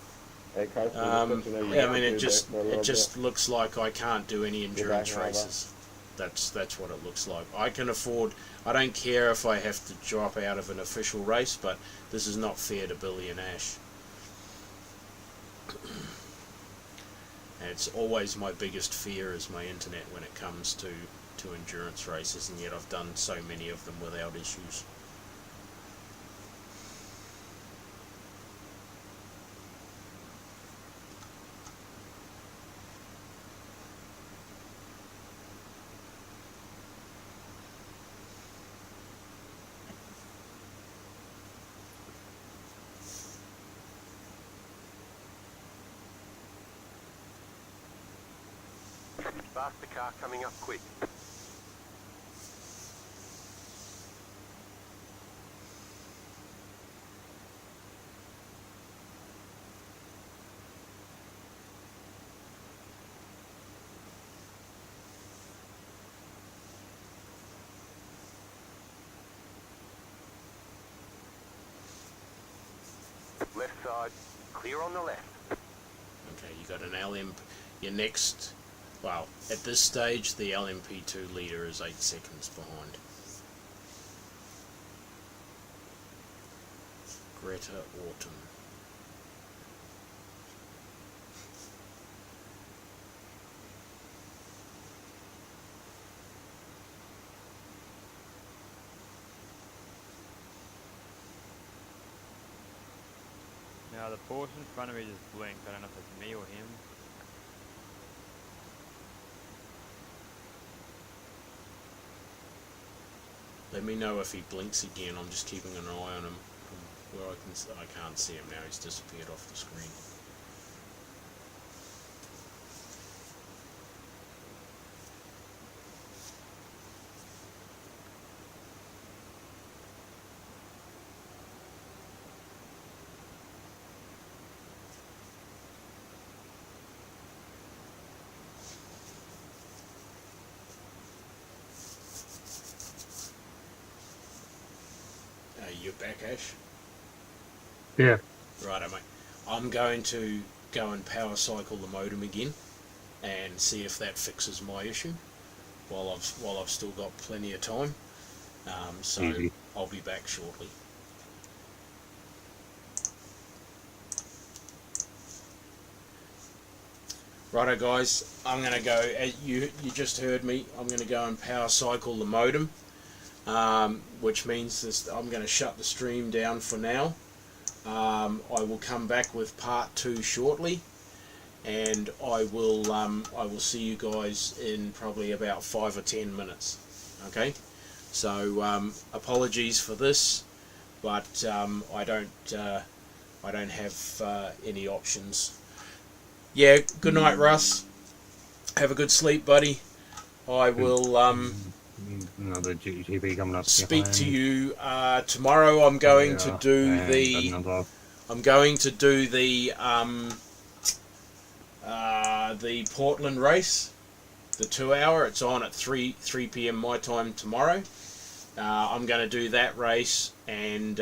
Hey, Carson,
Yeah, I mean, it just looks like I can't do any endurance races. That's what it looks like. I can afford. I don't care if I have to drop out of an official race, but this is not fair to Billy and Ash. And it's always my biggest fear is my internet when it comes to endurance races, and yet I've done so many of them without issues.
Faster car coming up quick. Left side, clear on the left.
Okay, you got an LMP. Your next, well, at this stage, the LMP2 leader is 8 seconds behind. Greta Autumn.
Now the Porsche in front of me just blinked. I don't know if it's me or him.
Let me know if he blinks again. I'm just keeping an eye on him. From where I can't see him now. He's disappeared off the screen. You're back, Ash?
Yeah.
Righto, mate. I'm going to go and power cycle the modem again and see if that fixes my issue while I've still got plenty of time. So
Easy.
I'll be back shortly. Righto, guys. I'm going to go. You just heard me. I'm going to go and power cycle the modem. Which means this, I'm going to shut the stream down for now. I will come back with part 2 shortly, and I will see you guys in probably about 5 or 10 minutes. Okay, so apologies for this, but I don't have any options. Yeah, good night, Russ. Have a good sleep, buddy. I will
Another GP coming up.
speak to you tomorrow. I'm going to do the Portland race, the 2 hour. It's on at 3 p.m. my time tomorrow. I'm going to do that race, and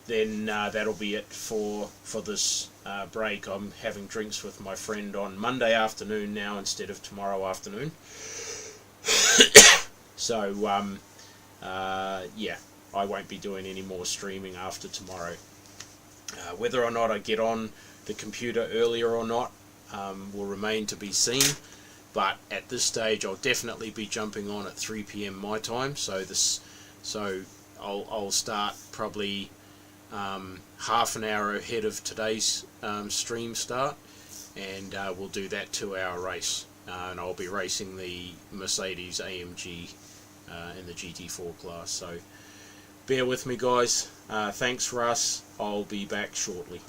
then that'll be it for this break. I'm having drinks with my friend on Monday afternoon now instead of tomorrow afternoon. So, yeah, I won't be doing any more streaming after tomorrow. Whether or not I get on the computer earlier or not will remain to be seen. But at this stage, I'll definitely be jumping on at 3 p.m. my time. So I'll start probably half an hour ahead of today's stream start, and we'll do that 2 hour race. And I'll be racing the Mercedes AMG in the GT4 class. So bear with me, guys. Thanks, Russ. I'll be back shortly.